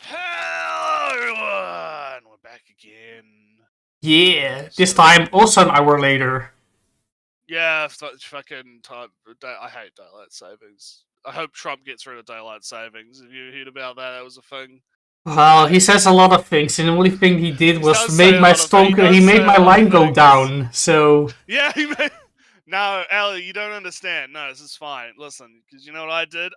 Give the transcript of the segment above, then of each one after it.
Hello, everyone! We're back again. Yeah, this time also an hour later. Yeah, fucking time. I hate daylight savings. I hope Trump gets rid of daylight savings. Have you heard about that? That was a thing. Well, he says a lot of things, and the only thing he did He was does say make a my lot of things. He stonker. does He say made a my lot of line go things. down. So Yeah, he made. No, Ali, you don't understand. No, this is fine. Listen, because you know what I did?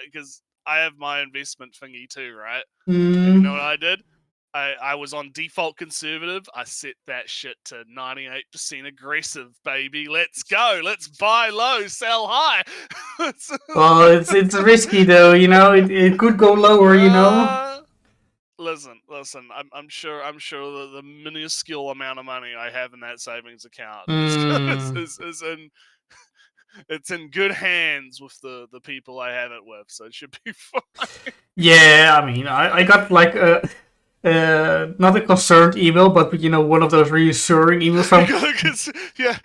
Because I have my investment thingy too, right? And you know what I did? I was on default conservative. I set that shit to 98% aggressive, baby. Let's go. Let's buy low, sell high. well, it's risky though. You know, it could go lower. You know. Listen. I'm sure the minuscule amount of money I have in that savings account is in it's in good hands with the people I have it with, so it should be fine. Yeah, I mean, I got like not a concerned email, but you know, one of those reassuring emails from. Yeah,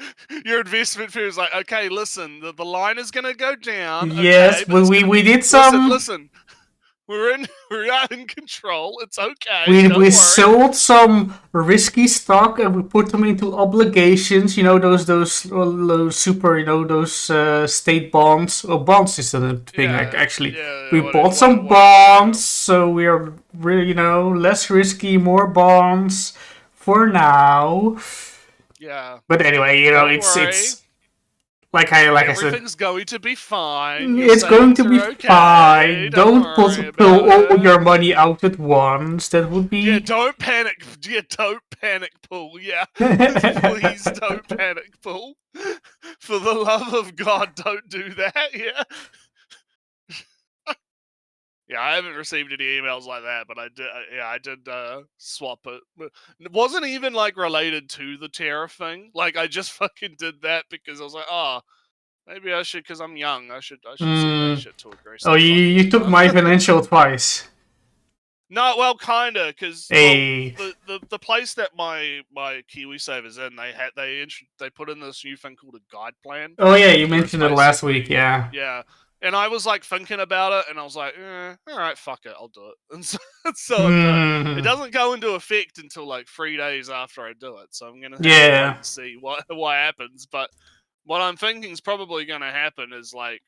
your investment firm is like, okay, listen, the line is gonna go down. Yes, Okay, but we did some. listen. We're out in control. It's okay. We Don't worry. sold some risky stock and we put them into obligations. You know those super, you know, those state bonds. Or bonds is the thing. Yeah, Like actually, yeah, we bought some bonds, so we are really, you know, less risky, more bonds for now. Yeah. But anyway, you know, Don't it's worry. it's like I said, Everything's going to be fine. Your it's going to be savings are okay. fine. Don't worry pull about all it. your money out at once. That would be. Yeah, don't panic. Yeah, don't panic, Paul. Yeah, please don't panic, Paul. For the love of God, don't do that. Yeah. Yeah, I haven't received any emails like that, but I did. I did swap it. It wasn't even like related to the tariff thing. Like I just fucking did that because I was like, oh, maybe I should, because I'm young. I should set that shit to aggressive. Oh, you took my financial advice. No, well, kinda, because Hey. the place that my KiwiSaver's in, they put in this new thing called a guide plan. Oh yeah, you mentioned it last week. Yeah. Yeah, and I was like thinking about it, and I was like, all right, fuck it, I'll do it. And so it doesn't go into effect until like 3 days after I do it. So I'm gonna have to wait and see what happens. But what I'm thinking is probably gonna happen is like,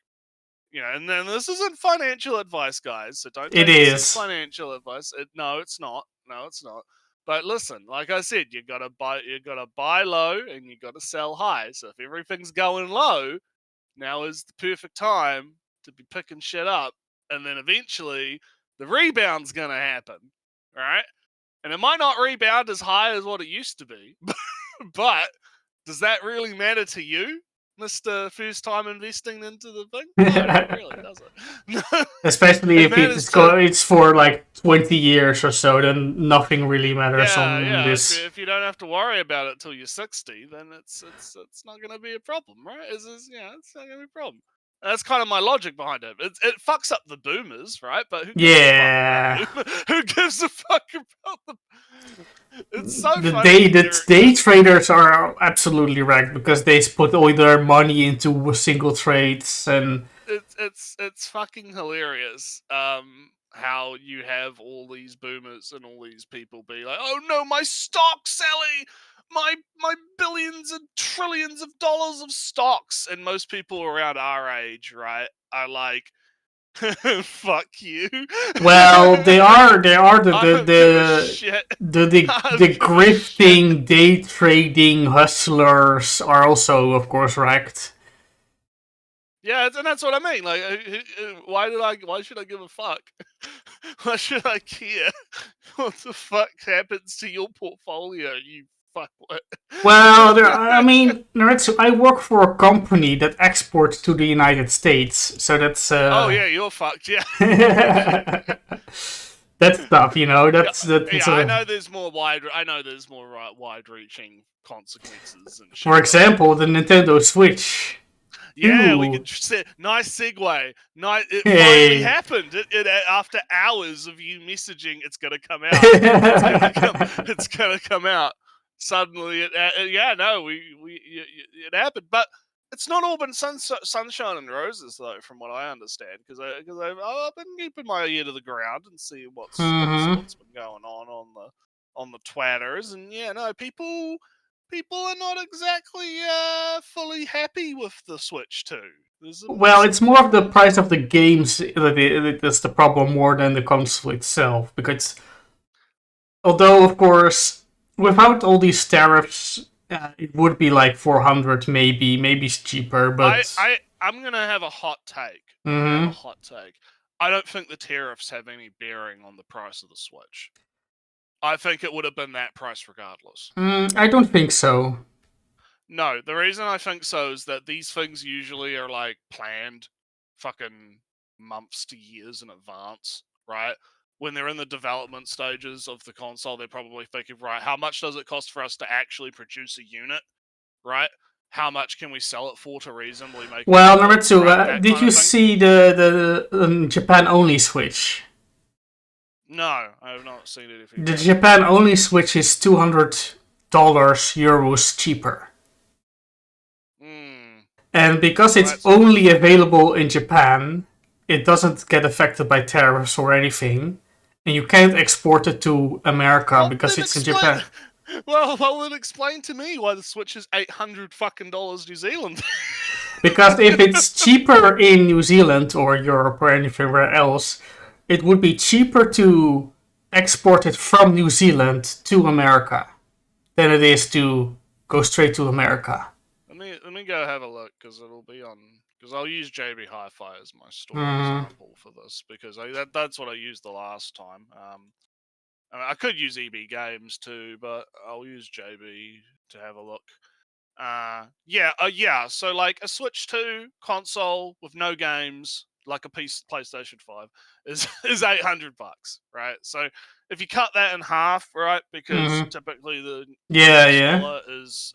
you know, and then this isn't financial advice, guys. So don't take this as financial advice. No, it's not. No, it's not. But listen, like I said, you gotta buy low and you gotta sell high. So if everything's going low, now is the perfect time to be picking shit up, and then eventually the rebound's gonna happen, right? And it might not rebound as high as what it used to be, but does that really matter to you, Mr. First Time investing into the thing? No, not really, does it? Especially if it's for like 20 years or so, then nothing really matters on this. If you don't have to worry about it till you're 60, then it's not going to be a problem, right? It's not going to be a problem. That's kind of my logic behind it. It fucks up the boomers, right? But who gives a fuck about who gives a fuck about the? It's so funny. The day traders are absolutely wrecked because they put all their money into single trades, and it's fucking hilarious. How you have all these boomers and all these people be like, oh no, my stock, Sally, my billions and trillions of dollars of stocks, and most people around our age, right, are like, fuck you. Well, they are the grifting day trading hustlers are also, of course, wrecked. Yeah, and that's what I mean. Like, why should I give a fuck? Why should I care what the fuck happens to your portfolio, you fuckwit? Well, I mean, I work for a company that exports to the United States, so that's. Oh yeah, you're fucked. Yeah. That's tough, you know. I know there's more wide-reaching consequences and shit. For example, the Nintendo Switch. Yeah, we could say, nice segue. It finally happened. It after hours of you messaging, it's gonna come out. It's gonna come out. Suddenly, it happened. But it's not all been sunshine and roses though, from what I understand, because I've been keeping my ear to the ground and see what's Mm-hmm. been going on the twatters, and yeah, no, people are not exactly fully happy with the Switch 2. Well, There's it's some more of the price problems. of the games that's the problem more than the console itself. Because although, of course, without all these tariffs, it would be like 400 maybe. Maybe it's cheaper, but. I'm gonna have a hot take. Mm-hmm. I don't think the tariffs have any bearing on the price of the Switch. I think it would have been that price regardless. I don't think so. No, the reason I think so is that these things usually are like planned fucking months to years in advance, right? When they're in the development stages of the console, they're probably thinking, right, how much does it cost for us to actually produce a unit, right? How much can we sell it for to reasonably make a Well, profit, number two, right? That did kind you of thing. see the Japan only Switch? No, I have not seen anything The about that. Japan only Switch is $200 cheaper. Hmm. And because Well, it's that's only interesting. available in Japan, it doesn't get affected by tariffs or anything. And you can't export it to America Well, because then it's in explain. Japan. Well, then explain to me why the Switch is $800 fucking New Zealand. Because if it's cheaper in New Zealand or Europe or anywhere else, it would be cheaper to export it from New Zealand to America than it is to go straight to America. Let me go have a look, because it'll be on. Because I'll use JB Hi-Fi as my store Mm. example for this, because that's what I used the last time. I could use EB Games too, but I'll use JB to have a look. Yeah. So like a Switch 2 console with no games, like a PlayStation 5, is is $800, right? So if you cut that in half, right, because Mm-hmm. typically the Yeah, US yeah. dollar is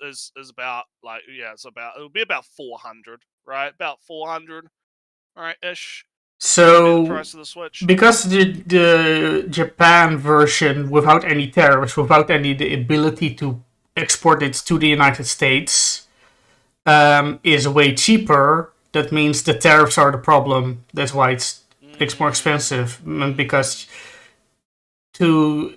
about like, yeah, it'll be about 400, right? About 400, right, ish would be the So price of the Switch. because the Japan version without any tariffs, without any the ability to export it to the United States, is way cheaper. That means the tariffs are the problem. That's why it's more expensive. Because to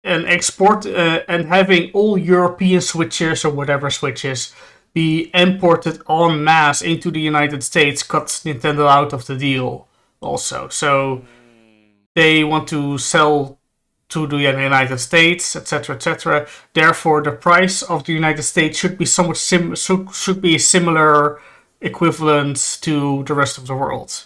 and export and having all European switches or whatever switches be imported en masse into the United States cuts Nintendo out of the deal also. So they want to sell to the United States, etc., etc. Therefore, the price of the United States should be somewhat should be similar equivalent to the rest of the world.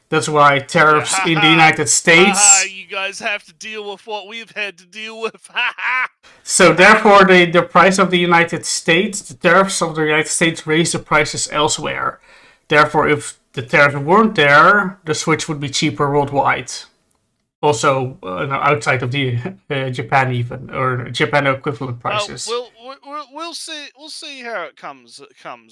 That's why Yeah, tariffs in the United ha ha! States. You guys have to deal with what we've had to deal with, ha ha! So therefore, the price of the United States, the tariffs of the United States raise the prices elsewhere. Therefore, if the tariffs weren't there, the Switch would be cheaper worldwide. Also, outside of the Japan even or Japan equivalent Well, prices. we'll see. We'll see how it comes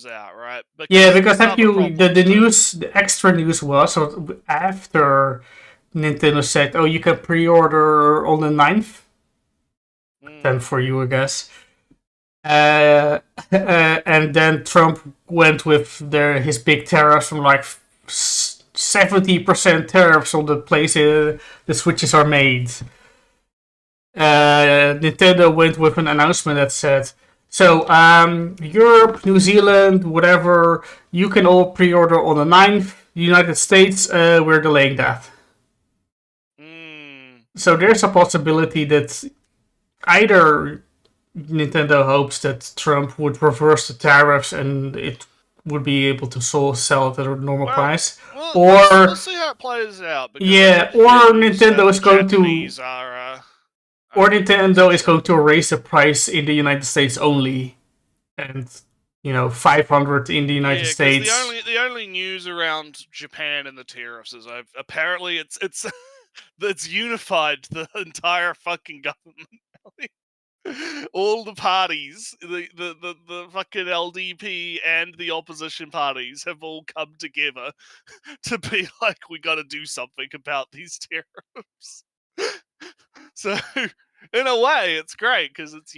out, right? Yeah, Because because there's have other you problems the too. news? The extra news was so after Nintendo said, "Oh, you can pre-order on the 9th." Then for you, I guess. And then Trump went with his big tariffs from like 70% tariffs on the places the switches are made. Nintendo went with an announcement that said, "So Europe, New Zealand, whatever, you can all pre-order on the 9th. United States, we're delaying that." So there's a possibility that either Nintendo hopes that Trump would reverse the tariffs and it would be able to sell it at a normal Well, price, we'll or see how it plays out, because I yeah, did hear or news that Nintendo the is going to Japanese or are willing to Nintendo is going accept to it. raise the price in the United States only, and 500 in the United Yeah, because the States. only the only news around Japan and the tariffs is apparently it's it's unified the entire fucking government. All the parties, the fucking LDP and the opposition parties have all come together to be like, we got to do something about these tariffs. So in a way, it's great because it's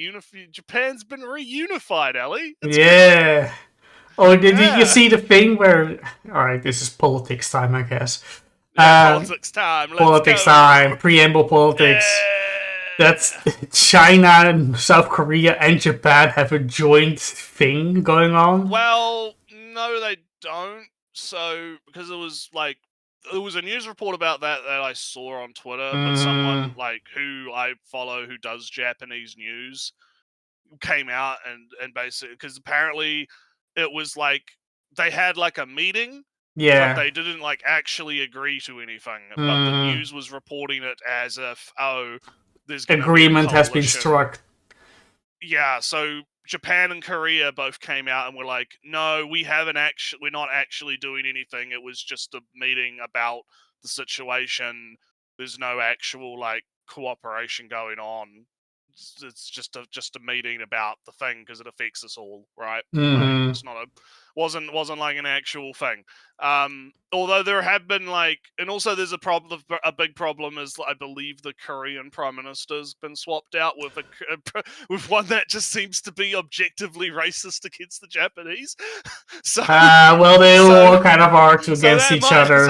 Japan's been reunified, Ellie. It's yeah. great. Oh, did you Yeah. see the thing where? All right, this is politics time, I guess. Yeah, politics time. Let's Politics go. time, preamble politics. That's China and South Korea and Japan have a joint thing going on. Well, no, they don't. So, because it was like, there was a news report about that I saw on Twitter, but someone like who I follow who does Japanese news came out and basically, because apparently it was like they had like a meeting, but Yeah. they didn't like actually agree to anything. But the news was reporting it as if, oh, there's going to be a Agreement has been coalition. struck. Yeah, so Japan and Korea both came out and were like, no, we're not actually doing anything. It was just a meeting about the situation. There's no actual like cooperation going on. It's just a meeting about the thing because it affects us all, right? Like, it's not wasn't like an actual thing. Although there have been like, and also there's a big problem is I believe the Korean Prime Minister's been swapped out with with one that just seems to be objectively racist against the Japanese. So well, they all kind of are against each other.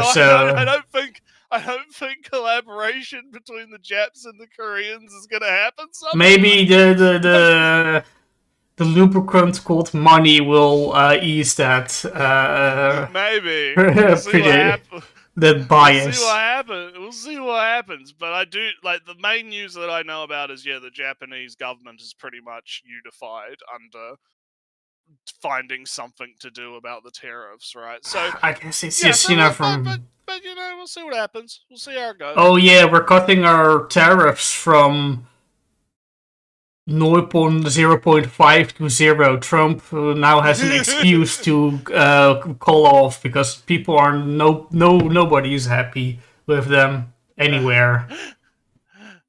I don't think collaboration between the Japs and the Koreans is going to happen. Maybe the lubricant called money will ease that. Maybe we'll see what happens. That bias. We'll see what happens. But I do like the main news that I know about is the Japanese government is pretty much unified under finding something to do about the tariffs, right? So I guess it's just from. But we'll see what happens. We'll see how it goes. Oh yeah, we're cutting our tariffs from 0.5 to 0. Trump now has an excuse to call off because people are nobody is happy with them anywhere.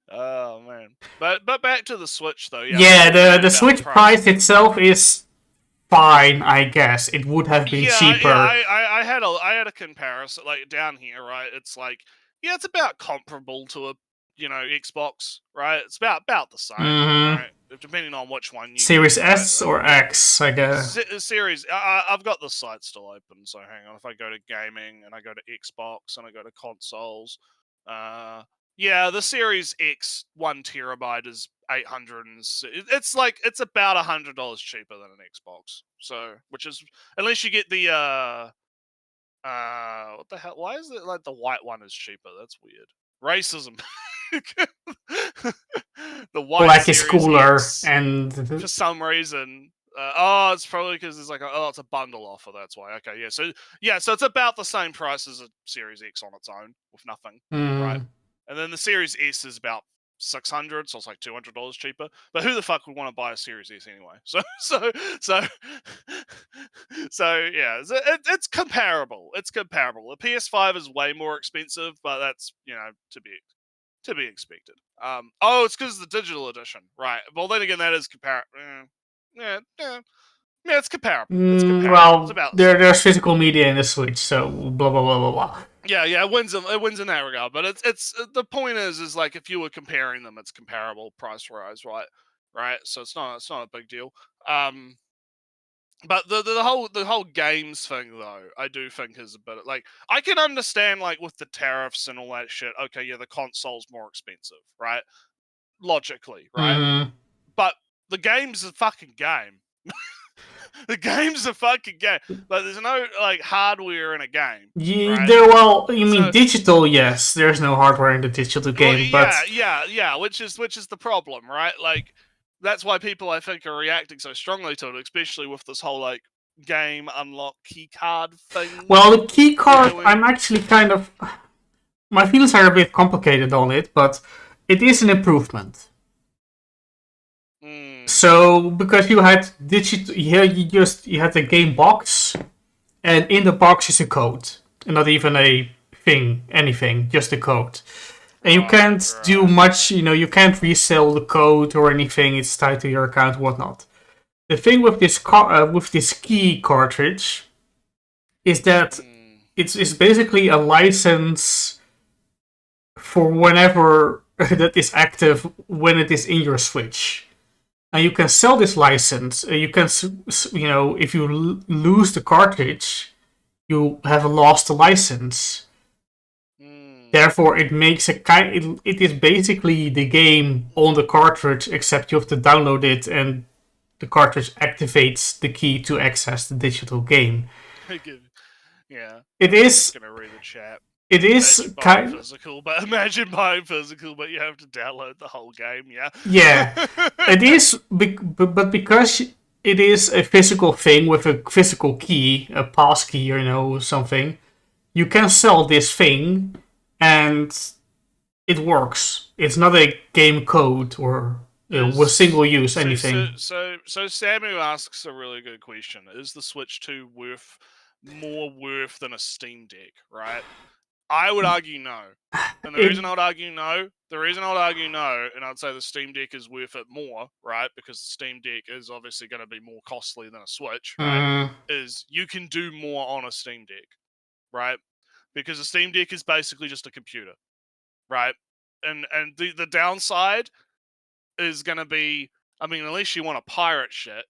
Oh man, but back to the Switch though. Yeah, the Switch price itself is fine, I guess. It would have been cheaper. I had a comparison like down here, right? It's like it's about comparable to a Xbox, right? It's about the same, right? Depending on which one you Series S or X, I guess. Series. I've got the site still open, so hang on. If I go to gaming and I go to Xbox and I go to consoles, the Series X 1 terabyte is 800. It's about $100 cheaper than an Xbox. So, which is unless you get the what the hell? Why is it like the white one is cheaper? That's weird. Racism. The white black is cooler, X, and for some reason. It's probably because it's like it's a bundle offer. That's why. Okay, so it's about the same price as a Series X on its own with nothing, right? And then the Series S is about 600, so it's like $200 cheaper. But who the fuck would want to buy a Series S anyway? It's comparable. It's comparable. The PS5 is way more expensive, but that's to be expected. It's because of the digital edition, right? Well, then again, that is comparable. It's comparable. It's comparable. Well, it's about there's physical media in the Switch, so blah blah blah blah blah. Yeah, it wins in that regard. But it's the point is like if you were comparing them, it's comparable price wise, right? So it's not a big deal. But the whole games thing though, I do think is a bit like I can understand like with the tariffs and all that shit. Okay, the console's more expensive, right? Logically, right? But the game's a fucking game. The game's a fucking game. Like there's no like hardware in a game. Right? You mean digital? Yes, there's no hardware in the digital game. Which is the problem, right? Like that's why people I think are reacting so strongly to it, especially with this whole like game unlock key card thing. Well, the key card, I'm actually kind of my feelings are a bit complicated on it, but it is an improvement. So because you had digital, you had the game box, and in the box is a code, and not even anything, just a code. And you can't do much, you can't resell the code or anything. It's tied to your account, whatnot. The thing with this key cartridge is that it's basically a license for whenever that is active when it is in your Switch. And you can sell this license. You can, if you lose the cartridge, you have lost the license. Therefore, it makes a kind. It is basically the game on the cartridge, except you have to download it, and the cartridge activates the key to access the digital game. Yeah. It is. I'm gonna read the chat. It is kind physical, but imagine buying physical, but you have to download the whole game. Yeah. Yeah, it is, but because it is a physical thing with a physical key, a pass key, something, you can sell this thing, and it works. It's not a game code or with single use anything. So Samu asks a really good question: is the Switch 2 more worth than a Steam Deck? Right? I would argue no. And the reason I would argue no, and I'd say the Steam Deck is worth it more, right? Because the Steam Deck is obviously going to be more costly than a Switch, right? Is you can do more on a Steam Deck, right? Because a Steam Deck is basically just a computer, right? And the downside is going to be, unless you want to pirate shit,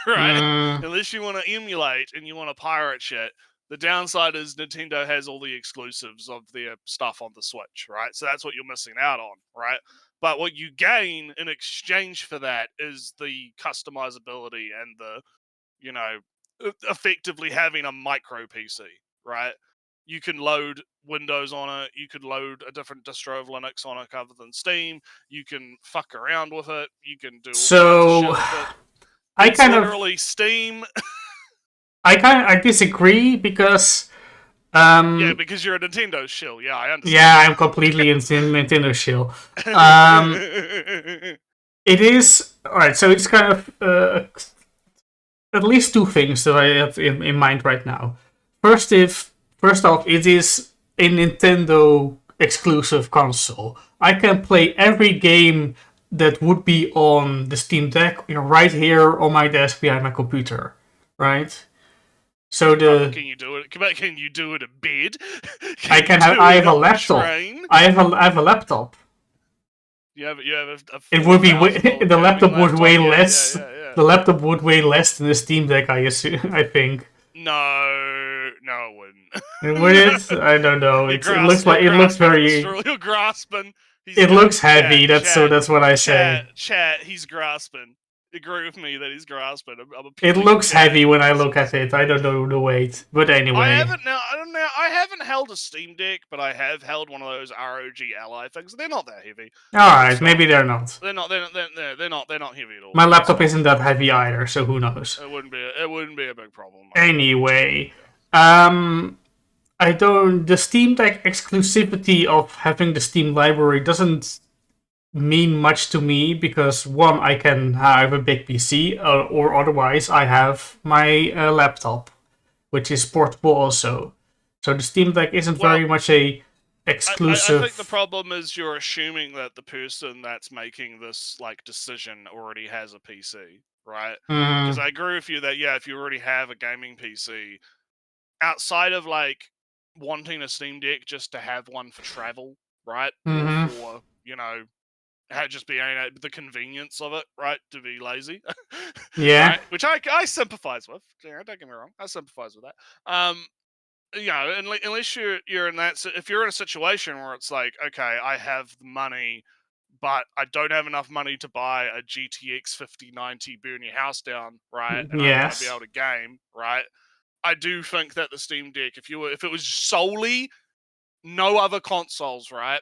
right? Unless you want to emulate and you want to pirate shit, the downside is Nintendo has all the exclusives of their stuff on the Switch, right? So that's what you're missing out on, right? But what you gain in exchange for that is the customizability and the, effectively having a micro PC, right? You can load Windows on it. You could load a different distro of Linux on it other than Steam. You can fuck around with it. You can do all kinds of shit with it. It's literally Steam. I disagree because. Because you're a Nintendo shill. Yeah, I understand. Yeah, I'm completely in Nintendo shill. It is alright. So it's kind of at least two things that I have in mind right now. First off, it is a Nintendo exclusive console. I can play every game that would be on the Steam Deck right here on my desk behind my computer, right? So can you do it? Can you do it in bed? I have a laptop. I have a laptop. You have a it would be the laptop would weigh less. Yeah. The laptop would weigh less than the Steam Deck. I think. No, it wouldn't. Would it? I don't know. It looks very. You're grasping. It looks heavy. That's what I say. Chat. He's grasping. Agree with me that he's grasping. It looks heavy when I look at it. I don't know the weight, but anyway. I haven't held a Steam Deck, but I have held one of those ROG Ally things. They're not that heavy. All right, maybe they're not. They're not heavy at all. My laptop isn't that heavy either, so who knows? It wouldn't be a big problem. Anyway, the Steam Deck exclusivity of having the Steam library doesn't mean much to me because one, I can have a big PC or otherwise I have my laptop, which is portable also. So the Steam Deck isn't very much a exclusive. I think the problem is you're assuming that the person that's making this decision already has a PC, right? Because I agree with you that if you already have a gaming PC, outside of wanting a Steam Deck just to have one for travel, right? Or for just being the convenience of it, right? To be lazy, yeah. Right? Which I sympathize with. Don't get me wrong, I sympathize with that. Unless you're in that, if you're in a situation where it's like, okay, I have the money, but I don't have enough money to buy a GTX 5090 burn your house down, right? And I want to be able to game, right? I do think that the Steam Deck, if it was solely no other consoles, right?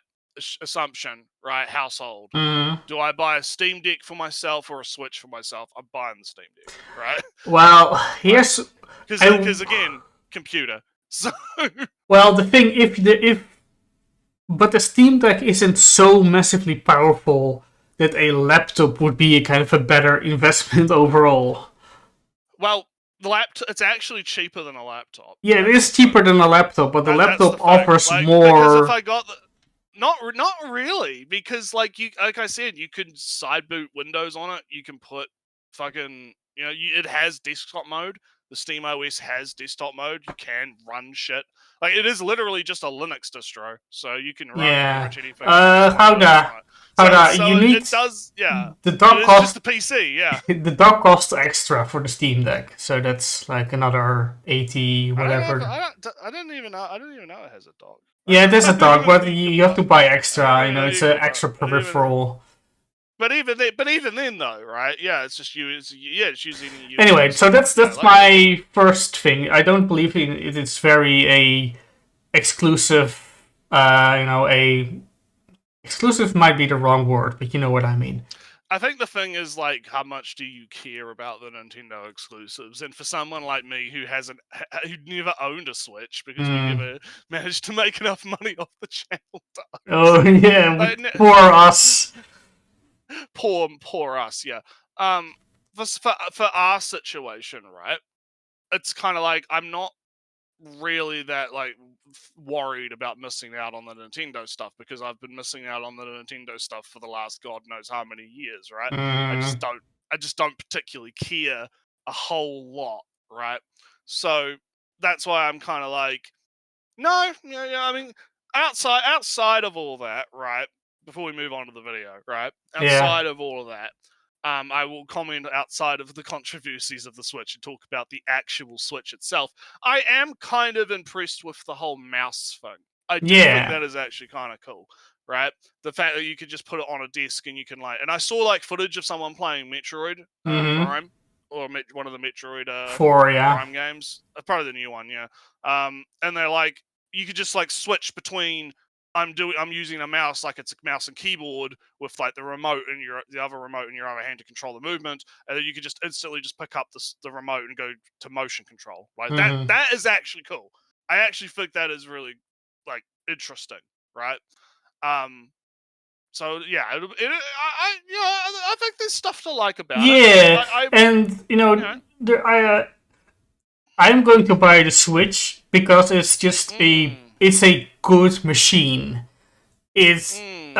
Assumption, right? Household. Do I buy a Steam Deck for myself or a Switch for myself? I'm buying the Steam Deck, right? Well, here's because again, computer. So well, the thing but the Steam Deck isn't so massively powerful that a laptop would be a kind of a better investment overall. Well, the laptop, it's actually cheaper than a laptop. Yeah, it is cheaper than a laptop, but the laptop offers more. Because if I got not really, because like I said, you could side boot Windows on it. You can put fucking You know, it has desktop mode. The Steam OS has desktop mode. You can run shit. Like, it is literally just a Linux distro, so you can run pretty Yeah. much anything on it. You need It does, yeah. the But dock it is just cost. the PC, yeah. The dock costs extra for the Steam Deck, so that's like another 80 whatever. I didn't even know it has a dock. Yeah, there's a dock, but you have to buy extra. You know, it's an extra peripheral. But even then, though, right? Yeah, it's just it's using. Anyway, so that's my first thing. I don't believe it is very a exclusive. Exclusive might be the wrong word, but you know what I mean. I think the thing is, like, how much do you care about the Nintendo exclusives? And for someone like me who never owned a Switch because we never managed to make enough money off the channel. Oh yeah, like, poor us. Poor us, yeah. For our situation, right? It's kind of like I'm not really that like worried about missing out on the Nintendo stuff because I've been missing out on the Nintendo stuff for the last God knows how many years, right? I just don't particularly care a whole lot, right? So that's why I'm kind of like, no, yeah. I mean, outside of all that, right? Before we move on to the video, right? Outside of all of that, I will comment outside of the controversies of the Switch and talk about the actual Switch itself. I am kind of impressed with the whole mouse thing. I do think that is actually kind of cool, right? The fact that you could just put it on a desk and you can and I saw like footage of someone playing Metroid Prime, or one of the Metroid 4, Prime games, probably the new one, yeah. And they're like, you could just like switch between. I'm using a mouse like it's a mouse and keyboard with like the remote and the other remote in your other hand to control the movement, and then you could just instantly just pick up the remote and go to motion control. Like that is actually cool. I actually think that is really like interesting, right? So yeah, I think there's stuff to like about it. Yeah, and I'm going to buy the Switch because it's just it's a good machine. It's ignoring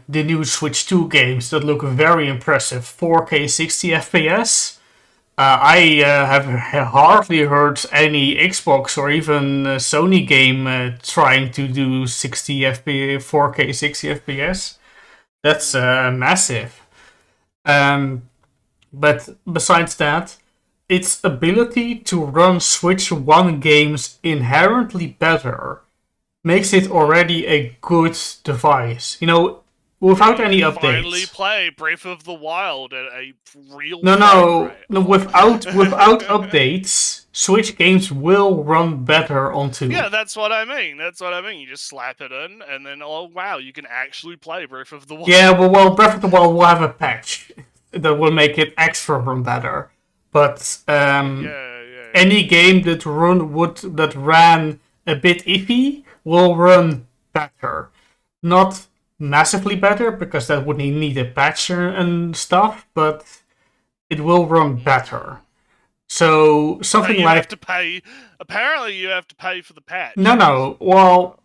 the new Switch 2 games that look very impressive, 4K 60 FPS. I have hardly heard any Xbox or even Sony game trying to do 60 FPS, 4K 60 FPS. That's massive. But besides that, its ability to run Switch 1 games inherently better makes it already a good device. Without any updates. Finally play Breath of the Wild at a real No, without updates, Switch games will run better onto. Yeah, that's what I mean. You just slap it in, and then oh wow, you can actually play Breath of the Wild. Yeah, well, Breath of the Wild will have a patch that will make it extra run better. But any game that ran a bit iffy will run better. Not massively better, because that would need a patch and stuff, but it will run better. So something you like have to pay. Apparently, you have to pay for the patch. No. Well,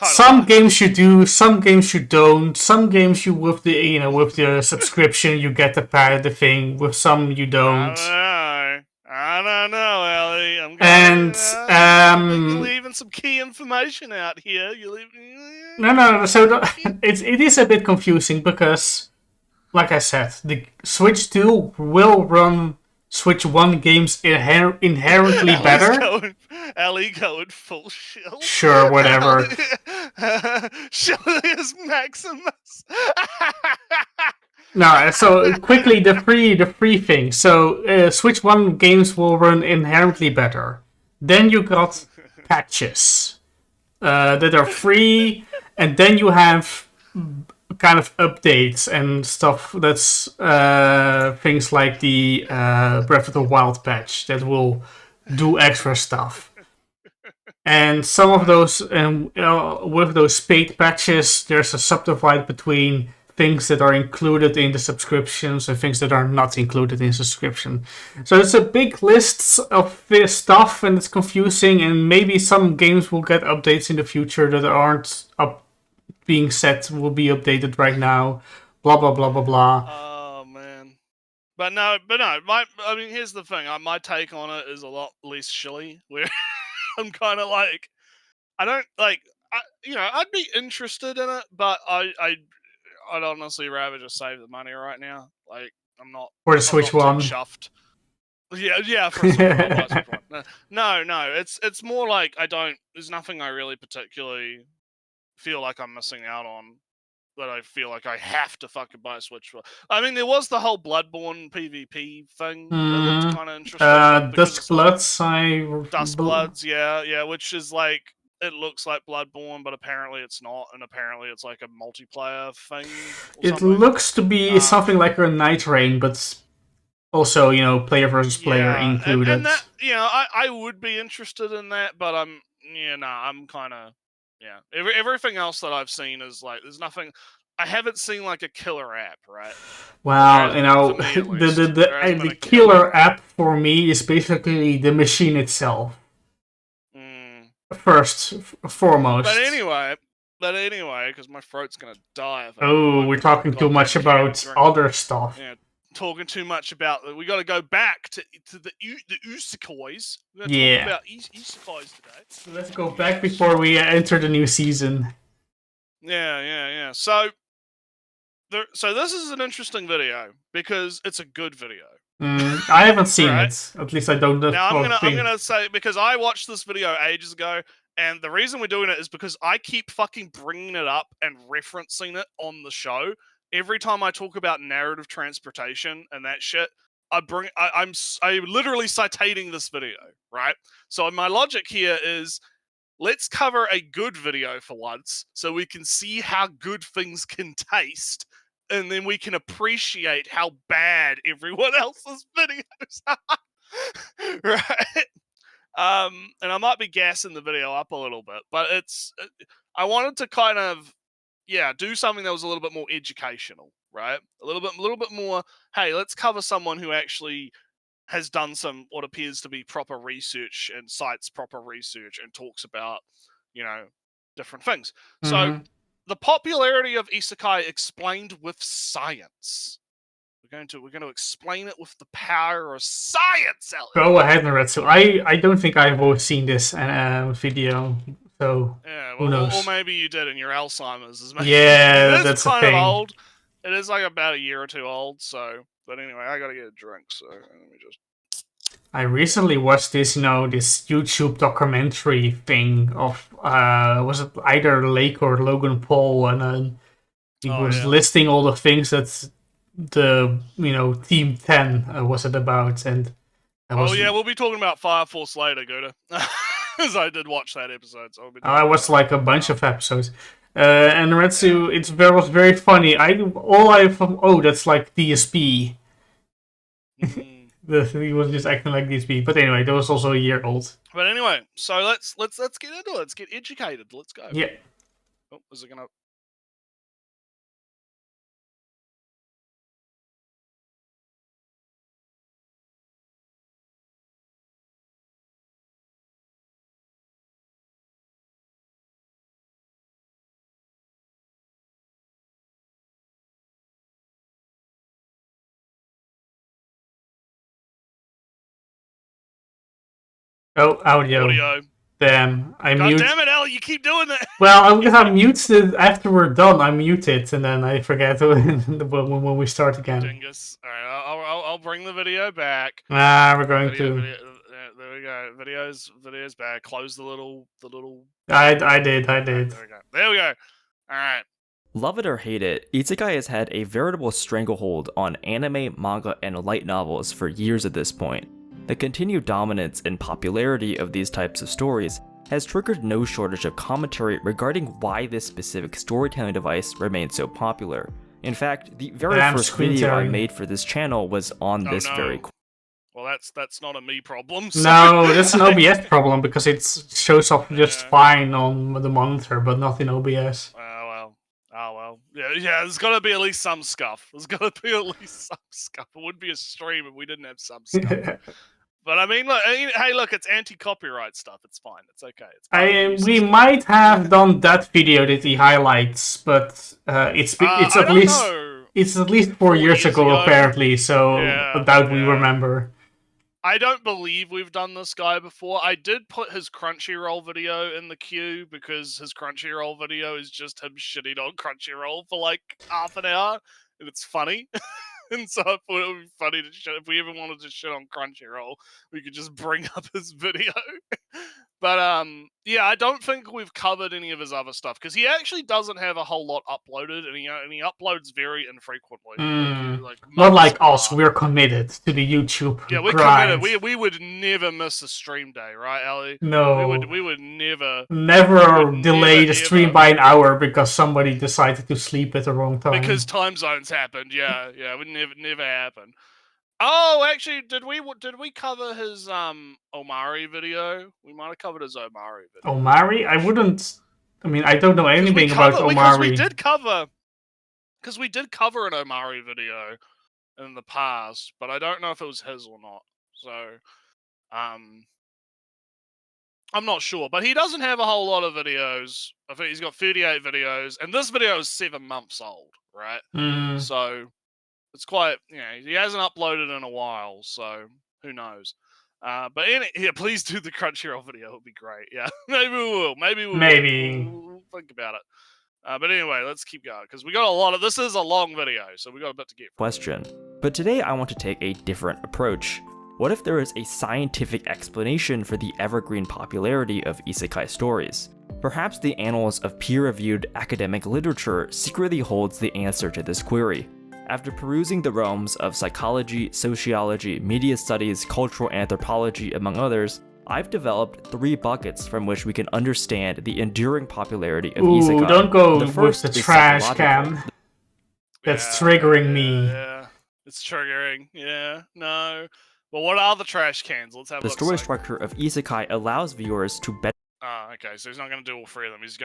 some games you do, some games you don't. Some games you with the subscription you get the thing. With some you don't. I don't know, Ellie. I'm leaving some key information out here. No. So it is a bit confusing because, like I said, the Switch 2 will run Switch 1 games inherently better. Ellie going full shield. Sure, whatever. Shield is Maximus. No, so quickly the free thing. So Switch 1 games will run inherently better. Then you got patches that are free, and then you have kind of updates and stuff. That's things like the Breath of the Wild patch that will do extra stuff. And some of those, with those paid patches, there's a subdivide between things that are included in the subscriptions and things that are not included in subscription. So it's a big list of this stuff, and it's confusing, and maybe some games will get updates in the future that aren't being set will be updated right now. blah blah blah blah blah. Oh man. But no. I mean, here's the thing. My take on it is a lot less shilly. Where I'm kind of like, I don't like. I'd be interested in it, but I'd honestly rather just save the money right now. Like, For the I'm Switch not too One. chuffed. Yeah, for a Switch One. I'll buy a Switch One. No, it's more like there's nothing I really particularly feel like I'm missing out on that I feel like I have to fucking buy a Switch for. I mean, there was the whole Bloodborne PvP thing that looked kind of interesting because Dusk it's like Bloods, Dust Bloods, yeah, which is like it looks like Bloodborne, but apparently it's not, and apparently it's like a multiplayer thing. Or it something. looks to be something like a Night Rain, but also, player versus player included. And that, I would be interested in that, but I'm kind of, everything else that I've seen is like, there's nothing, I haven't seen like a killer app, right? Well, the killer app for me is basically the machine itself. First, foremost. But anyway, because my throat's gonna die. We're talking too much about other stuff. Yeah, talking too much about. We got to go back to the isekais. We're going to talk about isekais today. So let's go back before we enter the new season. Yeah. So this is an interesting video because it's a good video. I haven't seen it. At least I don't know. Now I'm gonna say, because I watched this video ages ago, and the reason we're doing it is because I keep fucking bringing it up and referencing it on the show. Every time I talk about narrative transportation and that shit, I'm literally citating this video, right? So my logic here is, let's cover a good video for once so we can see how good things can taste, and then we can appreciate how bad everyone else's videos are. Right? And I might be gassing the video up a little bit, but I wanted to kind of, do something that was a little bit more educational, right? A little bit more, hey, let's cover someone who actually has done some what appears to be proper research and cites proper research and talks about, different things. So the popularity of isekai explained with science. We're going to explain it with the power of science, Elliot. Go ahead, Naretsu. I don't think I've always seen this video, so who knows? Or maybe you did, and your Alzheimer's is maybe. Yeah, that's kind of old. It is like about a year or two old. So, but anyway, I gotta get a drink. So let me just. I recently watched this, this YouTube documentary thing of was it either Lake or Logan Paul, and he was listing all the things that the Team 10 was it about, and we'll be talking about Fire Force later, Gouda. Because I did watch that episode, so I watched like a bunch of episodes. And Retsu, it was very funny. That's like DSP. He was just acting like DSP. But anyway, that was also a year old. But anyway, so let's get into it. Let's get educated. Let's go. Yeah. Oh, is it gonna? Oh, audio. Damn, God damn it, El! You keep doing that. Well, because I muted after we're done. I mute it, and then I forget when we start again. Dingus. All right, I'll bring the video back. We're going to. There we go. Videos back. Close the little. I did. There we go. All right. Love it or hate it, isekai has had a veritable stranglehold on anime, manga, and light novels for years at this point. The continued dominance and popularity of these types of stories has triggered no shortage of commentary regarding why this specific storytelling device remains so popular. In fact, the very first video I made for this channel was on this very. Well, that's not a me problem. So. No, that's an OBS problem because it shows up just fine on the monitor, but not in OBS. Oh well. Yeah. There's got to be at least some scuff. It wouldn't be a stream if we didn't have some scuff. But I mean, look. Hey, look. It's anti-copyright stuff. It's fine. It's okay. We might have done that video that he highlights, but it's at least. Know. It's at least 4 years ago, apparently, so I doubt we remember. I don't believe we've done this guy before. I did put his Crunchyroll video in the queue because his Crunchyroll video is just him shitting on Crunchyroll for like half an hour, and it's funny. And so I thought it would be funny to shit. If we ever wanted to shit on Crunchyroll, we could just bring up his video. But yeah, I don't think we've covered any of his other stuff because he actually doesn't have a whole lot uploaded, and he uploads very infrequently. Not like us. We're committed to the YouTube. Yeah, we're grind. committed. We would never miss a stream day, right, Ali? No, we would never delay the stream by an hour because somebody decided to sleep at the wrong time. Because time zones happened. Yeah, it would never happen. Oh, actually, did we cover his Omari video? We might have covered his Omari video. Omari? I wouldn't. I mean, I don't know anything about Omari. Because we did cover an Omari video in the past, but I don't know if it was his or not. So, I'm not sure. But he doesn't have a whole lot of videos. I think he's got 38 videos, and this video is 7 months old, right? So it's quite, he hasn't uploaded in a while, so who knows? But please do the Crunchyroll video. It'll be great. Yeah, maybe we will. We'll think about it. But anyway, let's keep going because we got a lot of. This is a long video, so we got a bit to get. Question. But today I want to take a different approach. What if there is a scientific explanation for the evergreen popularity of isekai stories? Perhaps the annals of peer-reviewed academic literature secretly holds the answer to this query. After perusing the realms of psychology, sociology, media studies, cultural anthropology, among others, I've developed 3 buckets from which we can understand the enduring popularity of isekai. Don't go with the trash can. That's triggering me. Yeah, it's triggering. Yeah, no. Well, what are the trash cans? Let's have a look. The story structure of isekai allows viewers to better. Okay, so he's not going to do all 3 of them. He's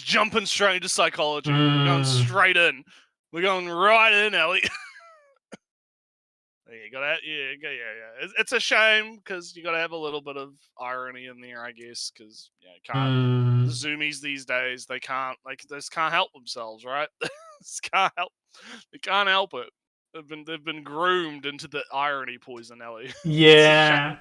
jumping straight into psychology. We're going straight in. We're going right in, Ellie. You gotta, yeah. It's a shame because you gotta have a little bit of irony in there, I guess, because you can't. The zoomies these days, they just can't help themselves, right? They can't help it. They've been groomed into the irony poison, Ellie. Yeah.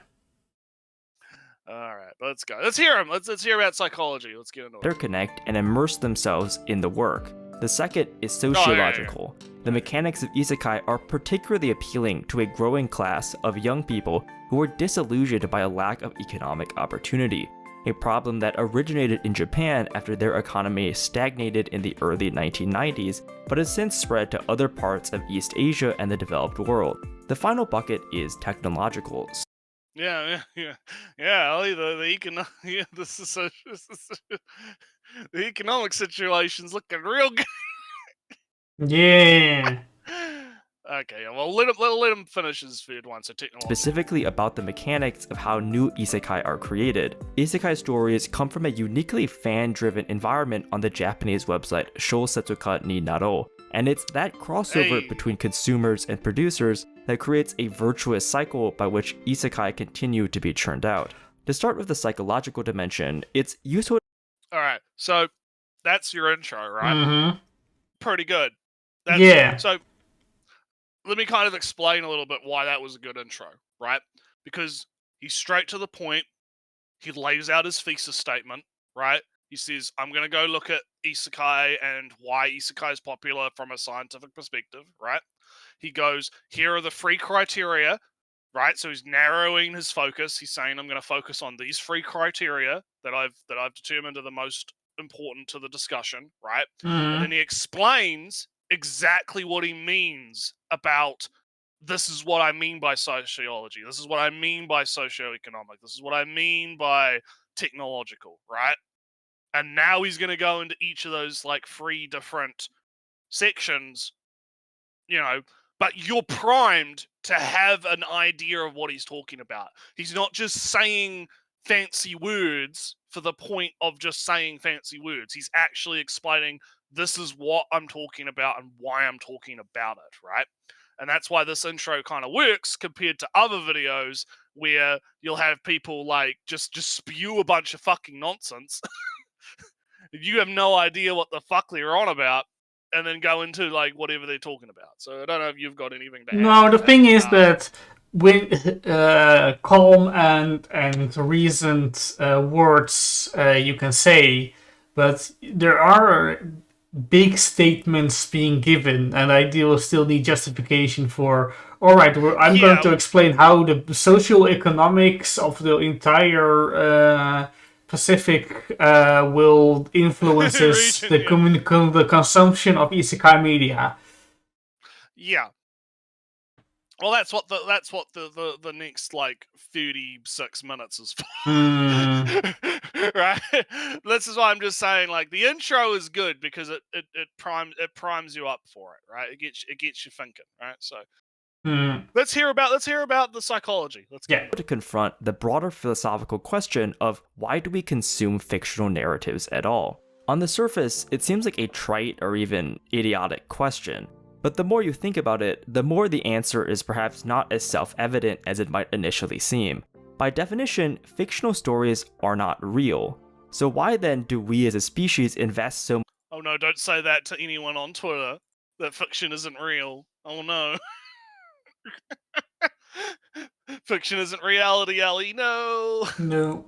All right, let's go. Let's hear him. Let's hear about psychology. Let's get into it. Interconnect and immerse themselves in the work. The second is sociological. The mechanics of isekai are particularly appealing to a growing class of young people who are disillusioned by a lack of economic opportunity, a problem that originated in Japan after their economy stagnated in the early 1990s, but has since spread to other parts of East Asia and the developed world. The final bucket is technological. Yeah. Ellie, the economic situation's looking real good. Yeah. Okay, well, let him finish his third one. So specifically about the mechanics of how new isekai are created. Isekai stories come from a uniquely fan-driven environment on the Japanese website Shousetsuka ni Naro, and it's that crossover between consumers and producers that creates a virtuous cycle by which isekai continue to be churned out. To start with the psychological dimension, it's useful. Alright, so that's your intro, right? Mm-hmm. Pretty good. So, let me kind of explain a little bit why that was a good intro, right? Because he's straight to the point. He lays out his thesis statement, right? He says, I'm going to go look at isekai and why isekai is popular from a scientific perspective, right? He goes, here are the 3 criteria, right? So he's narrowing his focus. He's saying, I'm going to focus on these 3 criteria that I've determined are the most important to the discussion, right? And then he explains exactly what he means about this is what I mean by sociology. This is what I mean by socioeconomic. This is what I mean by technological, right? And now he's going to go into each of those 3 different sections, but you're primed to have an idea of what he's talking about. He's not just saying fancy words for the point of just saying fancy words. He's actually explaining this is what I'm talking about and why I'm talking about it, right? And that's why this intro kind of works compared to other videos where you'll have people just spew a bunch of fucking nonsense. You have no idea what the fuck they're on about. and then go into like whatever they're talking about. So I don't know if you've got anything to add. No, to the that. thing is that when calm and reasoned words you can say, but there are big statements being given, and I still need justification for. All right, I'm going to explain how the social economics of the entire Pacific will influences Region, the consumption of isekai media. Yeah. Well, that's what the next like 36 minutes is for. Right? This is why I'm just saying, like, the intro is good because it primes you up for it, right? It gets you thinking, right? So let's hear about the psychology. Let's go. To confront the broader philosophical question of why do we consume fictional narratives at all? On the surface, it seems like a trite or even idiotic question. But the more you think about it, the more the answer is perhaps not as self-evident as it might initially seem. By definition, fictional stories are not real. So why then do we as a species invest so much? Oh no, don't say that to anyone on Twitter. That fiction isn't real. Oh no. Fiction isn't reality, Ellie. No. No.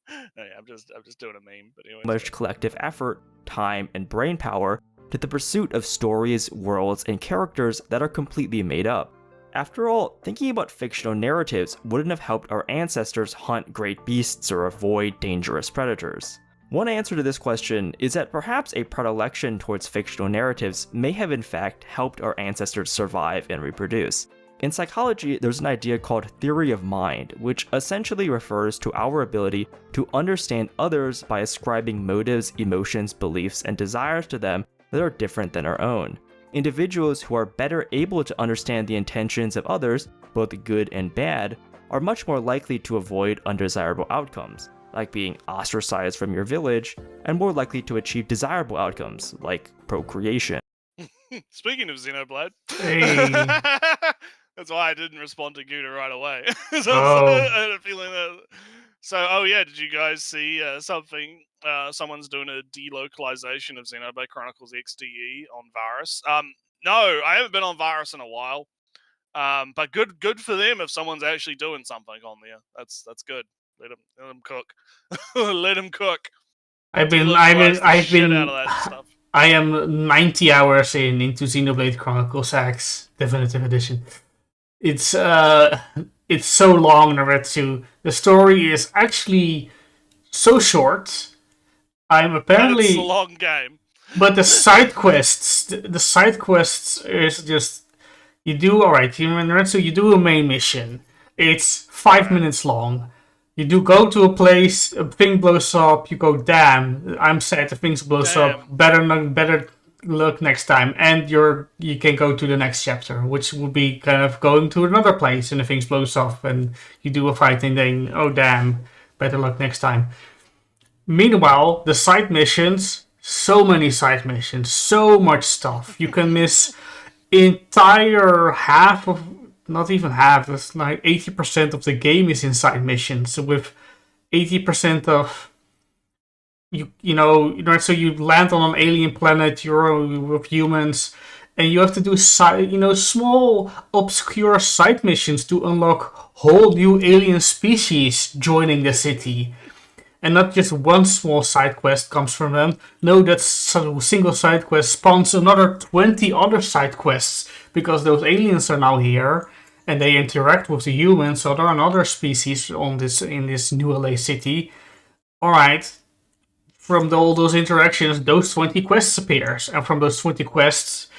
Hey, I'm just doing a meme, but anyway. Much collective effort, time, and brain power to the pursuit of stories, worlds, and characters that are completely made up. After all, thinking about fictional narratives wouldn't have helped our ancestors hunt great beasts or avoid dangerous predators. One answer to this question is that perhaps a predilection towards fictional narratives may have in fact helped our ancestors survive and reproduce. In psychology, there's an idea called theory of mind, which essentially refers to our ability to understand others by ascribing motives, emotions, beliefs, and desires to them that are different than our own. Individuals who are better able to understand the intentions of others, both good and bad, are much more likely to avoid undesirable outcomes, like being ostracized from your village, and more likely to achieve desirable outcomes, like procreation. Speaking of Xenoblade, that's why I didn't respond to Gouda right away. I had a feeling that. So, oh yeah, did you guys see something? Someone's doing a delocalization of Xenoblade Chronicles XDE on Virus. No, I haven't been on Virus in a while. But good for them if someone's actually doing something on there. That's good. Let them cook. Let them cook. I've been I am 90 hours into Xenoblade Chronicles X Definitive Edition. It's so long, Naretsu. The story is actually so short. I'm apparently it's a long game. But the side quests is just you do alright. Naretsu, you do a main mission. It's 5 minutes long. You do go to a place, a thing blows up. You go, damn, I'm sad. The thing blows up. Better look next time, and you can go to the next chapter, which would be kind of going to another place, and the things blows up, and you do a fight, and then oh damn, better luck next time. Meanwhile, the side missions, so many side missions, so much stuff. You can miss entire half of, not even half, it's like 80% of the game is in side missions, with 80% of so you land on an alien planet, you're with humans, and you have to do small obscure side missions to unlock whole new alien species joining the city. And not just one small side quest comes from them. No, that single side quest spawns another 20 other side quests, because those aliens are now here and they interact with the humans, so there are another species in this new LA city. Alright. From all those interactions, those 20 quests appears, and from those 20 quests,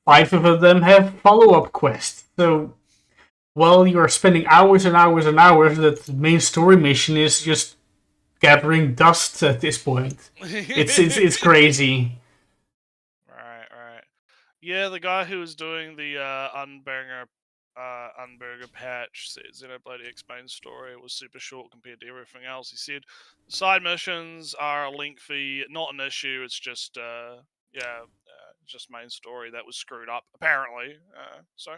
5 of them have follow-up quests. So, while you're spending hours and hours and hours, that main story mission is just gathering dust at this point. It's crazy. Right. Yeah, the guy who was doing the Unburger patch said Xenoblade X main story was super short compared to everything else. He said side missions are lengthy, not an issue. It's just just main story that was screwed up apparently. So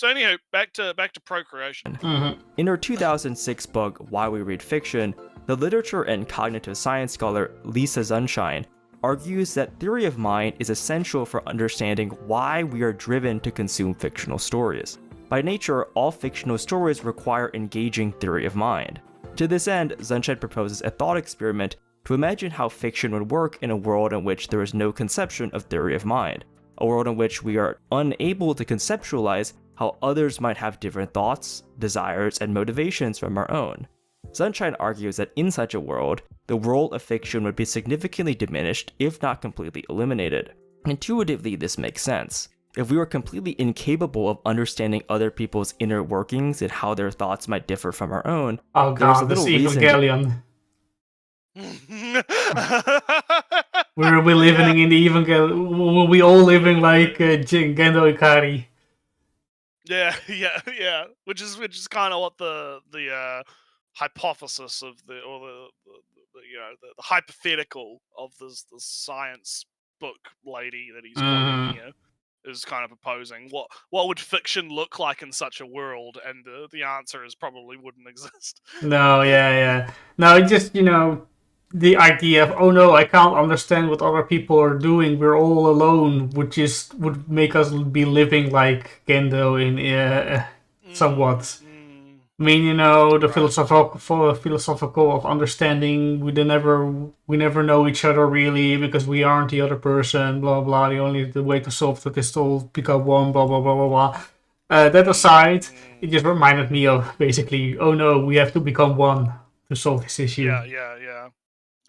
anyhow, back to procreation. Mm-hmm. In her 2006 book Why We Read Fiction, the literature and cognitive science scholar Lisa Sunshine argues that theory of mind is essential for understanding why we are driven to consume fictional stories. By nature, all fictional stories require engaging theory of mind. To this end, Sunshine proposes a thought experiment to imagine how fiction would work in a world in which there is no conception of theory of mind, a world in which we are unable to conceptualize how others might have different thoughts, desires, and motivations from our own. Sunshine argues that in such a world, the role of fiction would be significantly diminished, if not completely eliminated. Intuitively, this makes sense. If we were completely incapable of understanding other people's inner workings and how their thoughts might differ from our own, oh god, this Evangelion. Were we living in the Evangelion? Were we all living like Gendo Ikari? Yeah. Which is kind of what the hypothesis of the hypothetical of the science book lady that he's quoting here is kind of proposing. What would fiction look like in such a world? And the answer is probably wouldn't exist. No, yeah. No, just, the idea of, oh no, I can't understand what other people are doing, we're all alone, would make us be living like Gendo in somewhat. I mean, the philosophical of understanding. We never know each other really because we aren't the other person. Blah blah. The way to solve that is to all become one. Blah blah blah blah blah. That aside, it just reminded me of basically, oh no, we have to become one to solve this issue. Yeah.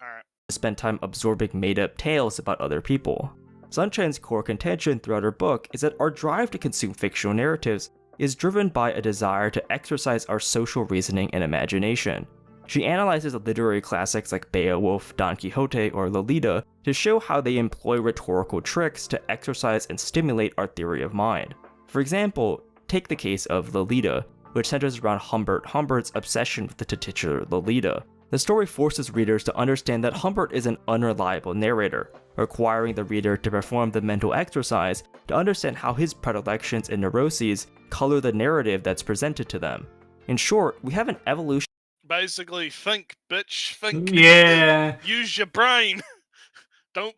All right. Spend time absorbing made-up tales about other people. Sunshine's core contention throughout her book is that our drive to consume fictional narratives is driven by a desire to exercise our social reasoning and imagination. She analyzes literary classics like Beowulf, Don Quixote, or Lolita to show how they employ rhetorical tricks to exercise and stimulate our theory of mind. For example, take the case of Lolita, which centers around Humbert Humbert's obsession with the titular Lolita. The story forces readers to understand that Humbert is an unreliable narrator, requiring the reader to perform the mental exercise to understand how his predilections and neuroses color the narrative that's presented to them. In short, we have an evolution. Basically, think, bitch, think. Yeah. Use your brain. Don't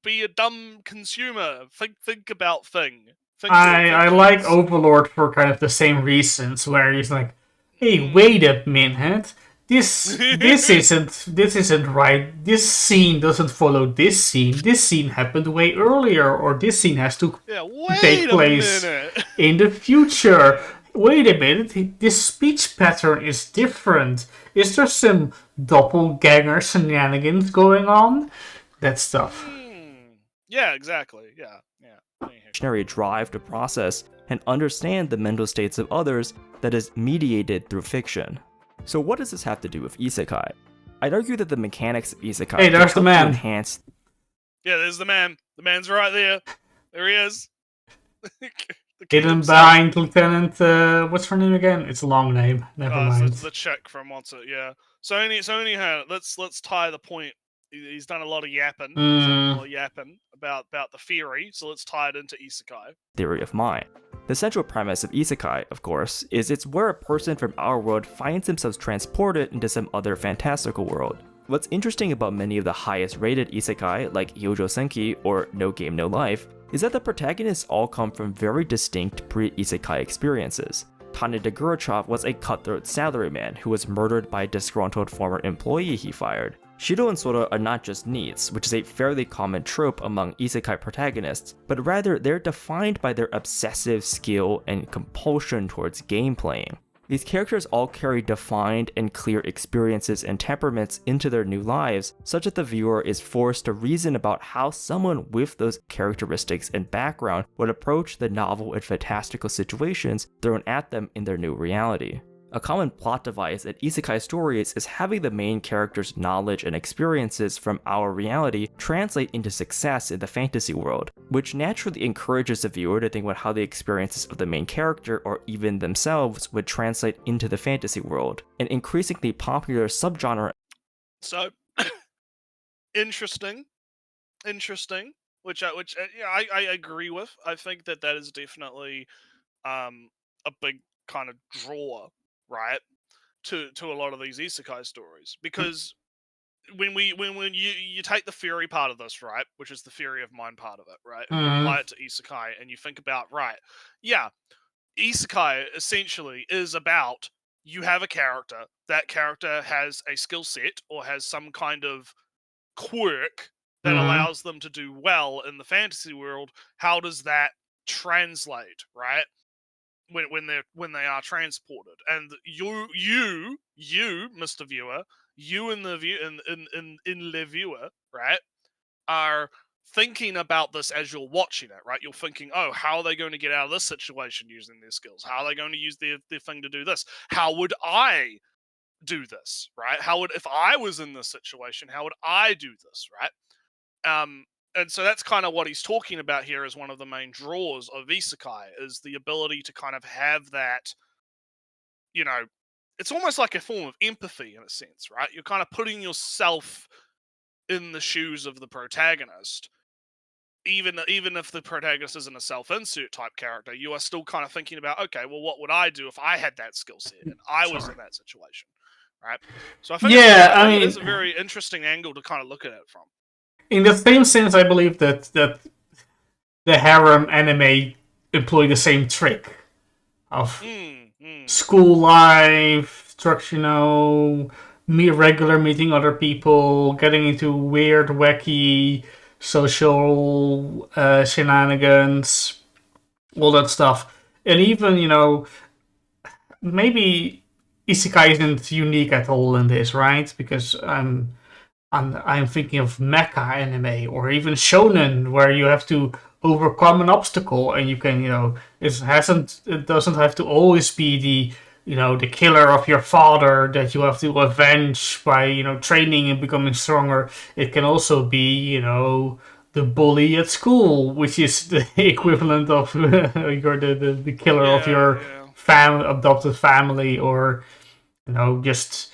be a dumb consumer. Think about thing. I like Overlord for kind of the same reasons, where he's like, hey, wait a minute. This isn't right. This scene doesn't follow this scene. This scene happened way earlier, or this scene has to take place in the future. Wait a minute, this speech pattern is different. Is there some doppelganger shenanigans going on? That stuff. Yeah, exactly. Yeah. Drive to process and understand the mental states of others that is mediated through fiction. So what does this have to do with isekai? I'd argue that the mechanics of isekai hey, there's the man. Enhance... Yeah, there's the man. The man's right there. There he is. Hidden behind Lieutenant, what's her name again? It's a long name. Never mind. It's the chick from what's it? Yeah. So anyhow, let's tie the point. He's done a lot of yapping. About the theory. So let's tie it into isekai. Theory of mind. The central premise of isekai, of course, is it's where a person from our world finds themselves transported into some other fantastical world. What's interesting about many of the highest rated isekai, like Yojo Senki or No Game No Life, is that the protagonists all come from very distinct pre-isekai experiences. Taneda Gurachov was a cutthroat salaryman who was murdered by a disgruntled former employee he fired. Shiro and Sora are not just needs, which is a fairly common trope among isekai protagonists, but rather they're defined by their obsessive skill and compulsion towards game playing. These characters all carry defined and clear experiences and temperaments into their new lives, such that the viewer is forced to reason about how someone with those characteristics and background would approach the novel and fantastical situations thrown at them in their new reality. A common plot device in isekai stories is having the main character's knowledge and experiences from our reality translate into success in the fantasy world, which naturally encourages the viewer to think about how the experiences of the main character or even themselves would translate into the fantasy world, an increasingly popular subgenre. So, interesting, which I agree with. I think that is definitely a big kind of draw, right, to a lot of these isekai stories, because when you take the theory part of this, right, which is the theory of mind part of it, right, and you Mhm. apply it to isekai, and you think about, right, yeah, isekai essentially is about you have a character. That character has a skill set or has some kind of quirk that allows them to do well in the fantasy world. How does that translate, right? When they are transported, and you, Mr. Viewer, you in the view in the viewer, right, are thinking about this as you're watching it, right? You're thinking, oh, how are they going to get out of this situation using their skills? How are they going to use their thing to do this? How would I do this, right? How would, if I was in this situation, how would I do this, right? And so that's kind of what he's talking about here as one of the main draws of isekai, is the ability to kind of have that, you know, it's almost like a form of empathy in a sense, right? You're kind of putting yourself in the shoes of the protagonist. Even if the protagonist isn't a self-insert type character, you are still kind of thinking about, okay, well, what would I do if I had that skill set and I was in that situation, right? So I think it is a very interesting angle to kind of look at it from. In the same sense, I believe that the harem anime employ the same trick of school life, structure, regular meeting other people, getting into weird, wacky social shenanigans, all that stuff. And even, maybe isekai isn't unique at all in this, right? Because I'm thinking of mecha anime or even shonen, where you have to overcome an obstacle, and you can, it doesn't have to always be the killer of your father that you have to avenge by training and becoming stronger. It can also be the bully at school, which is the equivalent of you're the killer of your adopted family, or just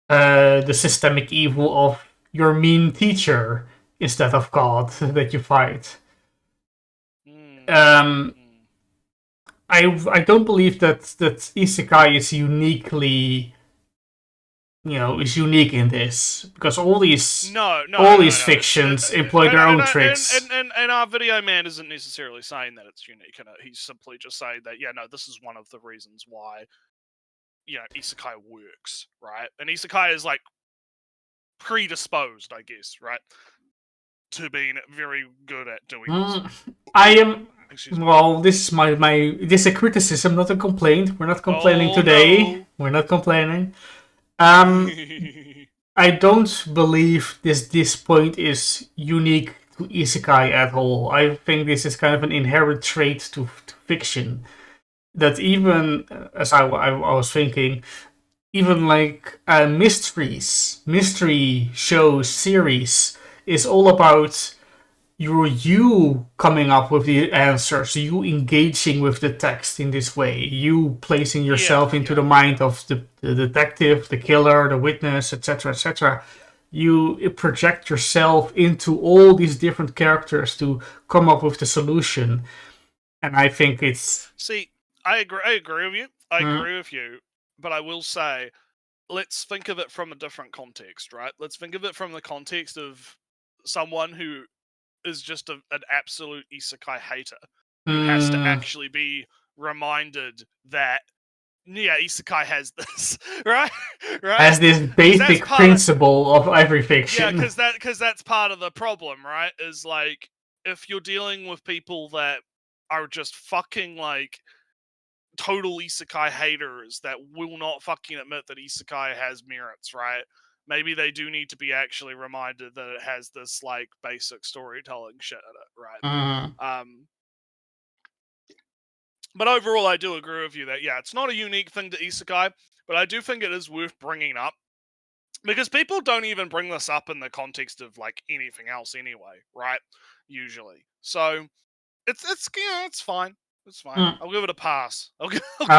the systemic evil of your mean teacher instead of God that you fight. I don't believe that isekai is unique in this, because all these fictions employ their own tricks. And our video man isn't necessarily saying that it's unique, and he's simply just saying that this is one of the reasons why isekai works, right? And isekai is like predisposed, I guess, right, to being very good at doing this. I am. Well, this is this is a criticism, not a complaint. We're not complaining today. No. We're not complaining. I don't believe this point is unique to isekai at all. I think this is kind of an inherent trait to fiction. That even, as I was thinking, even like mystery shows, series, is all about you coming up with the answers, you engaging with the text in this way, you placing yourself into the mind of the detective, the killer, the witness, etc., etc. You project yourself into all these different characters to come up with the solution, and I think it's. See, I agree with you. I agree with you, but I will say, let's think of it from a different context, right? Let's think of it from the context of someone who is just an absolute isekai hater, who has to actually be reminded that isekai has this, right? Has this basic principle of every fiction. Yeah, because that's part of the problem, right? Is like, if you're dealing with people that are just fucking like total isekai haters that will not fucking admit that isekai has merits, right? Maybe they do need to be actually reminded that it has this like basic storytelling shit in it, right? But overall, I do agree with you that it's not a unique thing to isekai, but I do think it is worth bringing up, because people don't even bring this up in the context of like anything else anyway, right? Usually, so it's fine. It's fine. I'll give it a pass. I'll give it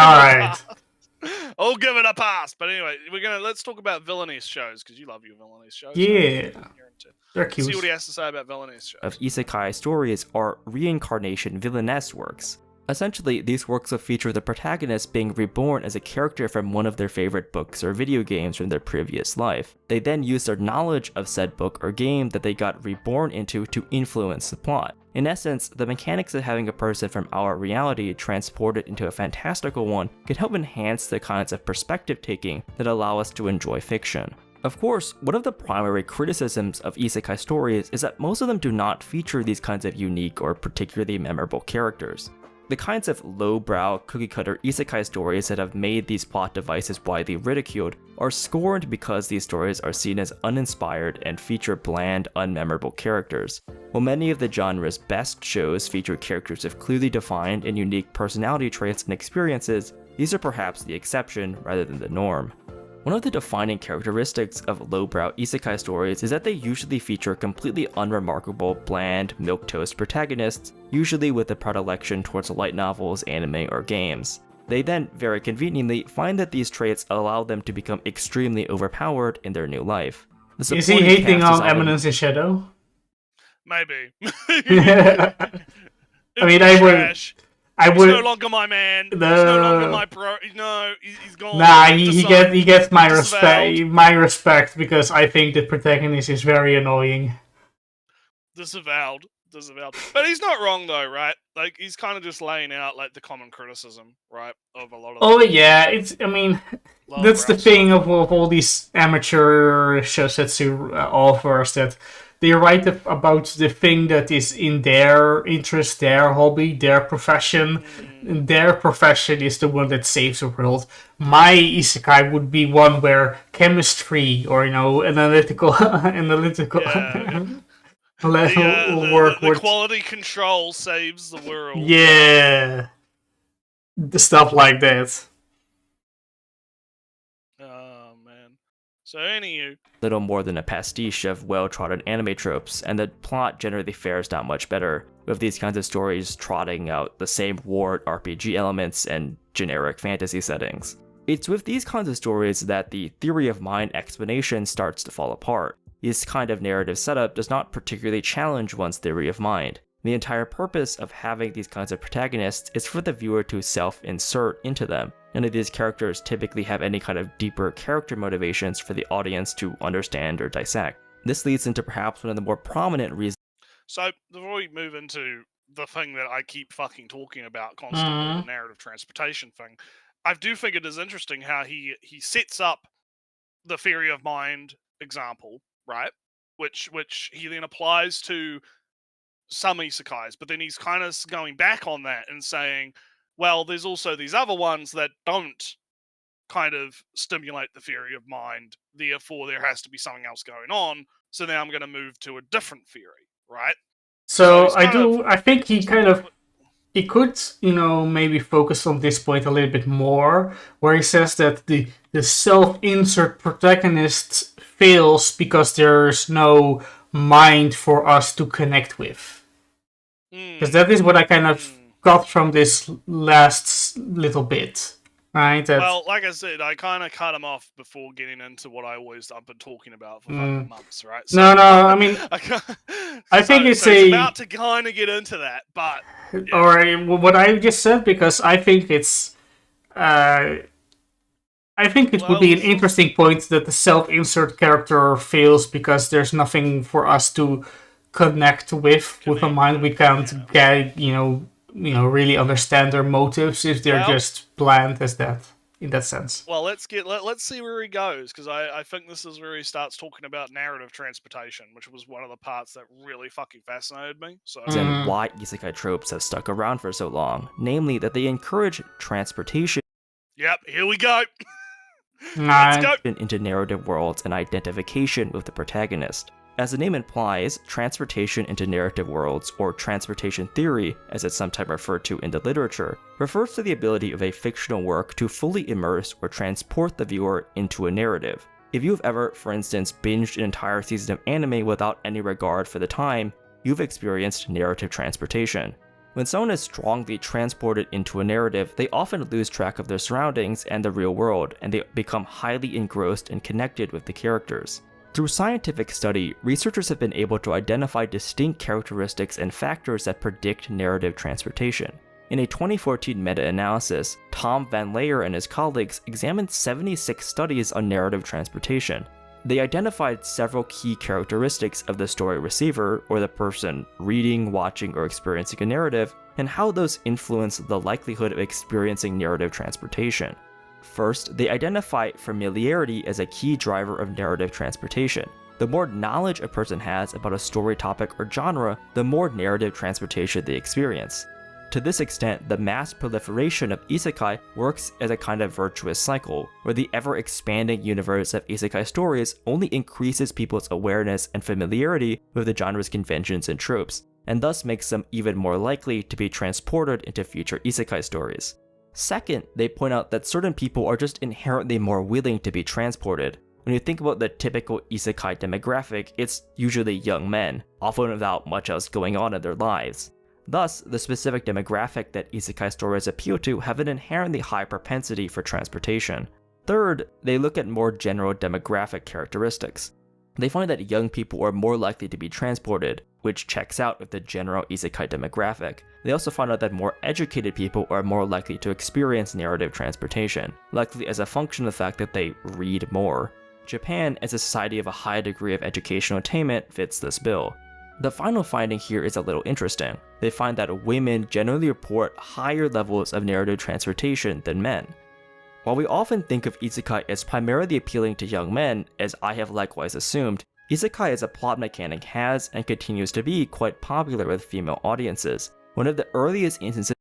a pass. But anyway, let's talk about villainous shows, because you love your villainous shows. Yeah. Let's see what he has to say about villainous shows. Of isekai stories are reincarnation villainess works. Essentially, these works will feature the protagonist being reborn as a character from one of their favorite books or video games from their previous life. They then use their knowledge of said book or game that they got reborn into to influence the plot. In essence, the mechanics of having a person from our reality transported into a fantastical one can help enhance the kinds of perspective taking that allow us to enjoy fiction. Of course, one of the primary criticisms of isekai stories is that most of them do not feature these kinds of unique or particularly memorable characters. The kinds of lowbrow, cookie-cutter isekai stories that have made these plot devices widely ridiculed are scorned because these stories are seen as uninspired and feature bland, unmemorable characters. While many of the genre's best shows feature characters with clearly defined and unique personality traits and experiences, these are perhaps the exception rather than the norm. One of the defining characteristics of lowbrow isekai stories is that they usually feature completely unremarkable, bland, milquetoast protagonists, usually with a predilection towards light novels, anime, or games. They then, very conveniently, find that these traits allow them to become extremely overpowered in their new life. Is he hating on Eminence in Shadow? Maybe. I mean, I would. He's no longer my man. No. He's no longer my bro. No, he's gone. Nah, he gets my respect because I think the protagonist is very annoying. Disavowed. But he's not wrong though, right? Like he's kind of just laying out like the common criticism, right, of a lot of. Oh yeah, that's the thing of all these amateur shosetsu authors that. They write about the thing that is in their interest, their hobby, their profession. And their profession is the one that saves the world. My isekai would be one where chemistry or analytical the quality control saves the world. Yeah, the stuff like that. Oh man. So anywho. Little more than a pastiche of well-trodden anime tropes, and the plot generally fares not much better, with these kinds of stories trotting out the same warped RPG elements and generic fantasy settings. It's with these kinds of stories that the theory of mind explanation starts to fall apart. This kind of narrative setup does not particularly challenge one's theory of mind. The entire purpose of having these kinds of protagonists is for the viewer to self-insert into them. None of these characters typically have any kind of deeper character motivations for the audience to understand or dissect. This leads into perhaps one of the more prominent reasons. So, before we move into the thing that I keep fucking talking about constantly, the narrative transportation thing, I do think it is interesting how he sets up the theory of mind example, right? Which he then applies to some isekais, but then he's kind of going back on that and saying, well, there's also these other ones that don't kind of stimulate the theory of mind, therefore there has to be something else going on, so now I'm going to move to a different theory, right? So I think he could, maybe focus on this point a little bit more, where he says that the self-insert protagonist fails because there's no mind for us to connect with. Because that is what I kind of got from this last little bit, right? Well, like I said, I kind of cut him off before getting into what I've been talking about for fucking months, right? So, no, I mean, I think it's about to kind of get into that, but yeah. Or what I just said, because I think it's, would be an interesting point that the self-insert character fails because there's nothing for us to connect with a mind. We can't get, really understand their motives if they're just bland as that, in that sense. Well, let's see where he goes, because I think this is where he starts talking about narrative transportation, which was one of the parts that really fucking fascinated me. So, and why isekai tropes have stuck around for so long, namely that they encourage transportation. Yep, here we go. Let's go into narrative worlds and identification with the protagonist. As the name implies, transportation into narrative worlds, or transportation theory, as it's sometimes referred to in the literature, refers to the ability of a fictional work to fully immerse or transport the viewer into a narrative. If you've ever, for instance, binged an entire season of anime without any regard for the time, you've experienced narrative transportation. When someone is strongly transported into a narrative, they often lose track of their surroundings and the real world, and they become highly engrossed and connected with the characters. Through scientific study, researchers have been able to identify distinct characteristics and factors that predict narrative transportation. In a 2014 meta-analysis, Tom Van Leyer and his colleagues examined 76 studies on narrative transportation. They identified several key characteristics of the story receiver, or the person reading, watching, or experiencing a narrative, and how those influence the likelihood of experiencing narrative transportation. First, they identify familiarity as a key driver of narrative transportation. The more knowledge a person has about a story topic or genre, the more narrative transportation they experience. To this extent, the mass proliferation of isekai works as a kind of virtuous cycle, where the ever-expanding universe of isekai stories only increases people's awareness and familiarity with the genre's conventions and tropes, and thus makes them even more likely to be transported into future isekai stories. Second, they point out that certain people are just inherently more willing to be transported. When you think about the typical isekai demographic, it's usually young men, often without much else going on in their lives. Thus, the specific demographic that isekai stories appeal to have an inherently high propensity for transportation. Third, they look at more general demographic characteristics. They find that young people are more likely to be transported, which checks out with the general isekai demographic. They also find out that more educated people are more likely to experience narrative transportation, likely as a function of the fact that they read more. Japan, as a society of a high degree of educational attainment, fits this bill. The final finding here is a little interesting. They find that women generally report higher levels of narrative transportation than men. While we often think of isekai as primarily appealing to young men, as I have likewise assumed, isekai as a plot mechanic has and continues to be quite popular with female audiences. One of the earliest instances.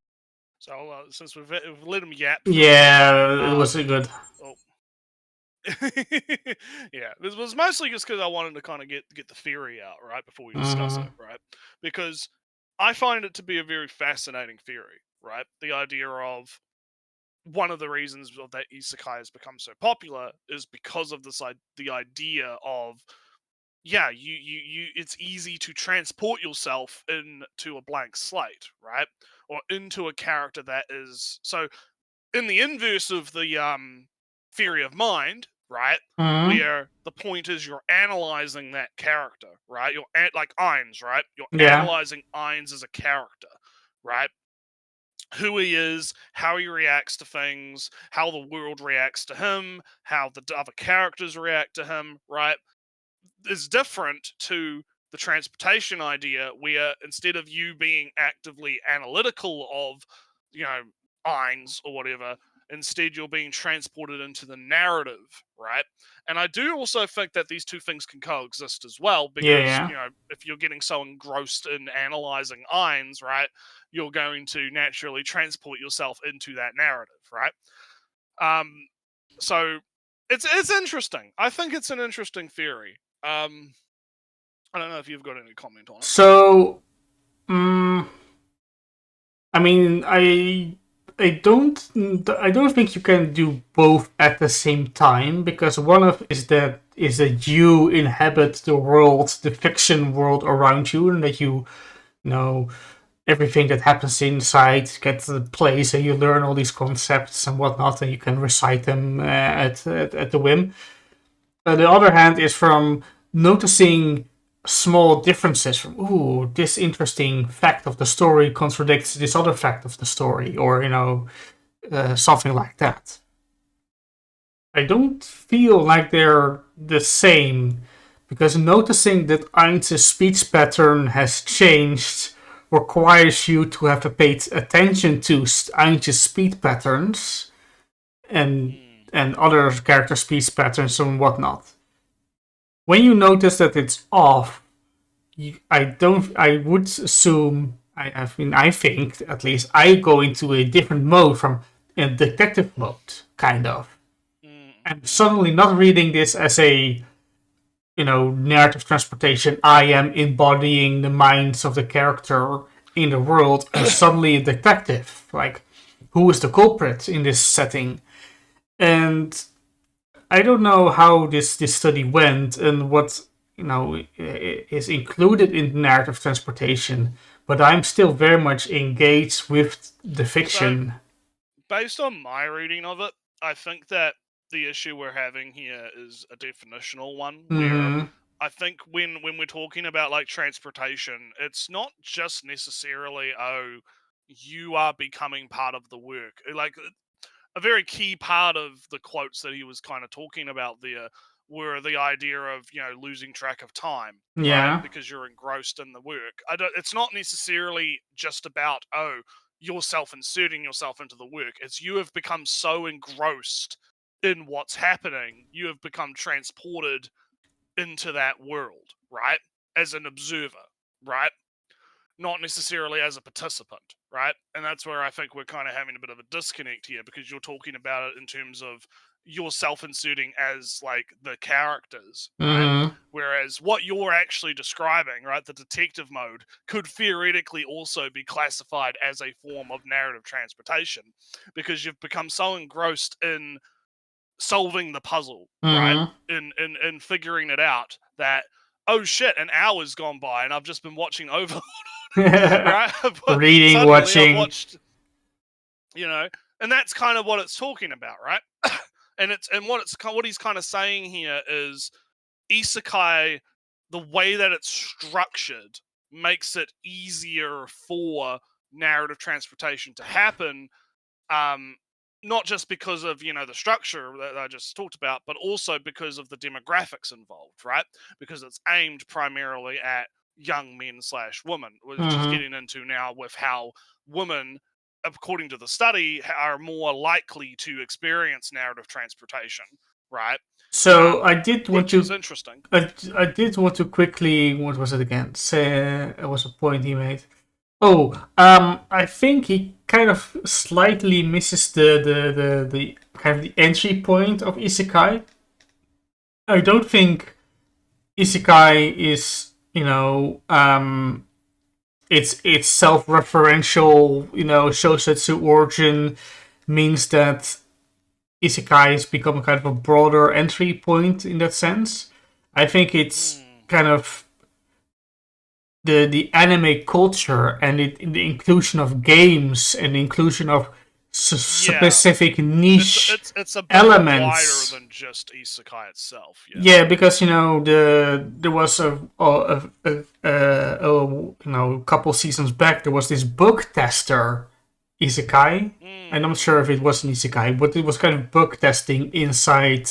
So since we've let him yap. Yeah, it was good. Oh. Yeah, this was mostly just because I wanted to kind of get the theory out right before we discuss it, right? Because I find it to be a very fascinating theory, right? The idea of one of the reasons that isekai has become so popular is because of the idea of it's easy to transport yourself into a blank slate, right? Or into a character that is so in the inverse of the theory of mind, right? Where the point is you're analyzing that character, right? You're like Ainz, right? You're analyzing Ainz as a character, right? Who he is, how he reacts to things, how the world reacts to him, how the other characters react to him, right? Is different to the transportation idea, where instead of you being actively analytical of, Ainz or whatever, instead you're being transported into the narrative, right? And I do also think that these two things can coexist as well, because if you're getting so engrossed in analyzing Ainz, right, you're going to naturally transport yourself into that narrative, right? So it's interesting. I think it's an interesting theory. I don't know if you've got any comment on it. So, I mean, I don't think you can do both at the same time, because one of is that you inhabit the world, the fiction world around you, and that you know everything that happens inside gets to the place, and you learn all these concepts and whatnot, and you can recite them at the whim. The other hand is from noticing small differences from, ooh, this interesting fact of the story contradicts this other fact of the story, or something like that. I don't feel like they're the same, because noticing that Ainz's speech pattern has changed requires you to have paid attention to Ainz's speech patterns and other character speech patterns and whatnot. When you notice that it's off, I would assume, I think at least, I go into a different mode from a detective mode, kind of. I'm suddenly not reading this as a, narrative transportation. I am embodying the minds of the character in the world. I'm suddenly a detective. Like, who is the culprit in this setting? And I don't know how this study went and what is included in narrative transportation, but I'm still very much engaged with the fiction. So, based on my reading of it, I think that the issue we're having here is a definitional one, where I think when we're talking about like transportation, it's not just necessarily you are becoming part of the work. Like, a very key part of the quotes that he was kind of talking about there were the idea of, losing track of time, right? Yeah. Because you're engrossed in the work. It's not necessarily just about, you're self-inserting yourself into the work. It's you have become so engrossed in what's happening, you have become transported into that world, right? As an observer, right? Not necessarily as a participant, right? And that's where I think we're kind of having a bit of a disconnect here, because you're talking about it in terms of you're self-inserting as like the characters, right? Whereas what you're actually describing, right, the detective mode, could theoretically also be classified as a form of narrative transportation, because you've become so engrossed in solving the puzzle, right? In figuring it out that, oh shit, an hour's gone by and I've just been watching over. Right? Reading, Suddenly watching. I've watched, and that's kind of what it's talking about, right? and what he's kind of saying here is isekai, the way that it's structured makes it easier for narrative transportation to happen. Not just because of the structure that I just talked about, but also because of the demographics involved, right? Because it's aimed primarily at young men / women, which is getting into now with how women, according to the study, are more likely to experience narrative transportation, right? So I did want which to. is interesting. I did want to quickly. What was it again? Say it was a point he made. Oh, I think he kind of slightly misses the kind of the entry point of isekai. I don't think isekai is it's self-referential. Shosetsu origin means that isekai has become a kind of a broader entry point in that sense. I think it's kind of the anime culture and the inclusion of games and the inclusion of specific niche it's a bit elements. wider than just isekai itself. Yeah, because there was a couple seasons back there was this book tester isekai. I'm not sure if it was an isekai, but it was kind of book testing inside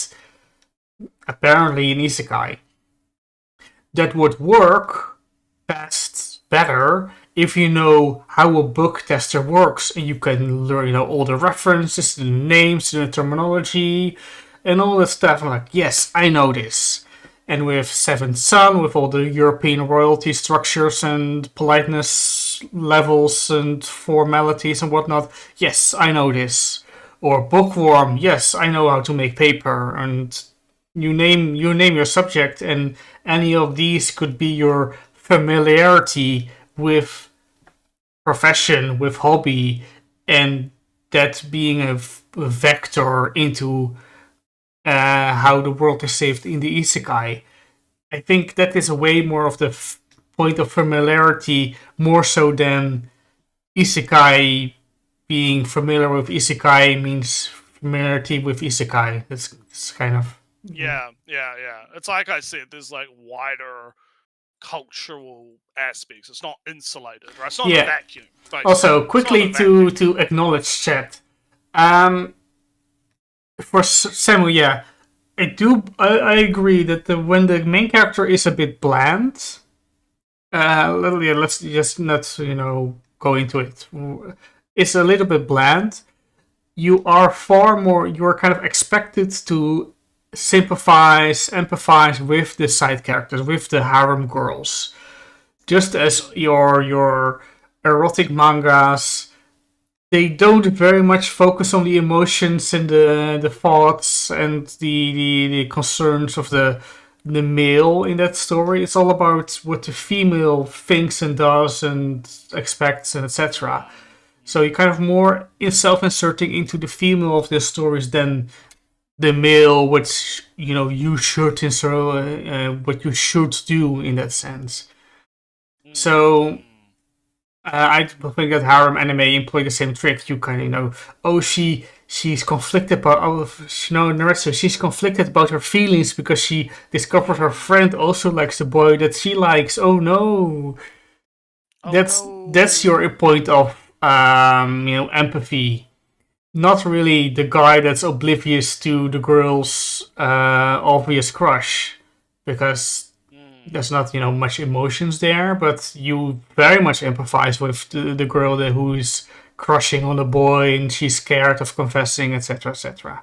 apparently an isekai that would work better if you know how a book tester works and you can learn all the references, the names, the terminology, and all that stuff. I'm like, yes, I know this. And with Seventh Son, with all the European royalty structures and politeness levels and formalities and whatnot, yes, I know this. Or Bookworm, yes, I know how to make paper. And you name your subject, and any of these could be your familiarity with profession, with hobby, and that being a vector into how the world is saved in the isekai. I think that is a way more of the point of familiarity, more so than isekai. Being familiar with isekai means familiarity with isekai. That's kind of yeah. It's like I said, there's like wider cultural aspects. It's not insulated, right? It's not a vacuum. Basically. Also, quickly to acknowledge chat. For Samu, I agree that when the main character is a bit bland, let's just not go into it. It's a little bit bland. You are kind of expected to empathize with the side characters, with the harem girls. Just as your erotic mangas, they don't very much focus on the emotions and the thoughts and the concerns of the male in that story. It's all about what the female thinks and does and expects and etc. So you're kind of more self-inserting into the female of the stories than the male, which you should insert what you should do in that sense. So I think that harem anime employ the same trick. You kind of she's conflicted about she's conflicted about her feelings because she discovered her friend also likes the boy that she likes. Oh no. That's your point of empathy. Not really the guy that's oblivious to the girl's obvious crush, because there's not much emotions there, but you very much empathize with the girl who's crushing on the boy and she's scared of confessing, etc., etc.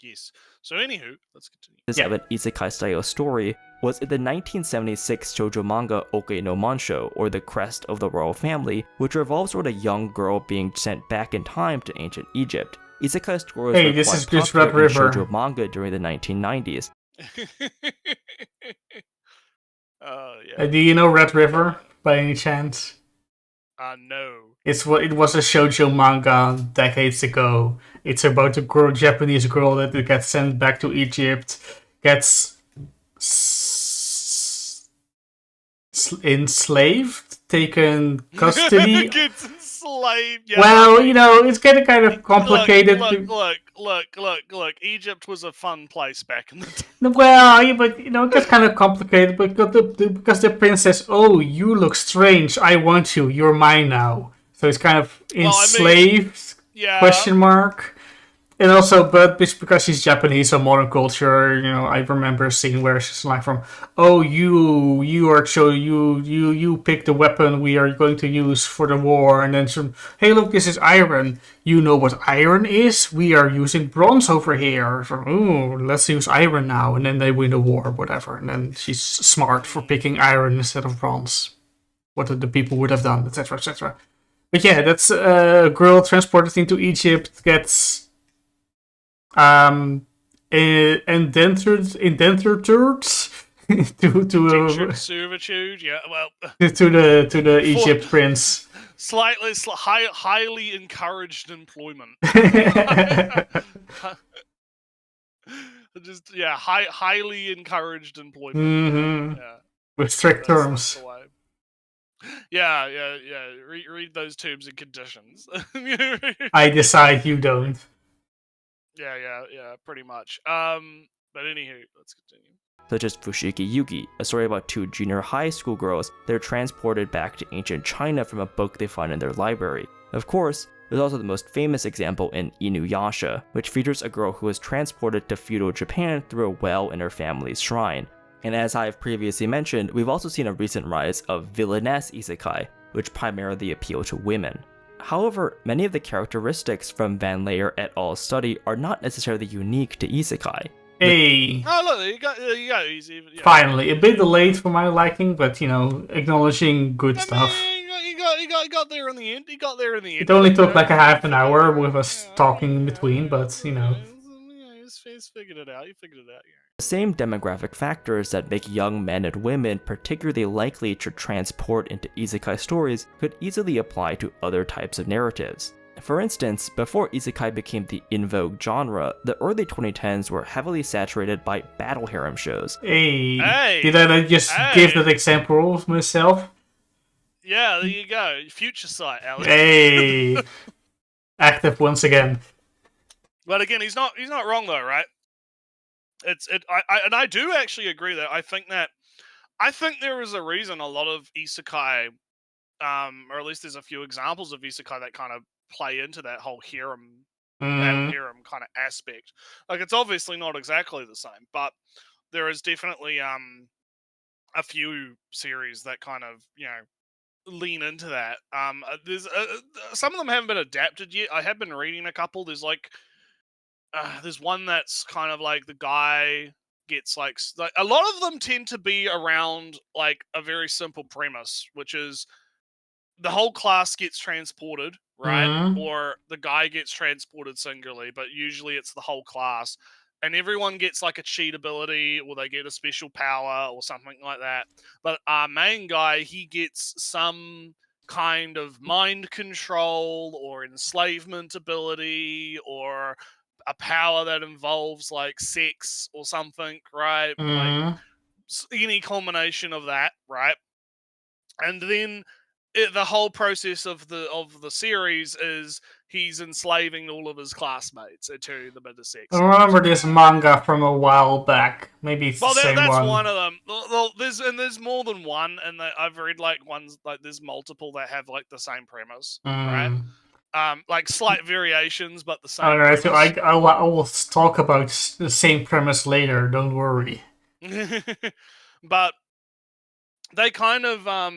Yes. So anywho, let's continue. This of an isekai style story was in the 1976 shoujo manga Oke no Mansho, or The Crest of the Royal Family, which revolves around a young girl being sent back in time to ancient Egypt. Isekai stories were this quite is just popular Red in River. shoujo manga during the 1990s. Do you know Red River by any chance? No. It was a shoujo manga decades ago. It's about a Japanese girl that gets sent back to Egypt, gets enslaved, taken custody. Gets enslaved. Yeah, well, it's getting kind of complicated. Look. Egypt was a fun place back in the day. Well, but it gets kind of complicated because the prince says, "Oh, you look strange. I want you. You're mine now." So it's kind of enslaved? Question mark. And also, but because she's Japanese, so modern culture, I remember a scene where she's like from, "Oh, you pick the weapon we are going to use for the war," and then some, "Hey, look, this is iron. You know what iron is? We are using bronze over here. So, ooh, let's use iron now." And then they win the war, whatever. And then she's smart for picking iron instead of bronze. What the people would have done, etc., etc. But yeah, that's a girl transported into Egypt, gets indentured to servitude, yeah. Well, to the Egypt prince. Highly encouraged employment. Highly encouraged employment. Mm-hmm. Yeah. With strict terms. Yeah. Read those terms and conditions. I decide, you don't. Yeah, pretty much. But anywho, let's continue. Such as Fushigi Yugi, a story about two junior high school girls that are transported back to ancient China from a book they find in their library. Of course, there's also the most famous example in Inuyasha, which features a girl who is transported to feudal Japan through a well in her family's shrine. And as I've previously mentioned, we've also seen a recent rise of villainess isekai, which primarily appeal to women. However, many of the characteristics from Van Leer et al.'s study are not necessarily unique to isekai. Hey! Oh look, you got easy. Finally, a bit delayed for my liking, but acknowledging good stuff. He got there in the end. It only took like a half an hour with us talking in between, but He's figured it out. The same demographic factors that make young men and women particularly likely to transport into isekai stories could easily apply to other types of narratives. For instance, before isekai became the in vogue genre, the early 2010s were heavily saturated by battle harem shows. Hey. Did I just give that example of myself? Yeah, there you go. Future sight, Alex. Hey. Active once again. But again, he's not wrong though, right? I do actually agree that I think there is a reason a lot of isekai, or at least there's a few examples of isekai that kind of play into that whole harem kind of aspect. Like, it's obviously not exactly the same, but there is definitely a few series that kind of lean into that. There's some of them haven't been adapted yet. I have been reading a couple. There's one that's kind of like the guy gets like a lot of them tend to be around like a very simple premise, which is the whole class gets transported, right? Or the guy gets transported singularly, but usually it's the whole class, and everyone gets like a cheat ability, or they get a special power or something like that. But our main guy, he gets some kind of mind control or enslavement ability, or a power that involves like sex or something, right? Like any combination of that, right? And then the whole process of the series is he's enslaving all of his classmates and turning them into sex. I remember this manga from a while back. Maybe it's the same that's one. one of them. Well, there's more than one, and I've read like ones like there's multiple that have like the same premise, right? Like slight variations, but the same. All right, premise. so I will talk about the same premise later. Don't worry. But they kind of like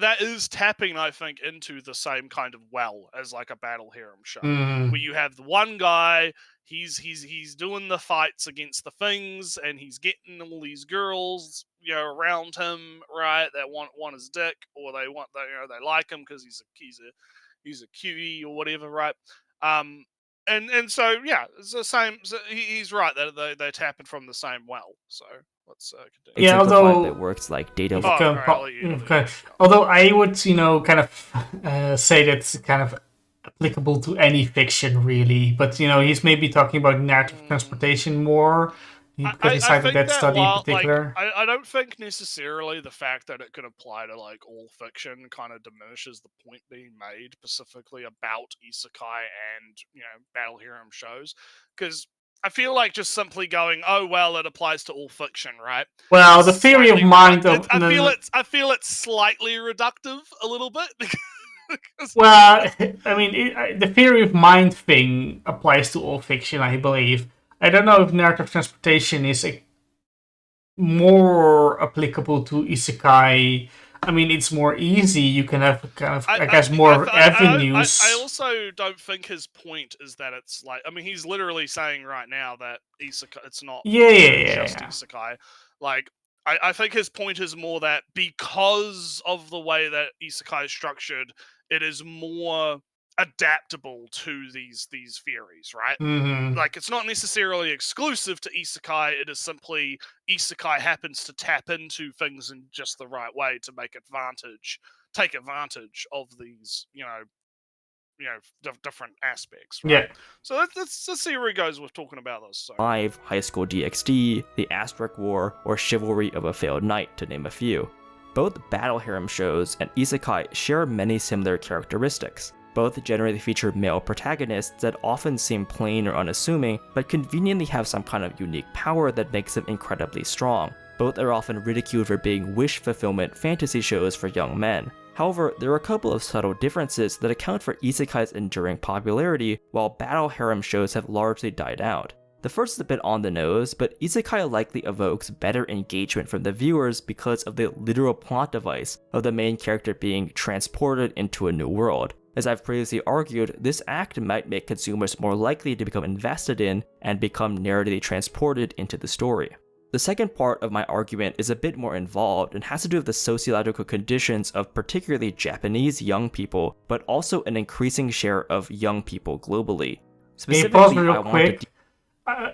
that is tapping, I think, into the same kind of well as like a battle harem show, where you have the one guy, he's doing the fights against the things, and he's getting all these girls, around him, right? That want his dick, or they like him because he's a cutie or whatever, right? And so yeah, it's the same. So he's right that they tapping from the same well. So let's continue. Yeah, although that works like data. Okay. Although I would, kind of say that's kind of applicable to any fiction, really. But he's maybe talking about narrative transportation more. Because he cited that study in particular. Like, I don't think necessarily the fact that it could apply to like all fiction kind of diminishes the point being made specifically about isekai and battle harem shows, because I feel like just simply going, oh well, it applies to all fiction, right? Well, the theory of mind of I feel it's slightly reductive a little bit. Well, I mean, the theory of mind thing applies to all fiction, I believe. I don't know if narrative transportation is more applicable to isekai. I mean, it's more easy. You can have kind of, I guess, more avenues. I also don't think his point is that it's like. I mean, he's literally saying right now that isekai. It's not. Just isekai. Like, I think his point is more that because of the way that isekai is structured, it is more adaptable to these theories, right? Like, it's not necessarily exclusive to isekai. It is simply isekai happens to tap into things in just the right way to take advantage of these, different aspects, right? Yeah. So let's see where he goes with talking about this. So. Live, High School DxD, The Asterisk War, or Chivalry of a Failed Knight, to name a few. Both battle harem shows and isekai share many similar characteristics. Both generally feature male protagonists that often seem plain or unassuming, but conveniently have some kind of unique power that makes them incredibly strong. Both are often ridiculed for being wish fulfillment fantasy shows for young men. However, there are a couple of subtle differences that account for isekai's enduring popularity, while battle harem shows have largely died out. The first is a bit on the nose, but isekai likely evokes better engagement from the viewers because of the literal plot device of the main character being transported into a new world. As I've previously argued, this act might make consumers more likely to become invested in and become narratively transported into the story. The second part of my argument is a bit more involved and has to do with the sociological conditions of particularly Japanese young people, but also an increasing share of young people globally. Specifically, real quick.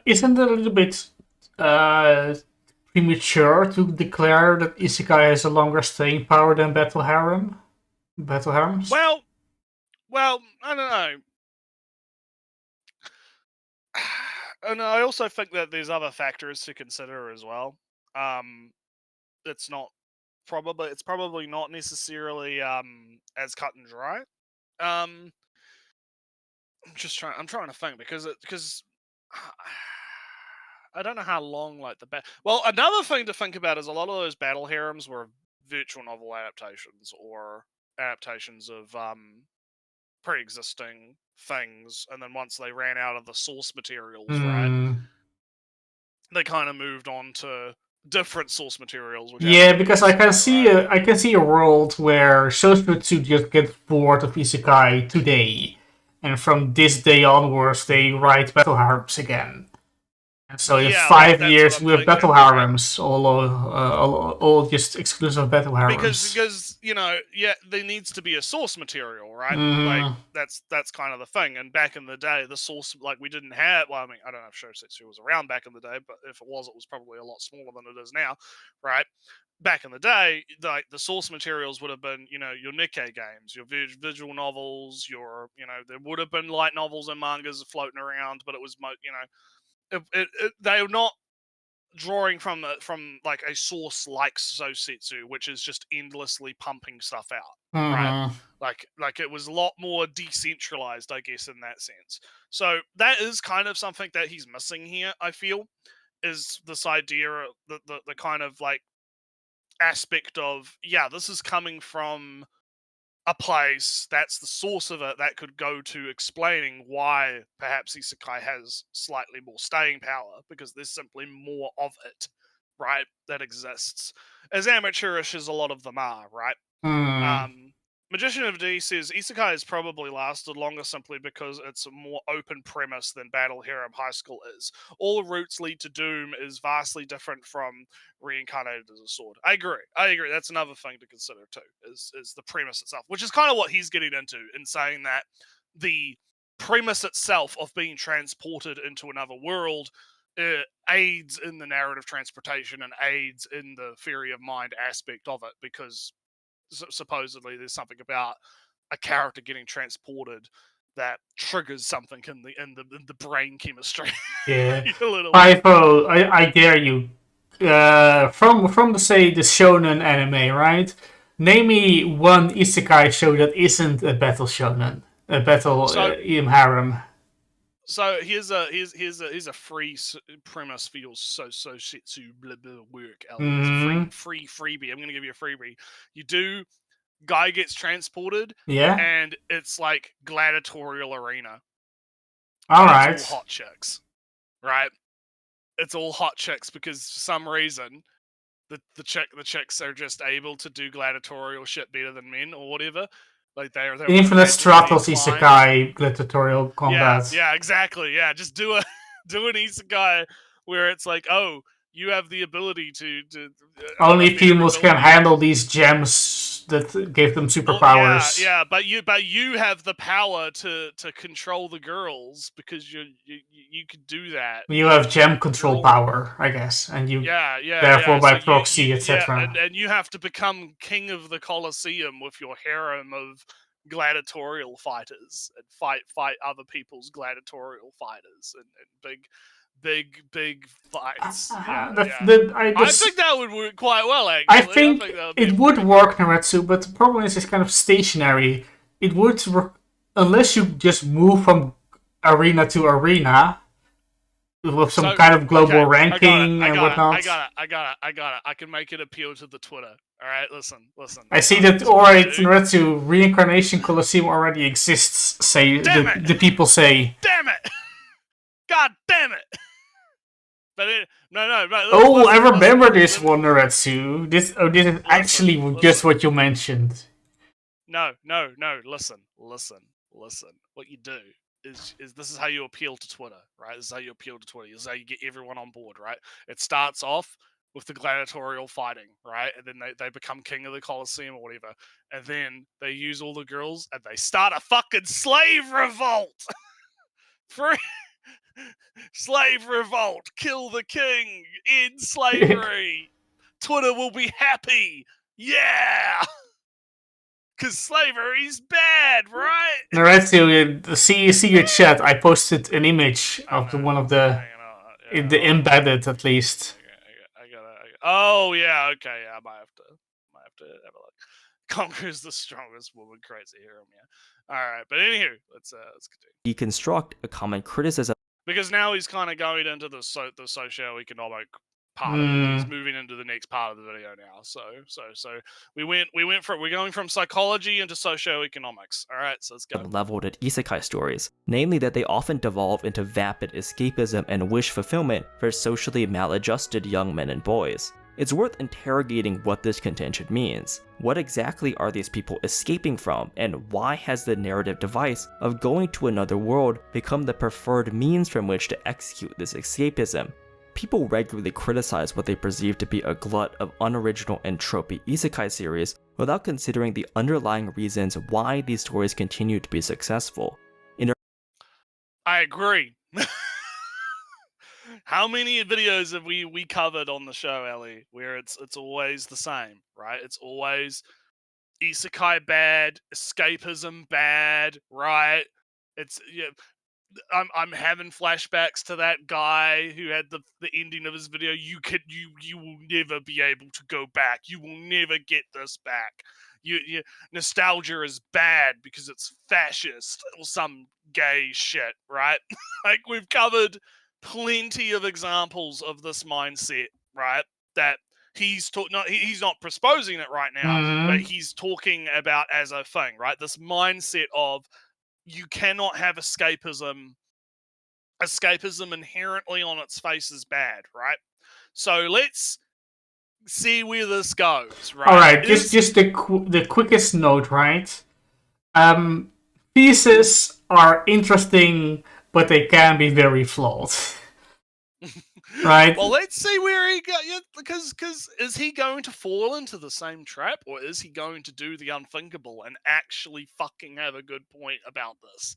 Isn't it a little bit premature to declare that isekai has a longer staying power than battle harems? Well, I don't know. And I also think that there's other factors to consider as well. It's probably not necessarily as cut and dry. I'm trying to think because I don't know how long like well, another thing to think about is a lot of those battle harems were virtual novel adaptations or adaptations of pre-existing things, and then once they ran out of the source materials, right, they kind of moved on to different source materials. Because I can see a world where Shosutsu just gets bored of isekai today, and from this day onwards they write battle harems again. And so in 5 years we have battle harems, all just exclusive battle harems. Because there needs to be a source material, right? Like that's kind of the thing. And back in the day, the source, like, we didn't have. Well, I mean, I don't know if Shosutsu was around back in the day, but if it was probably a lot smaller than it is now, right? Back in the day, like, the source materials would have been, your Nikkei games, your visual novels, there would have been light novels and mangas floating around, but it was, they were not drawing from like a source like Sosetsu, which is just endlessly pumping stuff out, right? Like it was a lot more decentralized, I guess, in that sense. So that is kind of something that he's missing here, I feel, is this idea of the kind of like aspect of, yeah, this is coming from a place that's the source of it that could go to explaining why perhaps isekai has slightly more staying power, because there's simply more of it, right, that exists, as amateurish as a lot of them are, right? Magician of D says isekai has probably lasted longer simply because it's a more open premise than Battle Harem High School is. All routes lead to doom is vastly different from reincarnated as a sword. I agree. That's another thing to consider too, is the premise itself, which is kind of what he's getting into in saying that the premise itself of being transported into another world aids in the narrative transportation and aids in the theory of mind aspect of it, because supposedly there's something about a character getting transported that triggers something in the brain chemistry. Yeah. I dare you. From the say the shonen anime, right? Name me one isekai show that isn't a battle shonen, a battle harem. So here's a free premise for your Sosetsu blah blah work, Ellie. It's a freebie. I'm gonna give you a freebie. You do guy gets transported, and it's like gladiatorial arena. Alright. It's all hot chicks, right? It's all hot chicks because for some reason the chicks are just able to do gladiatorial shit better than men or whatever. Like they're Infinite Stratos isekai gladiatorial combat. Yeah, exactly. Yeah, just do an isekai where it's like, oh, you have the ability to only females can handle these gems that give them superpowers. Yeah, but you have the power to control the girls because you could do that. You have gem control power, I guess, and you therefore by proxy, etc. And you have to become king of the Colosseum with your harem of gladiatorial fighters and fight other people's gladiatorial fighters and big fights. I think that would work quite well, actually. I think it would work, Naretsu, but the problem is it's kind of stationary. It would work unless you just move from arena to arena with some kind of global ranking and whatnot. I got it. I can make it appeal to the Twitter. All right, listen. I see that. Alright, Naretsu, Reincarnation Colosseum already exists. Say the people say. Damn it! God damn it! But no. I remember this one, Naretsu. This is actually just what you mentioned. No. Listen. What you do is this is how you appeal to Twitter, right? This is how you appeal to Twitter. This is how you get everyone on board, right? It starts off with the gladiatorial fighting, right? And then they become king of the Colosseum or whatever. And then they use all the girls and they start a fucking slave revolt. Slave revolt, kill the king, end slavery. Twitter will be happy. Yeah. Because slavery's bad, right? Naretsu, see your chat. I posted an image of one of the embedded, at least. Oh yeah, okay, yeah. I might have to have a look. Conquers the strongest woman, crazy hero, yeah. All right, but anywho, let's continue. Deconstruct a common criticism. Because now he's kind of going into the socio-economic part of it. He's moving into the next part of the video now. So we're going from psychology into socio-economics. All right, so let's go. Leveled at isekai stories, namely that they often devolve into vapid escapism and wish fulfillment for socially maladjusted young men and boys. It's worth interrogating what this contention means. What exactly are these people escaping from, and why has the narrative device of going to another world become the preferred means from which to execute this escapism? People regularly criticize what they perceive to be a glut of unoriginal and tropey isekai series without considering the underlying reasons why these stories continue to be successful. I agree. How many videos have we covered on the show, Ellie, where it's always the same, right? It's always isekai bad, escapism bad, right? It's I'm having flashbacks to that guy who had the ending of his video. You will never be able to go back. You will never get this back. You nostalgia is bad because it's fascist or some gay shit, right? Like we've covered plenty of examples of this mindset, right? That he's not proposing it right now, but he's talking about as a thing, right? This mindset of you cannot have escapism. Escapism inherently on its face is bad, right? So let's see where this goes, right? All right, just the quickest note, right? Pieces are interesting, but they can be very flawed. Right. Well, let's see where he got. Because is he going to fall into the same trap, or is he going to do the unthinkable and actually fucking have a good point about this?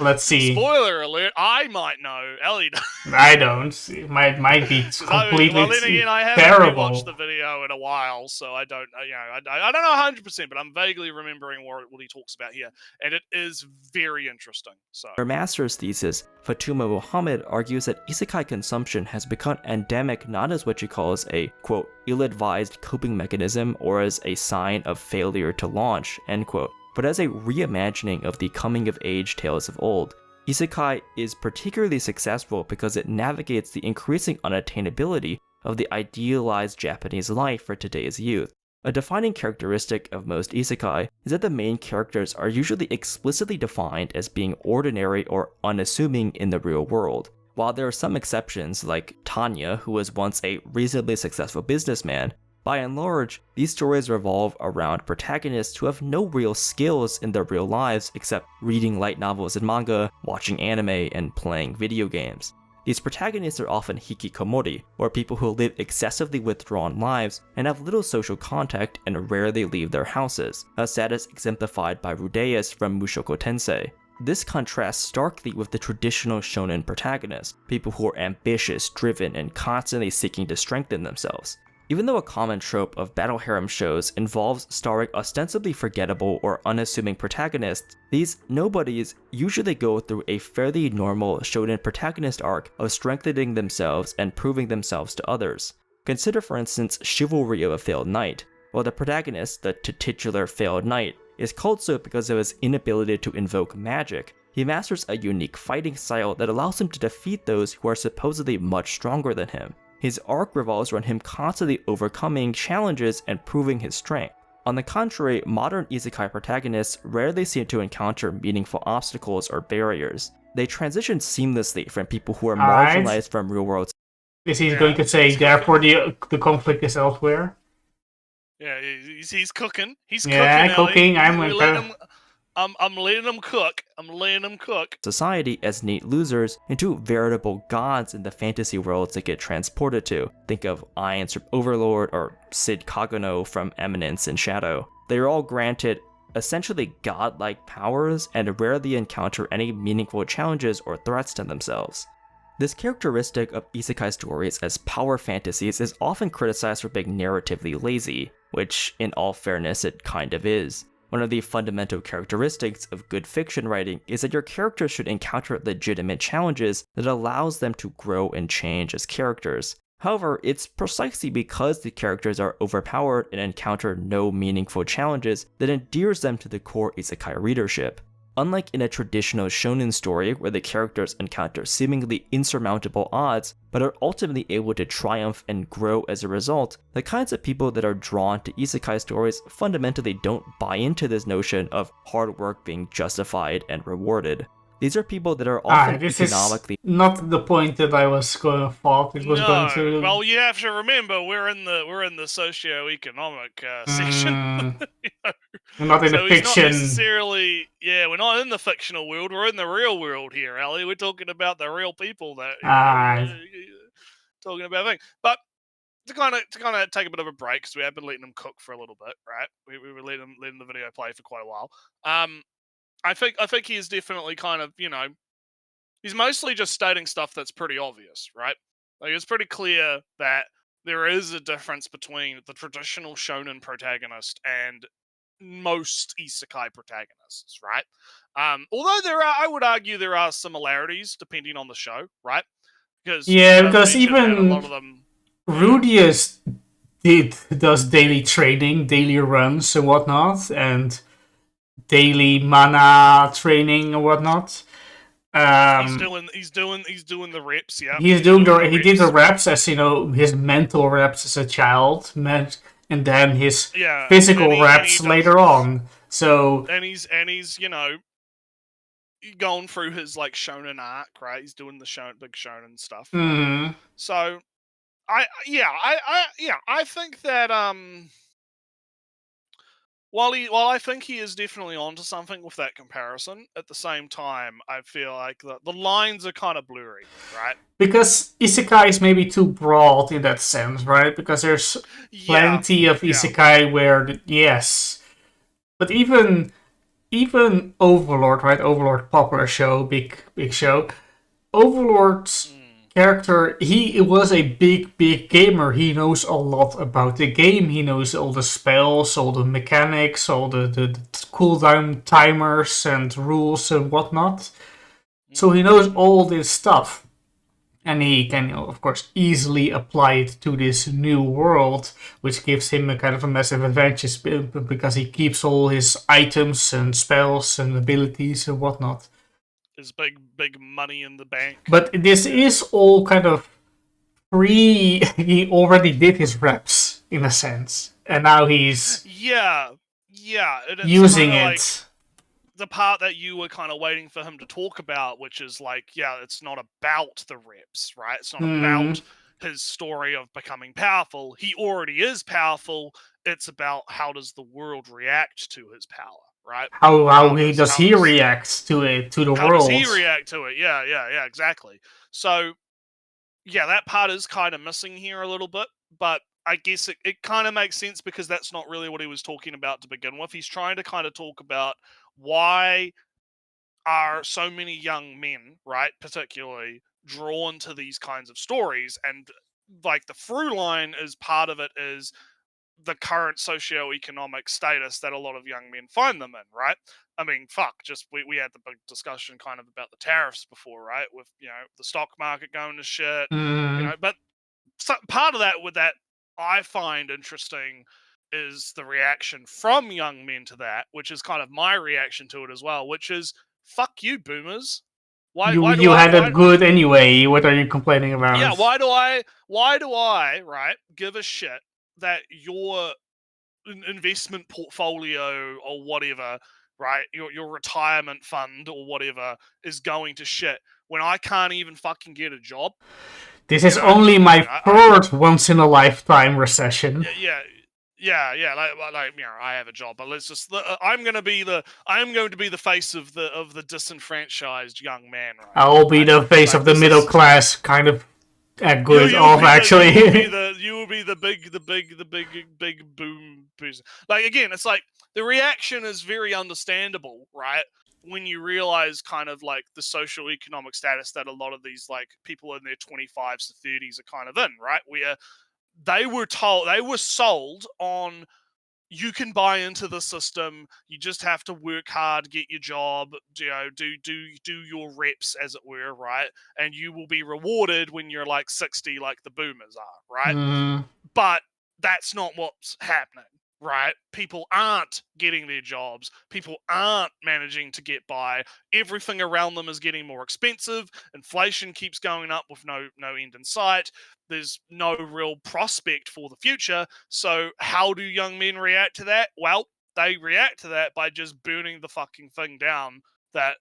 Let's see. Spoiler alert: I might know. Ellie does. I don't. It might be completely well, then again, I haven't terrible. rewatched the video in a while, so I don't. I don't know 100%, but I'm vaguely remembering what he talks about here, and it is very interesting. So, her master's thesis, Fatuma Muhammad argues that isekai consumption has become endemic not as what she calls a, quote, ill-advised coping mechanism or as a sign of failure to launch, end quote, but as a reimagining of the coming-of-age tales of old. Isekai is particularly successful because it navigates the increasing unattainability of the idealized Japanese life for today's youth. A defining characteristic of most isekai is that the main characters are usually explicitly defined as being ordinary or unassuming in the real world. While there are some exceptions, like Tanya, who was once a reasonably successful businessman, by and large, these stories revolve around protagonists who have no real skills in their real lives except reading light novels and manga, watching anime, and playing video games. These protagonists are often hikikomori, or people who live excessively withdrawn lives and have little social contact and rarely leave their houses, a status exemplified by Rudeus from Mushoku Tensei. This contrasts starkly with the traditional shonen protagonist, people who are ambitious, driven, and constantly seeking to strengthen themselves. Even though a common trope of battle harem shows involves starring ostensibly forgettable or unassuming protagonists, these nobodies usually go through a fairly normal shonen protagonist arc of strengthening themselves and proving themselves to others. Consider for instance Chivalry of a Failed Knight. While the protagonist, the titular failed knight, is called so because of his inability to invoke magic, he masters a unique fighting style that allows him to defeat those who are supposedly much stronger than him. His arc revolves around him constantly overcoming challenges and proving his strength. On the contrary, modern isekai protagonists rarely seem to encounter meaningful obstacles or barriers. They transition seamlessly from people who are marginalized from real world. Is he going to say, therefore the conflict is elsewhere? Yeah, he's cooking. He's cooking. I'm letting them cook. I'm letting them cook. Society as neat losers into veritable gods in the fantasy worlds they get transported to. Think of Ainz from Overlord or Sid Kagano from Eminence and Shadow. They are all granted essentially godlike powers and rarely encounter any meaningful challenges or threats to themselves. This characteristic of isekai stories as power fantasies is often criticized for being narratively lazy, which in all fairness it kind of is. One of the fundamental characteristics of good fiction writing is that your characters should encounter legitimate challenges that allows them to grow and change as characters. However, it's precisely because the characters are overpowered and encounter no meaningful challenges that endears them to the core isekai readership. Unlike in a traditional shonen story where the characters encounter seemingly insurmountable odds, but are ultimately able to triumph and grow as a result, the kinds of people that are drawn to isekai stories fundamentally don't buy into this notion of hard work being justified and rewarded. These are people that are often economically... Is not the point that I was going to fault. It was going to... Well, you have to remember we're in the socio-economic section. We're not in the fiction. Not necessarily, we're not in the fictional world. We're in the real world here, Ali. We're talking about the real people that talking about things. But to kind of take a bit of a break because we have been letting them cook for a little bit, right? We were letting the video play for quite a while. I think he is definitely kind of, he's mostly just stating stuff that's pretty obvious, right? Like it's pretty clear that there is a difference between the traditional shonen protagonist and most isekai protagonists, right? Although I would argue there are similarities depending on the show, right? Because because even a lot even of them, Rudius does daily training, daily runs and whatnot, and daily mana training and whatnot. he's doing the reps. Yeah, He did the reps as his mental reps as a child, and then his physical reps later on. So and he's going through his like shonen arc, right? He's doing the big shonen stuff. Right? So I think that while I think he is definitely onto something with that comparison, at the same time, I feel like the lines are kind of blurry, right? Because isekai is maybe too broad in that sense, right? Because there's plenty of isekai where, yes. But even Overlord, right? Overlord, popular show, big show. Overlord's character, he was a big gamer. He knows a lot about the game. He knows all the spells, all the mechanics, all the cooldown timers and rules and whatnot. So he knows all this stuff. And he can, of course, easily apply it to this new world, which gives him a kind of a massive advantage because he keeps all his items and spells and abilities and whatnot. His big money in the bank. But this is all kind of free. He already did his reps in a sense, and now he's using it. Like the part that you were kind of waiting for him to talk about, which is like, it's not about the reps, right? It's not about his story of becoming powerful. He already is powerful. It's about how does the world react to his power, right? How does he react to it, to the world? How does he react to it? Yeah, exactly. So, that part is kind of missing here a little bit, but I guess it kind of makes sense because that's not really what he was talking about to begin with. He's trying to kind of talk about why are so many young men, right, particularly drawn to these kinds of stories, and like the through line is part of it is the current socioeconomic status that a lot of young men find them in, right? I mean, just we had the big discussion kind of about the tariffs before, right? With the stock market going to shit, but part of that I find interesting is the reaction from young men to that, which is kind of my reaction to it as well, which is fuck you, boomers. You had it good anyway. What are you complaining about? Yeah, why do I right give a shit that your investment portfolio or whatever, right, your retirement fund or whatever is going to shit when I can't even fucking get a job? This is only my third once in a lifetime recession. Yeah. Like I have a job, but let's just. I'm going to be the face of the disenfranchised young man. Right? I'll be the face of the middle class, kind of good off actually. You will be the big boom person. Like again, it's like the reaction is very understandable, right? When you realize kind of like the social economic status that a lot of these like people in their 25s to 30s are kind of in, right? Where they were sold on you can buy into the system, you just have to work hard, get your job, do your reps as it were, right? And you will be rewarded when you're like 60 like the boomers are, right? But that's not what's happening. Right? People aren't getting their jobs. People aren't managing to get by. Everything around them is getting more expensive. Inflation keeps going up with no end in sight. There's no real prospect for the future. So how do young men react to that? Well, they react to that by just burning the fucking thing down that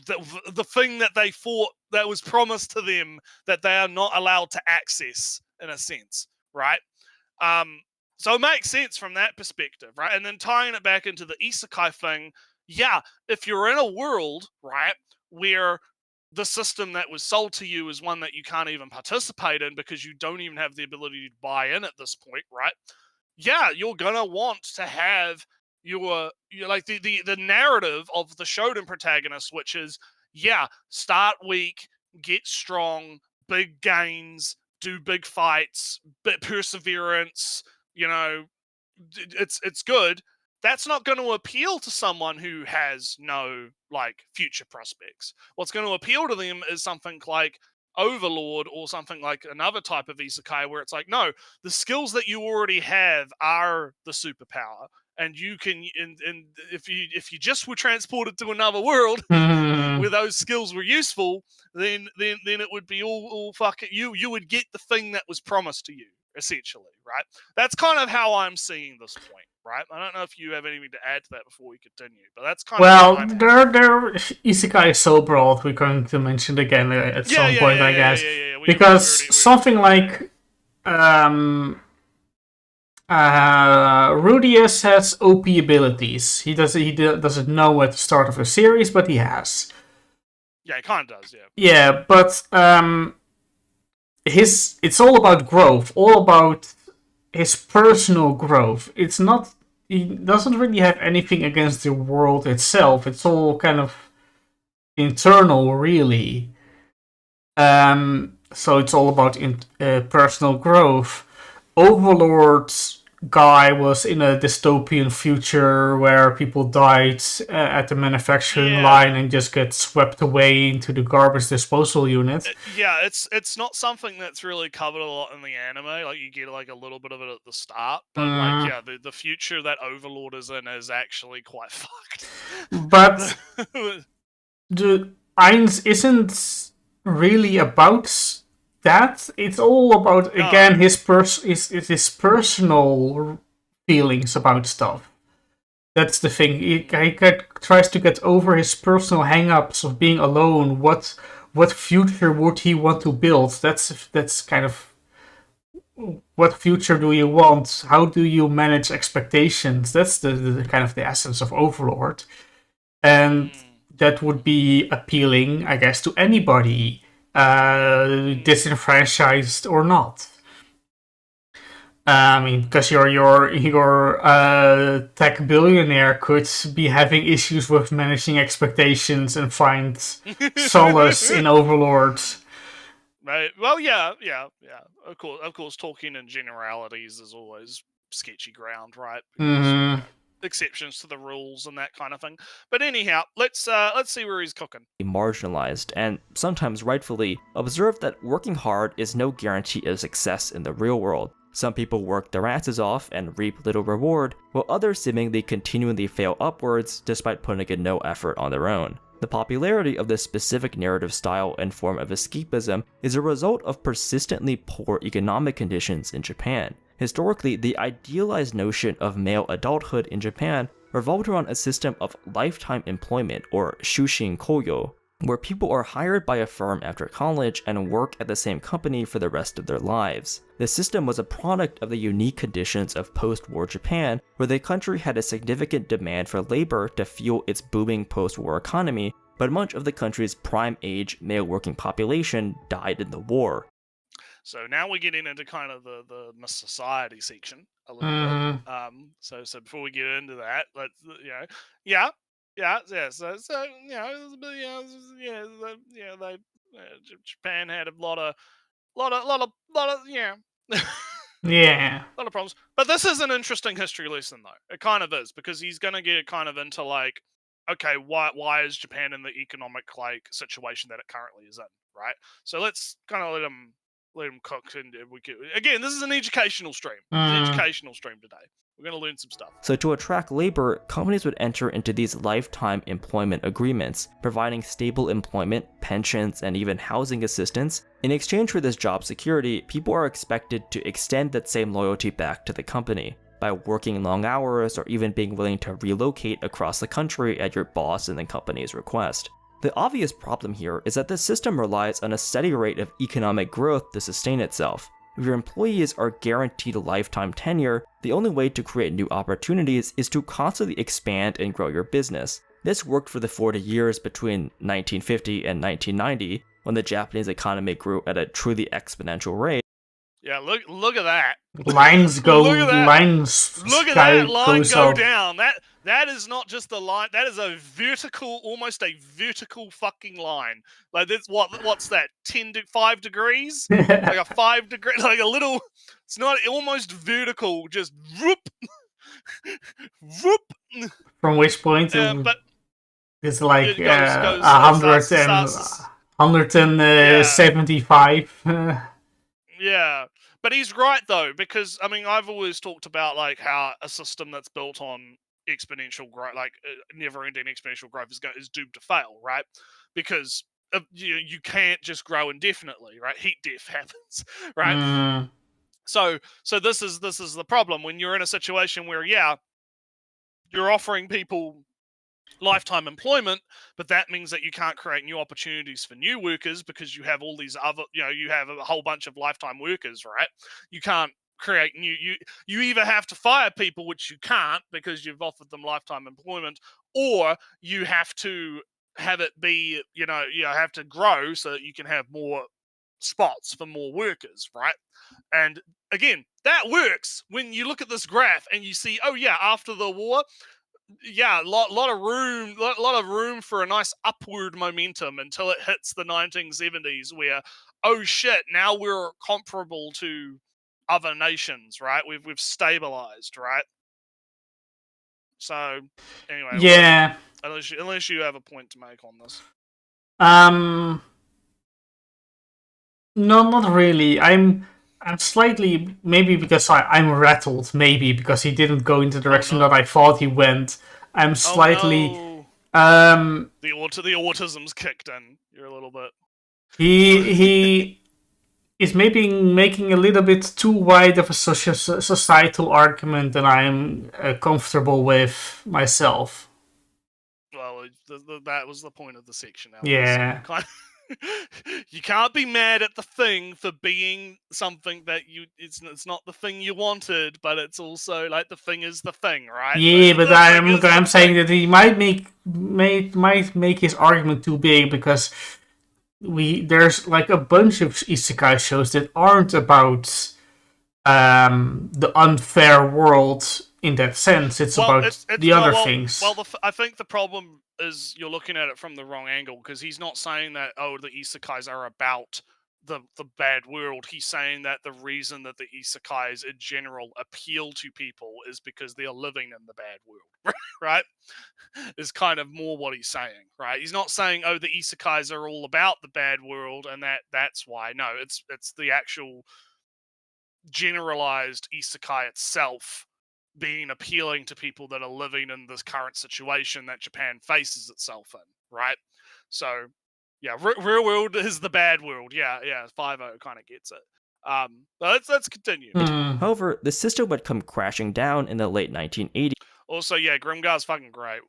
the thing that they thought that was promised to them that they are not allowed to access in a sense, right? So it makes sense from that perspective, right? And then tying it back into the isekai thing, if you're in a world, right, where the system that was sold to you is one that you can't even participate in because you don't even have the ability to buy in at this point, right? Yeah, you're gonna want to have your like the narrative of the shonen protagonist, which is start weak, get strong, big gains, do big fights, bit perseverance. It's good. that's not going to appeal to someone who has no like future prospects. What's going to appeal to them is something like Overlord or something like another type of isekai where it's like, no, the skills that you already have are the superpower, and you can, and if you just were transported to another world where those skills were useful, then it would be all fucking you would get the thing that was promised to you, essentially, right? That's kind of how I'm seeing this point, right? I don't know if you have anything to add to that before we continue, but that's kind of isekai is so broad. We're going to mention it again at some point, I guess, because something like Rudius has OP abilities. He doesn't know at the start of the series, but he has. Yeah, he kind of does. Yeah. Yeah, but it's all about growth, all about his personal growth. It's not. He doesn't really have anything against the world itself. It's all kind of internal, really. So it's all about personal growth. Overlord's guy was in a dystopian future where people died at the manufacturing line and just get swept away into the garbage disposal unit. It's not something that's really covered a lot in the anime. Like you get like a little bit of it at the start, but the future that Overlord is in is actually quite fucked. But the Ainz isn't really about that. It's all about again his personal feelings about stuff. That's the thing. He tries to get over his personal hang-ups of being alone. What future would he want to build? That's kind of what future do you want? How do you manage expectations? That's the kind of the essence of Overlord, and that would be appealing, I guess, to anybody. Disenfranchised or not. I mean, because your tech billionaire could be having issues with managing expectations and find solace in Overlord. Right. Well, yeah. Of course, talking in generalities is always sketchy ground, right? Because, exceptions to the rules and that kind of thing. But anyhow, let's see where he's cooking. Marginalized and sometimes rightfully observe that working hard is no guarantee of success in the real world. Some people work their asses off and reap little reward, while others seemingly continually fail upwards despite putting in no effort on their own. The popularity of this specific narrative style and form of escapism is a result of persistently poor economic conditions in Japan. Historically, the idealized notion of male adulthood in Japan revolved around a system of lifetime employment, or shushin koyo, where people are hired by a firm after college and work at the same company for the rest of their lives. The system was a product of the unique conditions of post-war Japan, where the country had a significant demand for labor to fuel its booming post-war economy, but much of the country's prime-age male working population died in the war. So now we're getting into kind of the society section a little bit. So before we get into that, let's Japan had a lot of Yeah. a lot of problems. But this is an interesting history lesson, though. It kind of is, because he's going to get kind of into like, okay, why is Japan in the economic like situation that it currently is in, right? So let's kind of let him cook, and again, this is an educational stream. It's an educational stream today. We're going to learn some stuff. So to attract labor, companies would enter into these lifetime employment agreements, providing stable employment, pensions, and even housing assistance. In exchange for this job security, people are expected to extend that same loyalty back to the company by working long hours or even being willing to relocate across the country at your boss and the company's request. The obvious problem here is that this system relies on a steady rate of economic growth to sustain itself. If your employees are guaranteed a lifetime tenure, the only way to create new opportunities is to constantly expand and grow your business. This worked for the 40 years between 1950 and 1990, when the Japanese economy grew at a truly exponential rate. Yeah, look at that. Lines go. Look at that. Look at that line go down. That is not just a line. That is a vertical, almost a vertical fucking line. Like that's what's that? 5 degrees? Like a 5 degree, like a little. It's not almost vertical. Just whoop, whoop, From which point but it's like it goes 175. Yeah, but he's right though, because I mean I've always talked about like how a system that's built on exponential growth, like never-ending exponential growth, is doomed to fail, right? Because you can't just grow indefinitely, right? Heat death happens, right? Mm. So this is the problem when you're in a situation where you're offering people lifetime employment, but that means that you can't create new opportunities for new workers because you have all these other, you have a whole bunch of lifetime workers, right? You can't create new, you either have to fire people, which you can't because you've offered them lifetime employment, or you have to have it be, you have to grow so that you can have more spots for more workers, right? And again, that works when you look at this graph and you see, oh yeah, after the war, lot of room for a nice upward momentum until it hits the 1970s, where oh shit, now we're comparable to other nations, right? We've stabilized, right? So anyway, Yeah. unless you have a point to make on this. No, not really. I'm slightly, maybe because I'm rattled, maybe because he didn't go in the direction that I thought he went. I'm slightly the autism's kicked in. You're a little bit. He is maybe making a little bit too wide of a societal argument than I'm comfortable with myself. Well, that was the point of the section. Yeah. You can't be mad at the thing for being something that it's not the thing you wanted, but it's also like the thing is the thing, right? Yeah, but I'm saying that he might make his argument too big because there's like a bunch of isekai shows that aren't about the unfair world in that sense. It's about the other things. Well, I think the problem is you're looking at it from the wrong angle, because he's not saying that the isekais are about the bad world. He's saying that the reason that the isekais in general appeal to people is because they are living in the bad world, right? Is kind of more what he's saying, right? He's not saying the isekais are all about the bad world and that's why. No, it's the actual generalized isekai itself being appealing to people that are living in this current situation that Japan faces itself in, right? So, yeah, real world is the bad world. Yeah, 5-0 kind of gets it. But let's continue. However, the system would come crashing down in the late 1980s. Also, yeah, Grimgar's fucking great.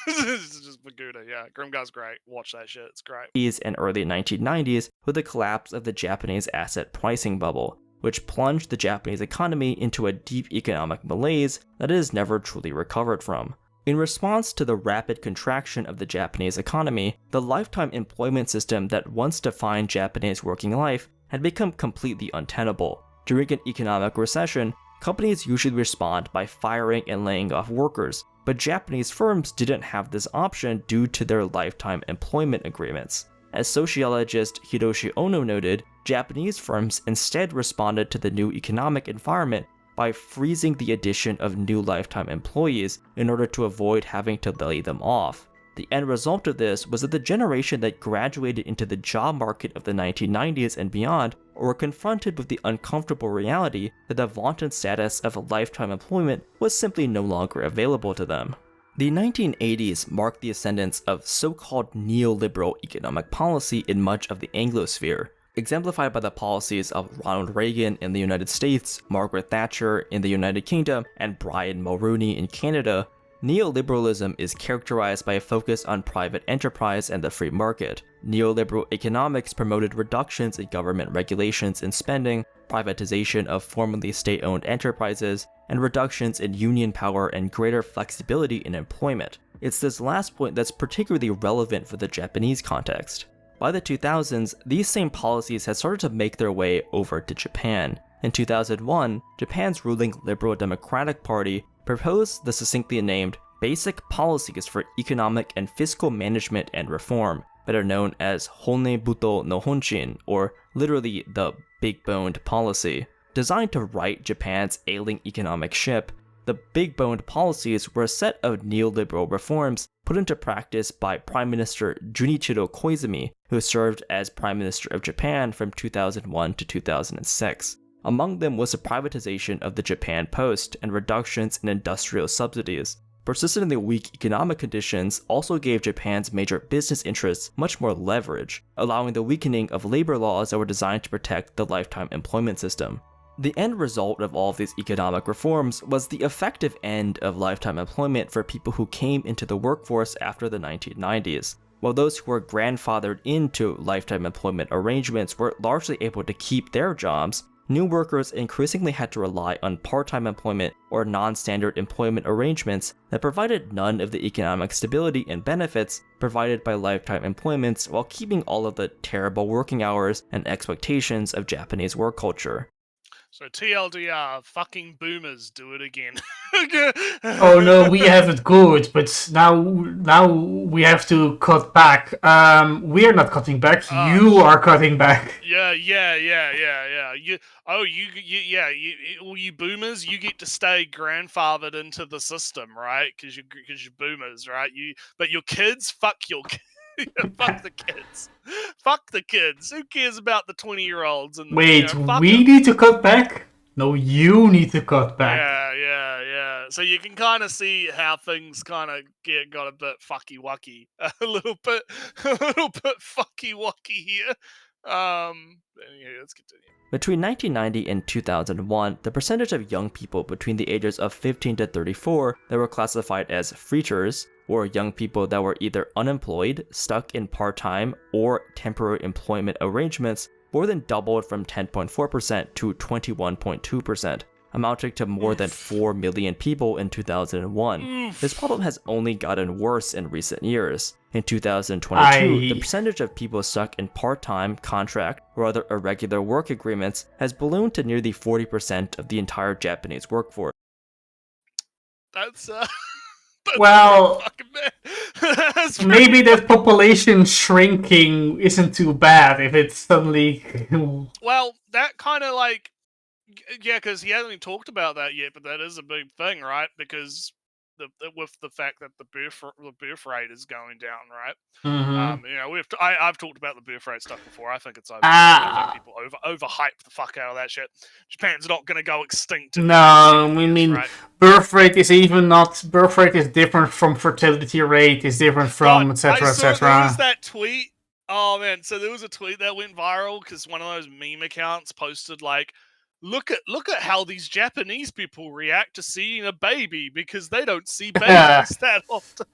This is just Baguda, yeah. Grimgar's great. Watch that shit, it's great. And early 1990s with the collapse of the Japanese asset pricing bubble, which plunged the Japanese economy into a deep economic malaise that it has never truly recovered from. In response to the rapid contraction of the Japanese economy, the lifetime employment system that once defined Japanese working life had become completely untenable. During an economic recession, companies usually respond by firing and laying off workers, but Japanese firms didn't have this option due to their lifetime employment agreements. As sociologist Hiroshi Ono noted, Japanese firms instead responded to the new economic environment by freezing the addition of new lifetime employees in order to avoid having to lay them off. The end result of this was that the generation that graduated into the job market of the 1990s and beyond were confronted with the uncomfortable reality that the vaunted status of lifetime employment was simply no longer available to them. The 1980s marked the ascendance of so-called neoliberal economic policy in much of the Anglosphere, exemplified by the policies of Ronald Reagan in the United States, Margaret Thatcher in the United Kingdom, and Brian Mulroney in Canada. Neoliberalism is characterized by a focus on private enterprise and the free market. Neoliberal economics promoted reductions in government regulations and spending, privatization of formerly state-owned enterprises, and reductions in union power and greater flexibility in employment. It's this last point that's particularly relevant for the Japanese context. By the 2000s, these same policies had started to make their way over to Japan. In 2001, Japan's ruling Liberal Democratic Party proposed the succinctly named Basic Policies for Economic and Fiscal Management and Reform, better known as Honnebuto no Honshin, or literally the Big Boned Policy. Designed to right Japan's ailing economic ship, the big-boned policies were a set of neoliberal reforms put into practice by Prime Minister Junichiro Koizumi, who served as Prime Minister of Japan from 2001 to 2006. Among them was the privatization of the Japan Post and reductions in industrial subsidies. Persistently weak economic conditions also gave Japan's major business interests much more leverage, allowing the weakening of labor laws that were designed to protect the lifetime employment system. The end result of all of these economic reforms was the effective end of lifetime employment for people who came into the workforce after the 1990s. While those who were grandfathered into lifetime employment arrangements were largely able to keep their jobs, new workers increasingly had to rely on part-time employment or non-standard employment arrangements that provided none of the economic stability and benefits provided by lifetime employments while keeping all of the terrible working hours and expectations of Japanese work culture. So TLDR, fucking boomers do it again. Oh no, we have it good, but now we have to cut back. We're not cutting back. You are cutting back. Yeah. All you boomers, you get to stay grandfathered into the system, right? Because you're boomers, right? But your kids, fuck your kids. Fuck the kids. Fuck the kids. Who cares about the 20-year-olds? Wait, we need to cut back? No, you need to cut back. Yeah. So you can kind of see how things kind of got a bit fucky-wucky. A little bit fucky-wucky here. Anyway, let's continue. Between 1990 and 2001, the percentage of young people between the ages of 15 to 34 that were classified as freeters, or young people that were either unemployed, stuck in part-time, or temporary employment arrangements, more than doubled from 10.4% to 21.2%, amounting to more than 4 million people in 2001. This problem has only gotten worse in recent years. In 2022, the percentage of people stuck in part-time, contract, or other irregular work agreements has ballooned to nearly 40% of the entire Japanese workforce. That's well, that's maybe that population shrinking isn't too bad if it's suddenly... Well, that kind of like... Yeah, because he hasn't even talked about that yet, but that is a big thing, right? Because with the fact that the birth rate is going down, right? Mm-hmm. I've talked about the birth rate stuff before. I think it's over. I think people overhype the fuck out of that shit. Japan's not going to go extinct. No, I mean, right? Birth rate is different from fertility rate. Is different from etc. etc. There was that tweet. Oh man, so there was a tweet that went viral because one of those meme accounts posted like, Look at how these Japanese people react to seeing a baby because they don't see babies that often.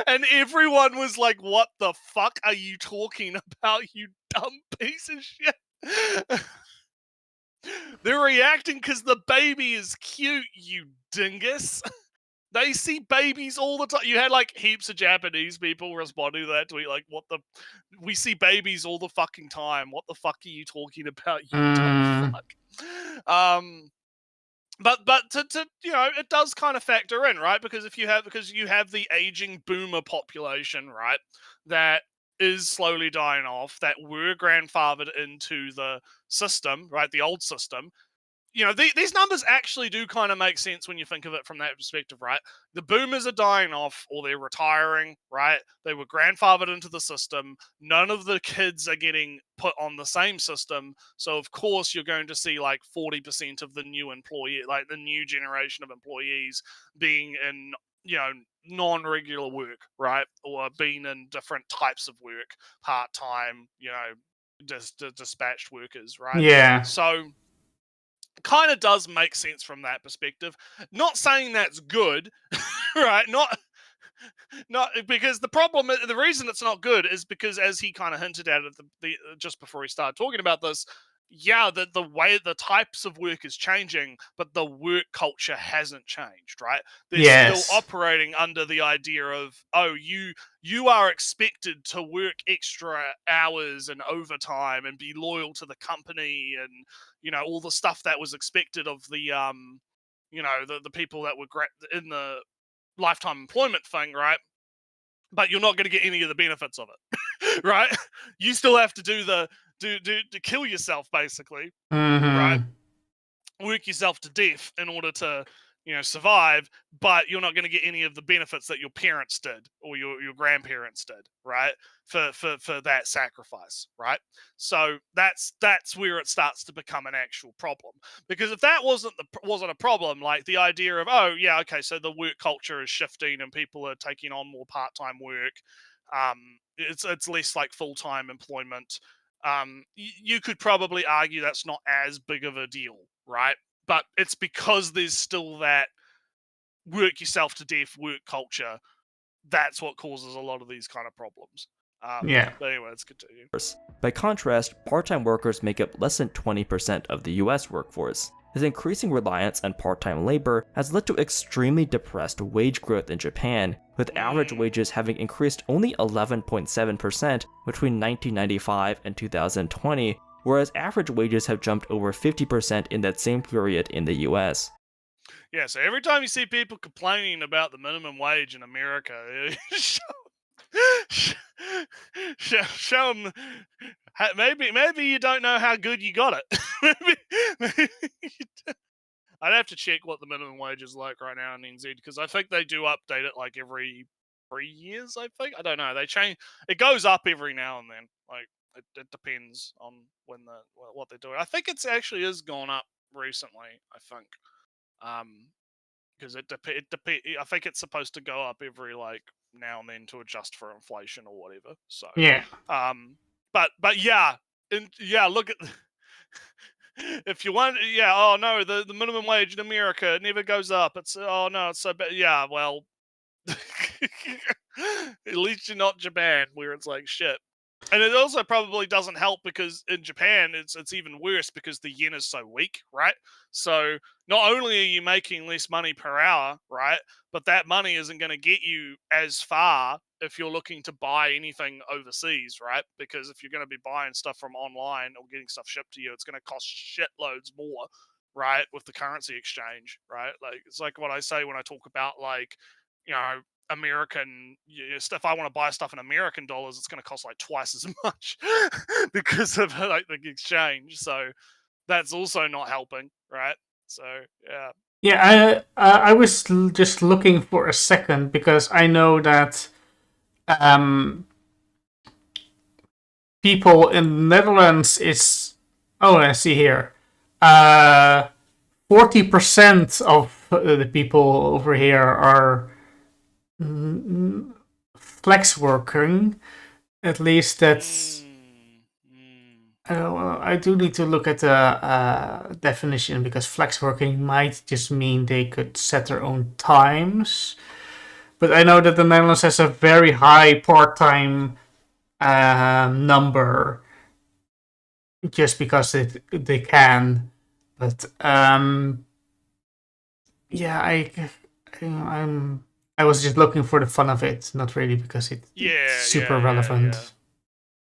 And everyone was like, what the fuck are you talking about, you dumb piece of shit? They're reacting because the baby is cute, you dingus. They see babies all the time. You had like heaps of Japanese people responding to that tweet, like, we see babies all the fucking time. What the fuck are you talking about, you dumb fuck? But to it does kind of factor in, right? Because you have the aging boomer population, right, that is slowly dying off, that were grandfathered into the system, right, the old system. These numbers actually do kind of make sense when you think of it from that perspective, right? The boomers are dying off or they're retiring, right? They were grandfathered into the system. None of the kids are getting put on the same system. So, of course, you're going to see like 40% of the new the new generation of employees being in, non-regular work, right? Or being in different types of work, part-time, dispatched workers, right? Yeah. So... kind of does make sense from that perspective. Not saying that's good, right? Not because the reason it's not good is because, as he kind of hinted at just before he started talking about this, the way the types of work is changing, but the work culture hasn't changed, right? They're still operating under the idea of, you are expected to work extra hours and overtime and be loyal to the company and, all the stuff that was expected of the, the people that were in the lifetime employment thing, right? But you're not going to get any of the benefits of it, right? You still have to to kill yourself, basically, right? Work yourself to death in order to survive, but you're not going to get any of the benefits that your parents did or your grandparents did, right? For that sacrifice, right? So that's where it starts to become an actual problem. Because if that wasn't a problem, like the idea of, oh yeah, okay, so the work culture is shifting and people are taking on more part-time work, it's less like full-time employment. You could probably argue that's not as big of a deal, right? But it's because there's still that work yourself to death work culture. That's what causes a lot of these kind of problems. Yeah. But anyway, let's continue. By contrast, part-time workers make up less than 20% of the US workforce. This increasing reliance on part-time labor has led to extremely depressed wage growth in Japan, with average wages having increased only 11.7% between 1995 and 2020, whereas average wages have jumped over 50% in that same period in the US. Yeah, so every time you see people complaining about the minimum wage in America, show them. Maybe you don't know how good you got it. maybe I'd have to check what the minimum wage is like right now in NZ, because I think they do update it like every 3 years. I think, I don't know. They change. It goes up every now and then. Like it depends on what they're doing. I think it's actually is gone up recently. I think. Because it depends. I think it's supposed to go up every like now and then to adjust for inflation or whatever. So Yeah. but yeah, and yeah, look at. If you want, yeah, oh no, the minimum wage in America, it never goes up. It's, oh no, it's so bad. Yeah, well, at least you're not Japan, where it's like shit. And it also probably doesn't help because in Japan it's even worse because the yen is so weak, right? So not only are you making less money per hour, right, but that money isn't going to get you as far if you're looking to buy anything overseas, right? Because if you're going to be buying stuff from online or getting stuff shipped to you, it's going to cost shitloads more, right, with the currency exchange, right? Like it's like what I say when I talk about like, American stuff. I want to buy stuff in American dollars, it's going to cost like twice as much because of like the exchange. So that's also not helping, right? So yeah. Yeah, I was just looking for a second because I know that people in the Netherlands is, oh, I see here, 40% of the people over here are flex working. At least that's. I do need to look at the definition because flex working might just mean they could set their own times. But I know that the Netherlands has a very high part-time number just because they can. But yeah, I was just looking for the fun of it, not really because it's super relevant. Yeah.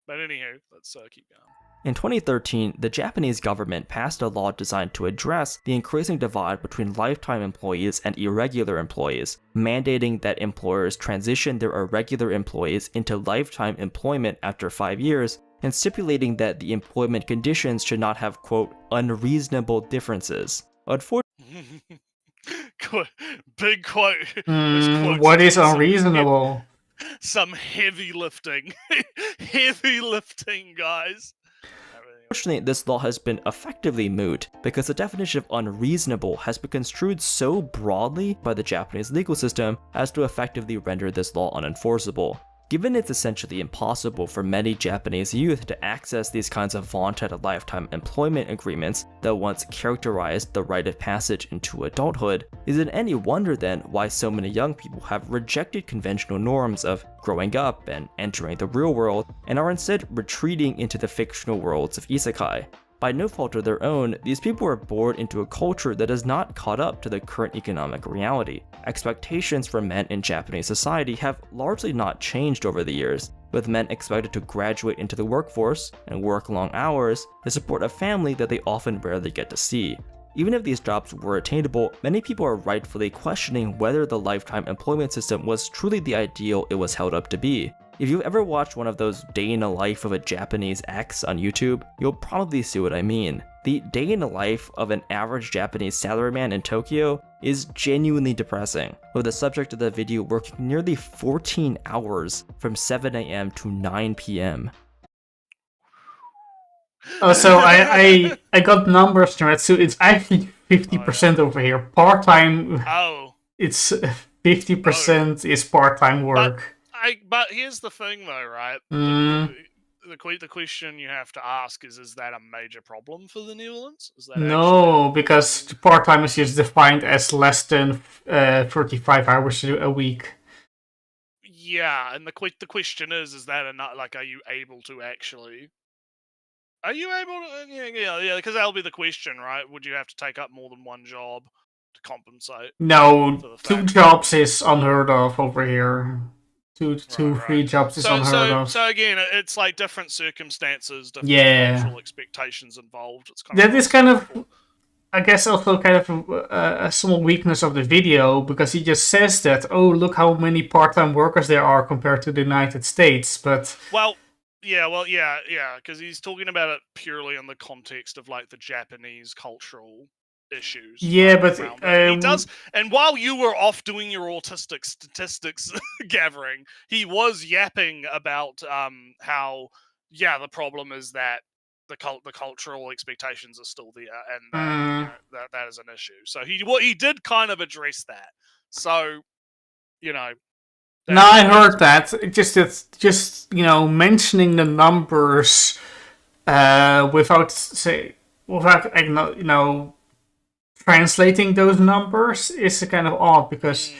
But anywho, let's keep going. In 2013, the Japanese government passed a law designed to address the increasing divide between lifetime employees and irregular employees, mandating that employers transition their irregular employees into lifetime employment after 5 years, and stipulating that the employment conditions should not have, quote, unreasonable differences. Unfortunately, big quote. What is unreasonable? Some heavy lifting. Heavy lifting, guys. Unfortunately, this law has been effectively moot because the definition of unreasonable has been construed so broadly by the Japanese legal system as to effectively render this law unenforceable. Given it's essentially impossible for many Japanese youth to access these kinds of vaunted lifetime employment agreements that once characterized the rite of passage into adulthood, is it any wonder then why so many young people have rejected conventional norms of growing up and entering the real world, and are instead retreating into the fictional worlds of isekai. By no fault of their own, these people are born into a culture that has not caught up to the current economic reality. Expectations for men in Japanese society have largely not changed over the years, with men expected to graduate into the workforce and work long hours to support a family that they often rarely get to see. Even if these jobs were attainable, many people are rightfully questioning whether the lifetime employment system was truly the ideal it was held up to be. If you've ever watched one of those day in the life of a Japanese ex on YouTube, you'll probably see what I mean. The day in the life of an average Japanese salaryman in Tokyo is genuinely depressing, with the subject of the video working nearly 14 hours from 7 a.m. to 9 p.m. So I got numbers from it, so it's actually 50% over here. Part-time, it's 50% is part-time work. But here's the thing though, right? The question you have to ask is that a major problem for the Netherlands? Is that no, because part-time is just defined as less than 35 hours a week. Yeah, and the question is that enough? Like, are you able to actually? Are you able to? Yeah, because that'll be the question, right? Would you have to take up more than one job to compensate? No, 2 jobs is unheard of over here. Two, 3 jobs is unheard of. So again, it's like different circumstances, different cultural expectations involved. It's kind that is kind of, I guess, also kind of a small weakness of the video, because he just says that, oh, look how many part-time workers there are compared to the United States, but... Yeah, because he's talking about it purely in the context of like the Japanese cultural issues. Yeah, but he does. And while you were off doing your autistic statistics gathering, he was yapping about how the problem is that the cultural expectations are still there, and that is an issue. So he did kind of address that. So No, I heard that. Just mentioning the numbers without translating those numbers is kind of odd, because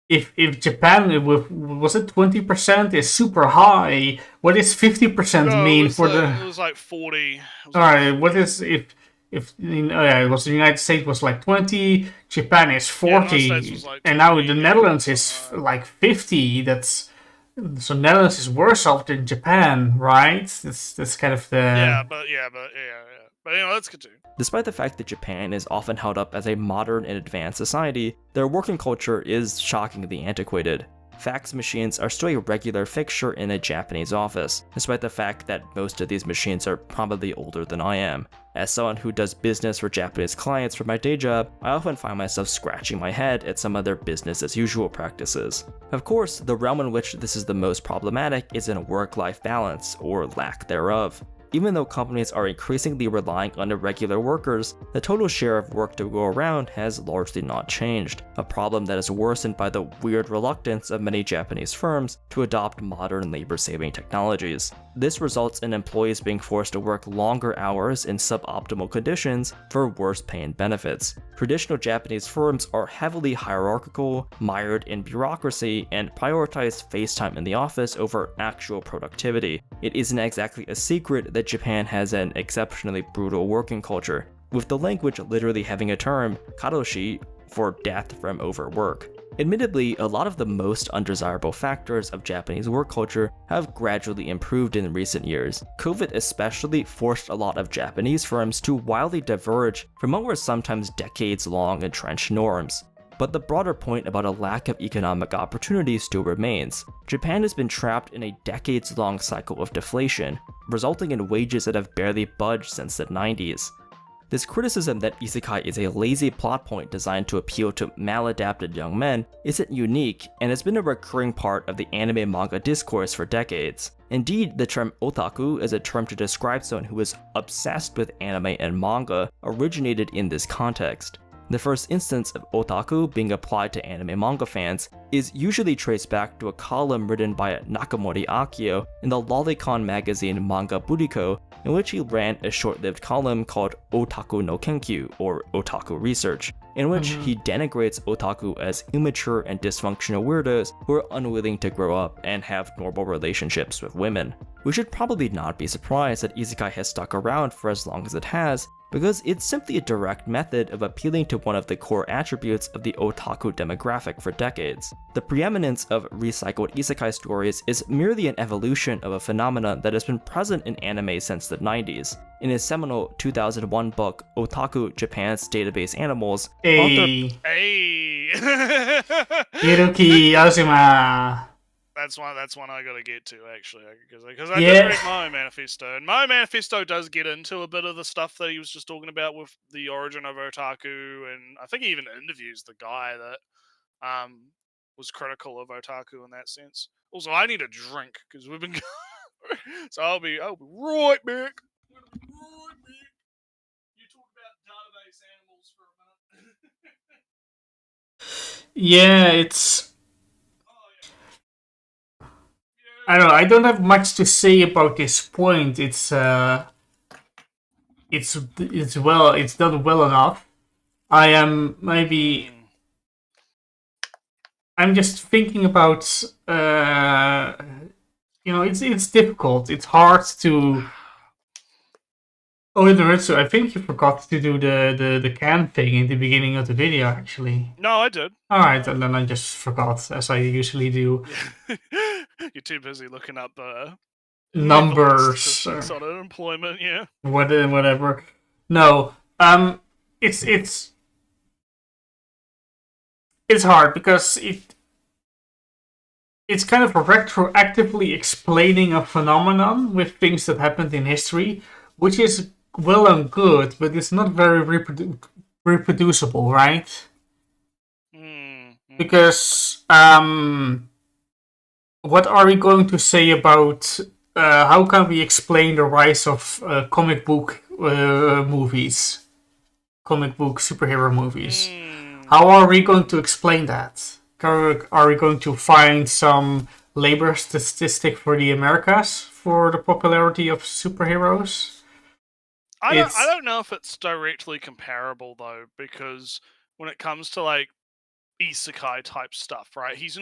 if Japan was it 20% is super high, what does 50% mean for the? It was like 40. All right, what is if it was the United States was like 20, Japan is 40, and now the Netherlands is like 50. So Netherlands is worse off than Japan, right? That's kind of the But anyway, let's continue. Despite the fact that Japan is often held up as a modern and advanced society, their working culture is shockingly antiquated. Fax machines are still a regular fixture in a Japanese office, despite the fact that most of these machines are probably older than I am. As someone who does business for Japanese clients for my day job, I often find myself scratching my head at some of their business as usual practices. Of course, the realm in which this is the most problematic is in work-life balance, or lack thereof. Even though companies are increasingly relying on irregular workers, the total share of work to go around has largely not changed, a problem that is worsened by the weird reluctance of many Japanese firms to adopt modern labor-saving technologies. This results in employees being forced to work longer hours in suboptimal conditions for worse pay and benefits. Traditional Japanese firms are heavily hierarchical, mired in bureaucracy, and prioritize face time in the office over actual productivity. It isn't exactly a secret that Japan has an exceptionally brutal working culture, with the language literally having a term, karoshi, for death from overwork. Admittedly, a lot of the most undesirable factors of Japanese work culture have gradually improved in recent years. COVID especially forced a lot of Japanese firms to wildly diverge from what were sometimes decades-long entrenched norms. But the broader point about a lack of economic opportunity still remains. Japan has been trapped in a decades-long cycle of deflation, resulting in wages that have barely budged since the 90s. This criticism that isekai is a lazy plot point designed to appeal to maladapted young men isn't unique, and has been a recurring part of the anime manga discourse for decades. Indeed, the term otaku as a term to describe someone who is obsessed with anime and manga originated in this context. The first instance of otaku being applied to anime manga fans is usually traced back to a column written by Nakamori Akio in the lolicon magazine Manga Buriko, in which he ran a short-lived column called Otaku no Kenkyu, or Otaku Research, in which he denigrates otaku as immature and dysfunctional weirdos who are unwilling to grow up and have normal relationships with women. We should probably not be surprised that isekai has stuck around for as long as it has, because it's simply a direct method of appealing to one of the core attributes of the otaku demographic for decades. The preeminence of recycled isekai stories is merely an evolution of a phenomenon that has been present in anime since the 90s. In his seminal 2001 book, Otaku Japan's Database Animals, Hiroki Azuma. That's one I got to get to actually, because I did read Moe Manifesto, and Moe Manifesto does get into a bit of the stuff that he was just talking about with the origin of otaku, and I think he even interviews the guy that was critical of otaku in that sense. Also, I need a drink because we've been so I'll be right back. You talk about database animals for a minute. Yeah, it's. I don't know. I don't have much to say about this point. It's done well enough. I am maybe. I'm just thinking about. It's difficult. It's hard to. Oh, Lorenzo, I think you forgot to do the can thing in the beginning of the video, actually. No, I did. Alright, and then I just forgot, as I usually do. You're too busy looking up numbers statistics on unemployment, yeah. Whatever. No, it's hard because it's kind of retroactively explaining a phenomenon with things that happened in history, which is well and good, but it's not very reproducible, right? Because what are we going to say about how can we explain the rise of comic book movies, comic book superhero movies? How are we going to explain that? Are we going to find some labor statistic for the Americas for the popularity of superheroes? I don't know if it's directly comparable though, because when it comes to like isekai type stuff, right? He's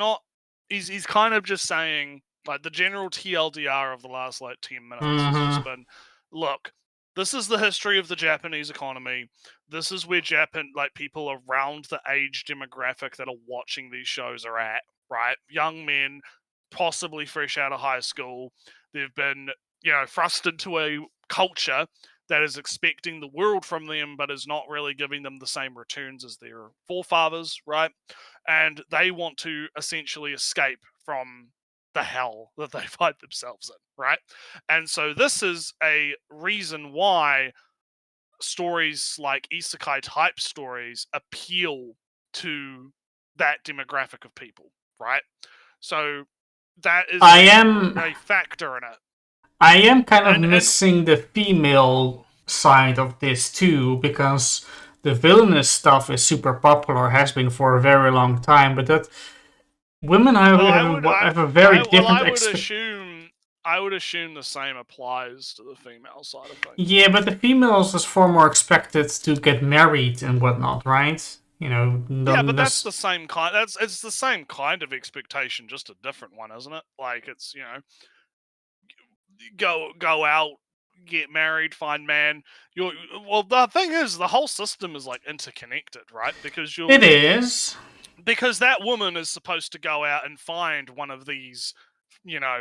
kind of just saying, like, the general TLDR of the last like 10 minutes has just been, look, this is the history of the Japanese economy. This is where people around the age demographic that are watching these shows are at, right? Young men, possibly fresh out of high school. They've been, thrust into a culture that is expecting the world from them, but is not really giving them the same returns as their forefathers, right? And they want to essentially escape from the hell that they find themselves in, right? And so this is a reason why stories like isekai type stories appeal to that demographic of people, right? So that is a factor in it. I am kind of missing the female side of this too, because the villainous stuff is super popular, has been for a very long time, but that women have a very different I would assume the same applies to the female side of things. Yeah, but the females is far more expected to get married and whatnot, right? Yeah, but that's the same kind. It's the same kind of expectation, just a different one, isn't it? Like, it's go out, get married, find man. The thing is, the whole system is like interconnected, right? It is. Because that woman is supposed to go out and find one of these,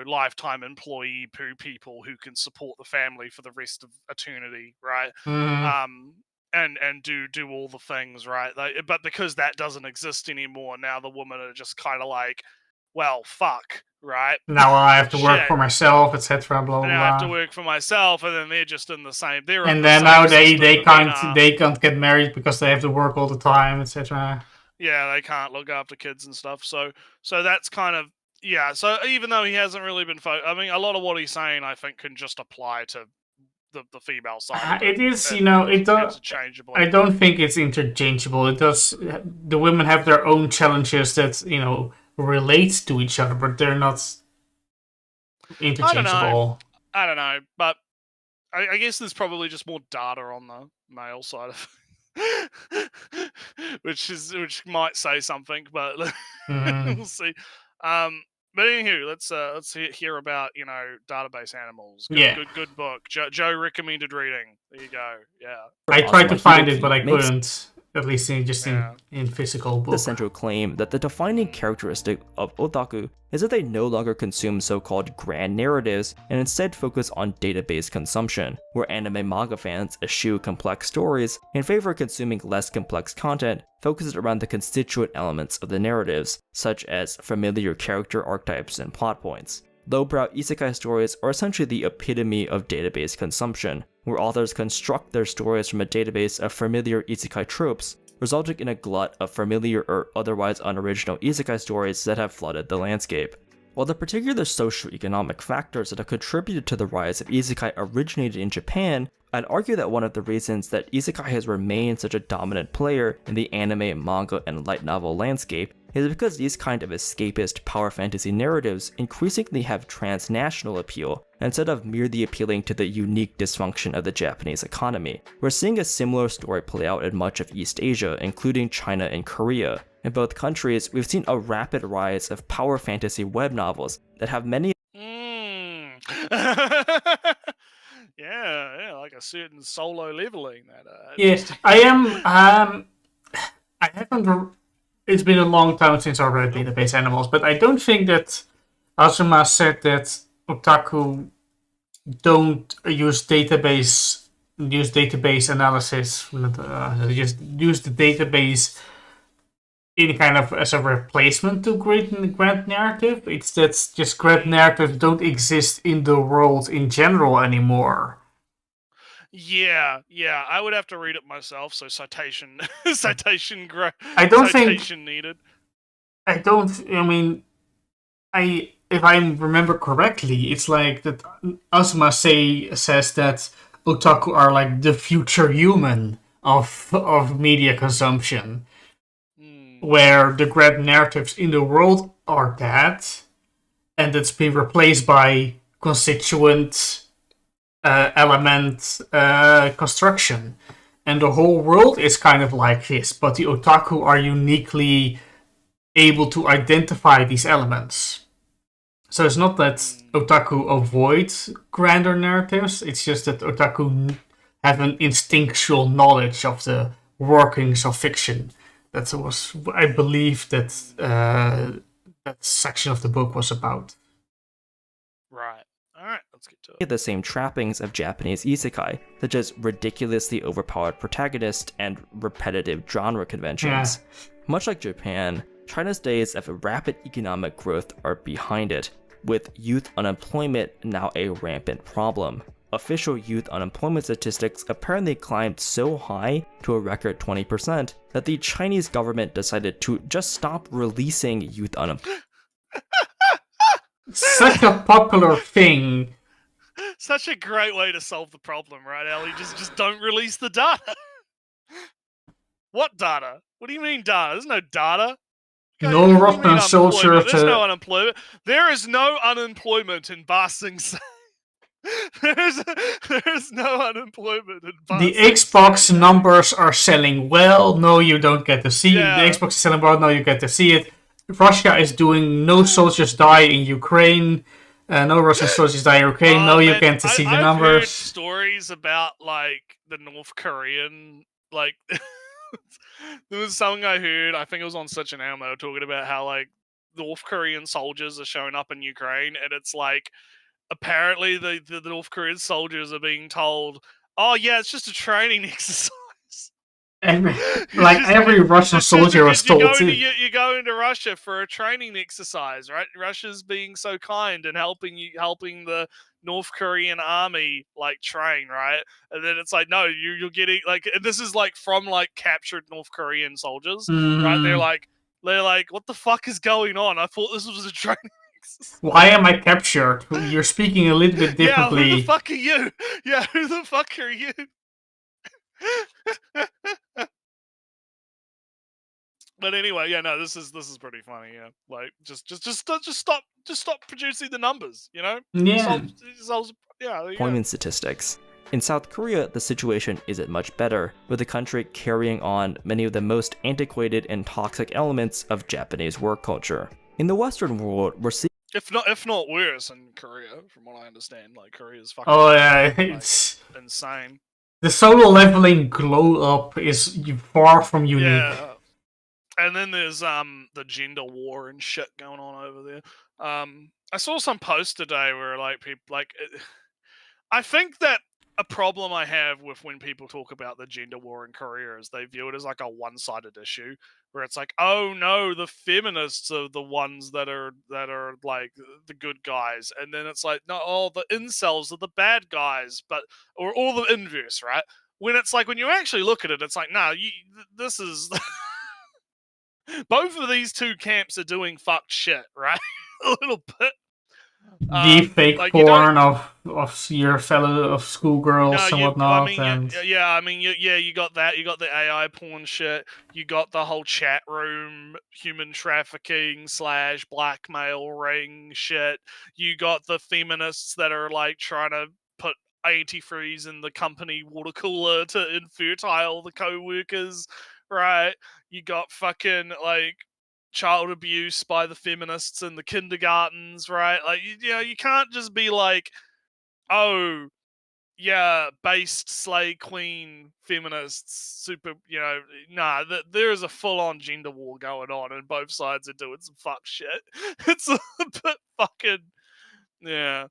lifetime employee poo people who can support the family for the rest of eternity, right? And do all the things, right? But because that doesn't exist anymore, now the women are just kind of like, well, fuck, right? Now I have to work for myself, etc. Blah blah. Now I have to work for myself, and then they're just in the same. And then now they can't get married because they have to work all the time, etc. Yeah, they can't look after kids and stuff. So that's kind of So even though he hasn't really been, I mean, a lot of what he's saying, I think, can just apply to the female side. It is, interchangeable. I don't think it's interchangeable. It does. The women have their own challenges that relate to each other, but they're not interchangeable. I don't know, but I guess there's probably just more data on the male side of which might say something, but we'll see. But anywho, let's hear about database animals. Good book. Joe recommended reading. There you go. Yeah. I tried to find it, but I Makes couldn't. At least in physical book. the central claim that the defining characteristic of otaku is that they no longer consume so-called grand narratives and instead focus on database consumption, where anime manga fans eschew complex stories in favor of consuming less complex content focused around the constituent elements of the narratives, such as familiar character archetypes and plot points. Lowbrow isekai stories are essentially the epitome of database consumption, where authors construct their stories from a database of familiar isekai tropes, resulting in a glut of familiar or otherwise unoriginal isekai stories that have flooded the landscape. While the particular socio-economic factors that have contributed to the rise of isekai originated in Japan, I'd argue that one of the reasons that isekai has remained such a dominant player in the anime, manga, and light novel landscape is because these kind of escapist power fantasy narratives increasingly have transnational appeal instead of merely appealing to the unique dysfunction of the Japanese economy. We're seeing a similar story play out in much of East Asia, including China and Korea. In both countries, we've seen a rapid rise of power fantasy web novels that have many yeah, like a certain solo leveling. Yes, I am. I haven't. It's been a long time since I read Database Animals, but I don't think that Azuma said that otaku don't use database analysis. Just use the database in kind of as a replacement to grand narrative. It's that just grand narratives don't exist in the world in general anymore. Yeah, I would have to read it myself. So citation, citation needed. If I remember correctly, it's like that Asuma says that otaku are like the future human of media consumption, where the grand narratives in the world are that, and it's been replaced by constituent element construction, and the whole world is kind of like this, but the otaku are uniquely able to identify these elements. So it's not that otaku avoid grander narratives, it's just that otaku have an instinctual knowledge of the workings of fiction. That was, I believe, that section of the book was about. Right. Alright, let's get to it. The same trappings of Japanese isekai, such as ridiculously overpowered protagonists and repetitive genre conventions. Yeah. Much like Japan, China's days of rapid economic growth are behind it, with youth unemployment now a rampant problem. Official youth unemployment statistics apparently climbed so high to a record 20% that the Chinese government decided to just stop releasing youth unemployment. Such a popular thing. Such a great way to solve the problem, right, Ellie? Just don't release the data. What data? What do you mean data? There's no data. No Russian soldier. There's no unemployment. There is no unemployment in Ba Sing Se. There's no unemployment in Ba Sing Se. The Xbox numbers are selling well. No, you don't get to see it. The Xbox is selling well. No, you get to see it. Russia is doing no soldiers die in Ukraine. No Russian soldiers die in Ukraine. No, you get to see the numbers. I've heard stories about like the North Korean, like there was something I heard. I think it was on Such an Elmo talking about how like North Korean soldiers are showing up in Ukraine, and it's like apparently the North Korean soldiers are being told, "Oh yeah, it's just a training exercise." Every Russian soldier was told too. You go into Russia for a training exercise, right? Russia's being so kind and helping the North Korean army like train, right? And then it's like, no, you're getting like, and this is like from like captured North Korean soldiers, right? They're like, what the fuck is going on? I thought this was a training exercise. Why am I captured? You're speaking a little bit differently. Yeah, who the fuck are you? Yeah, who the fuck are you? But anyway, yeah, no, this is pretty funny. Yeah, like just stop producing the numbers, you know? Yeah. Employment statistics. In South Korea, the situation isn't much better, with the country carrying on many of the most antiquated and toxic elements of Japanese work culture. In the Western world, we're seeing if not worse in Korea, from what I understand. Like Korea's fucking it's insane. the solo leveling glow up is far from unique. Yeah. And then there's the gender war and shit going on over there. I saw some post today where like people like I think that a problem I have with when people talk about the gender war in Korea is they view it as like a one-sided issue where it's like, oh no, the feminists are the ones that are like the good guys, and then it's like, no, oh, the incels are the bad guys, but or all the inverse, right? When it's like when you actually look at it, it's like, no, this is both of these two camps are doing fucked shit, right? A little bit. Deep fake Like you don't. porn of your fellow of schoolgirls No, and I whatnot, mean, and yeah, I mean, yeah, you got that. You got the AI porn shit. You got the whole chat room human trafficking / blackmail ring shit. You got the feminists that are like trying to put antifreeze in the company water cooler to infertile the co-workers, right? You got fucking like child abuse by the feminists in the kindergartens, right? Like, you know, you can't just be like, oh, yeah, based slay queen feminists, super, you know, nah, there is a full on gender war going on, and both sides are doing some fuck shit. It's a bit fucking, yeah.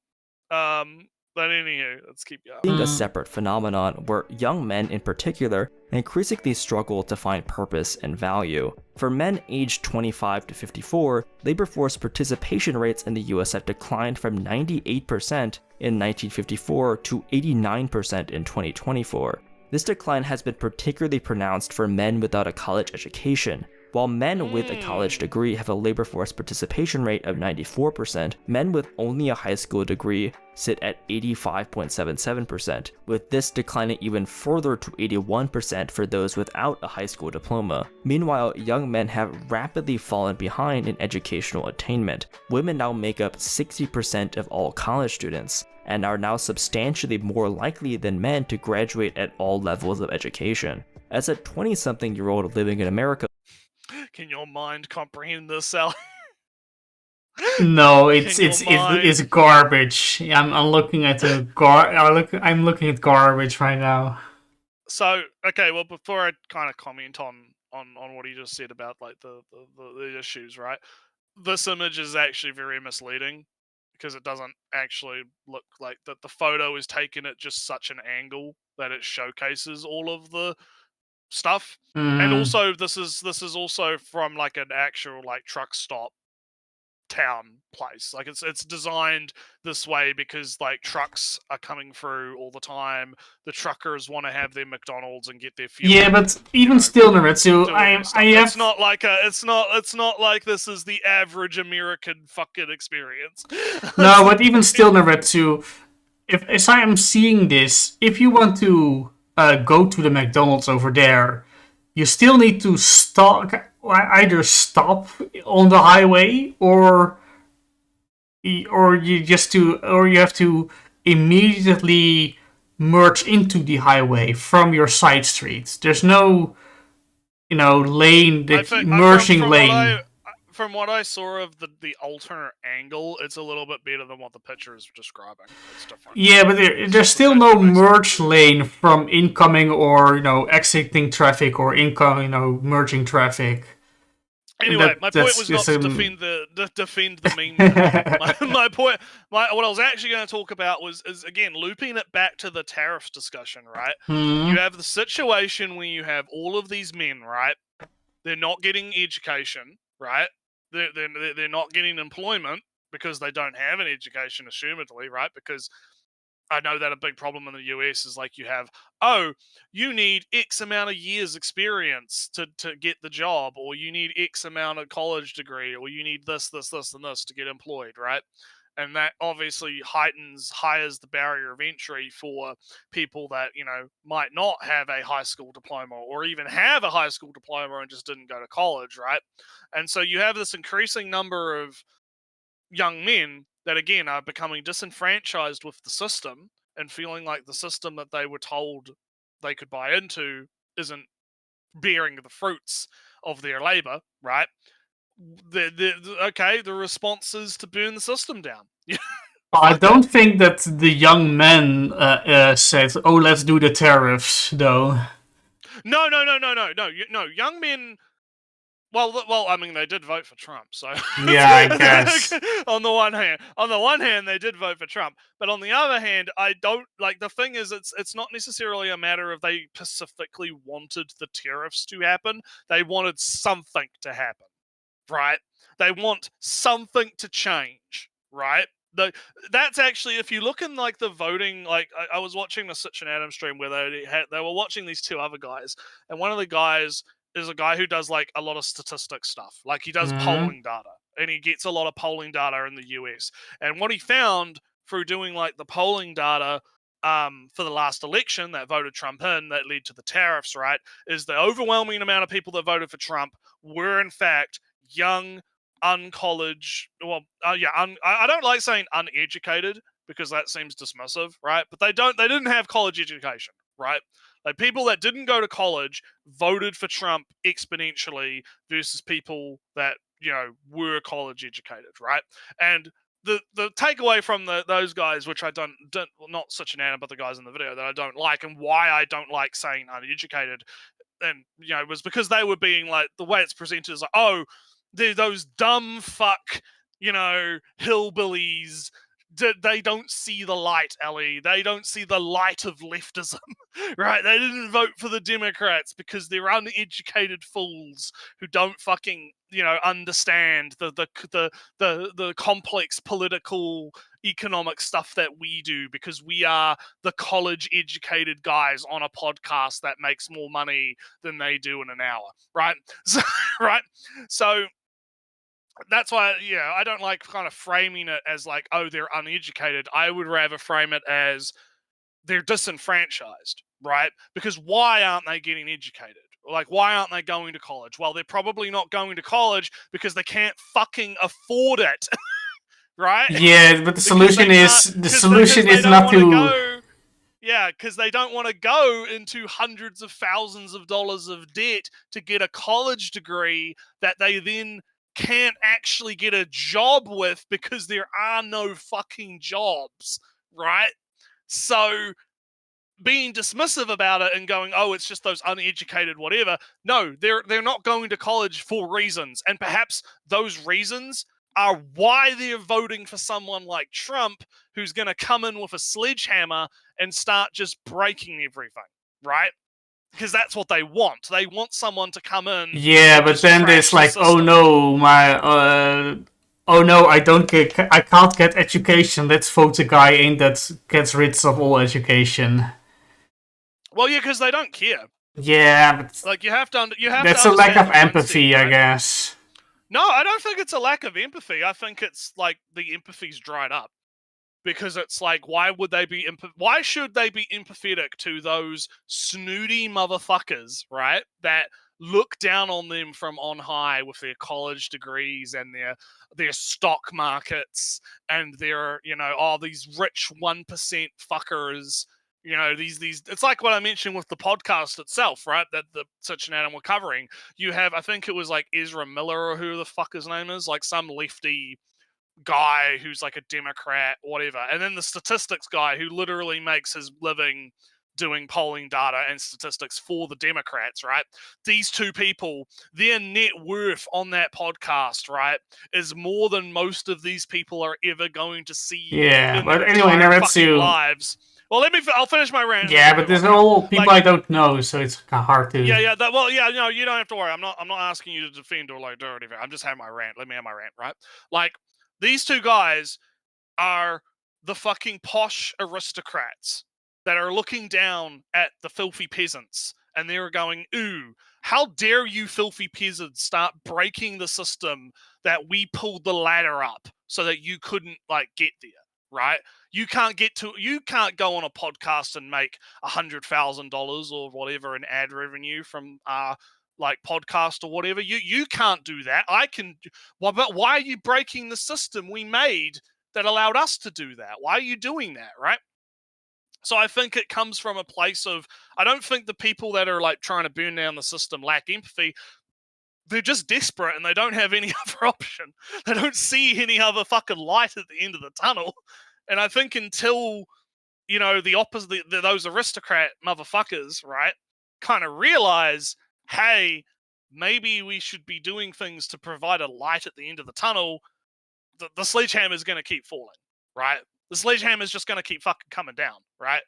But anywho, let's keep Being a going. separate phenomenon where young men in particular increasingly struggle to find purpose and value. For men aged 25 to 54, labor force participation rates in the US have declined from 98% in 1954 to 89% in 2024. This decline has been particularly pronounced for men without a college education. While men with a college degree have a labor force participation rate of 94%, men with only a high school degree sit at 85.77%, with this declining even further to 81% for those without a high school diploma. Meanwhile, young men have rapidly fallen behind in educational attainment. Women now make up 60% of all college students, and are now substantially more likely than men to graduate at all levels of education. As a 20-something-year-old living in America, Can your mind comprehend this, Sally? no, Can your mind? it's garbage. I'm looking at I'm looking at garbage right now. So, okay, well, before I kind of comment on what he just said about like the issues, right? This image is actually very misleading because it doesn't actually look like that. The photo is taken at just such an angle that it showcases all of the stuff. And also, this is also from like an actual like truck stop town place. Like it's designed this way because like trucks are coming through all the time. The truckers want to have their McDonald's and get their fuel. Yeah, but even still, Naritsu, it's not like it's not like this is the average American fucking experience. No, but even still, Naritsu, if as I am seeing this, if you want to go to the McDonald's over there, you still need to either stop on the highway, or you have to immediately merge into the highway from your side street. There's no, lane, merging lane. From what I saw of the alternate angle, it's a little bit better than what the picture is describing. It's different. Yeah, but there's still no merge lane from incoming or exiting traffic, or incoming merging traffic. Anyway, my point was not to defend the meme. my point, what I was actually going to talk about is again looping it back to the tariffs discussion. Right, you have the situation where you have all of these men. Right, they're not getting education. Right, they're not getting employment because they don't have an education, assumedly. Right, because I know that a big problem in the US is like you have, oh, you need X amount of years experience to get the job, or you need X amount of college degree, or you need this, and this to get employed, right? And that obviously higher the barrier of entry for people that, might not have a high school diploma, or even have a high school diploma and just didn't go to college, right? And so you have this increasing number of young men that again are becoming disenfranchised with the system and feeling like the system that they were told they could buy into isn't bearing the fruits of their labor, right? The response is to burn the system down. I don't think that the young men said, "Oh, let's do the tariffs," though. No. Young men. Well, I mean, they did vote for Trump, so Yeah, I guess. on the one hand, they did vote for Trump, but on the other hand, I don't like. The thing is, it's not necessarily a matter of they specifically wanted the tariffs to happen. They wanted something to happen, right? They want something to change, right? That's actually, if you look in like the voting, like I was watching the Sitch and Adam stream where they were watching these two other guys, and one of the guys is a guy who does like a lot of statistic stuff, like he does polling data, and he gets a lot of polling data in the US. And what he found through doing like the polling data for the last election that voted Trump in, that led to the tariffs, right, is the overwhelming amount of people that voted for Trump were in fact young, uncollege. Well, I don't like saying uneducated because that seems dismissive, right? But they didn't have college education, right? Like people that didn't go to college voted for Trump exponentially versus people that were college educated, right? And the takeaway from those guys, which I don't well, not such an adam, but the guys in the video that I don't like, and why I don't like saying uneducated, and was because they were being like, the way it's presented is like, oh, they're those dumb fuck, hillbillies. They don't see the light, Ellie. They don't see the light of leftism, right? They didn't vote for the Democrats because they're uneducated fools who don't fucking, understand the complex political economic stuff that we do, because we are the college educated guys on a podcast that makes more money than they do in an hour, right? So, right? So that's why, I don't like kind of framing it as like, oh, they're uneducated. I would rather frame it as they're disenfranchised, right? Because why aren't they getting educated? Like, why aren't they going to college? Well, they're probably not going to college because they can't fucking afford it, right? Yeah, but the solution is not to. Yeah, because they don't want to go into hundreds of thousands of dollars of debt to get a college degree that they then can't actually get a job with because there are no fucking jobs, right? So being dismissive about it and going, oh, it's just those uneducated whatever. No, they're not going to college for reasons, and perhaps those reasons are why they're voting for someone like Trump, who's going to come in with a sledgehammer and start just breaking everything, right? Because that's what they want. They want someone to come in. Yeah, but then there's like, oh no, oh no, I can't get education. Let's vote a guy in that gets rid of all education. Well, yeah, because they don't care. Yeah, but like you have to. That's a lack of empathy, I guess. No, I don't think it's a lack of empathy. I think it's like the empathy's dried up. Because it's like, why should they be empathetic to those snooty motherfuckers, right? That look down on them from on high with their college degrees and their stock markets and their, these rich 1% fuckers. These. It's like what I mentioned with the podcast itself, right? That the Sitch and Adam were covering. You have, I think it was like Ezra Miller or who the fuck his name is, like some lefty guy who's like a Democrat, whatever, and then the statistics guy who literally makes his living doing polling data and statistics for the Democrats, right? These two people, their net worth on that podcast, right, is more than most of these people are ever going to see in their entire fucking lives. Well, I'll finish my rant. Yeah, but there's all people I don't know, so it's hard to. Yeah. No, you don't have to worry. I'm not asking you to defend or like do anything. I'm just having my rant. Let me have my rant, right? Like, these two guys are the fucking posh aristocrats that are looking down at the filthy peasants, and they're going, ooh, how dare you filthy peasants start breaking the system that we pulled the ladder up so that you couldn't like get there, right? You can't go on a podcast and make $100,000 or whatever in ad revenue from like podcast or whatever. You can't do that. I can. Well, but why are you breaking the system we made that allowed us to do that? Why are you doing that, right? So I think it comes from a place of, I don't think the people that are like trying to burn down the system lack empathy. They're just desperate and they don't have any other option. They don't see any other fucking light at the end of the tunnel. And I think until, the opposite, those aristocrat motherfuckers, right, kind of realize, hey, maybe we should be doing things to provide a light at the end of the tunnel, the sledgehammer is going to keep falling, right? The sledgehammer is just going to keep fucking coming down, right?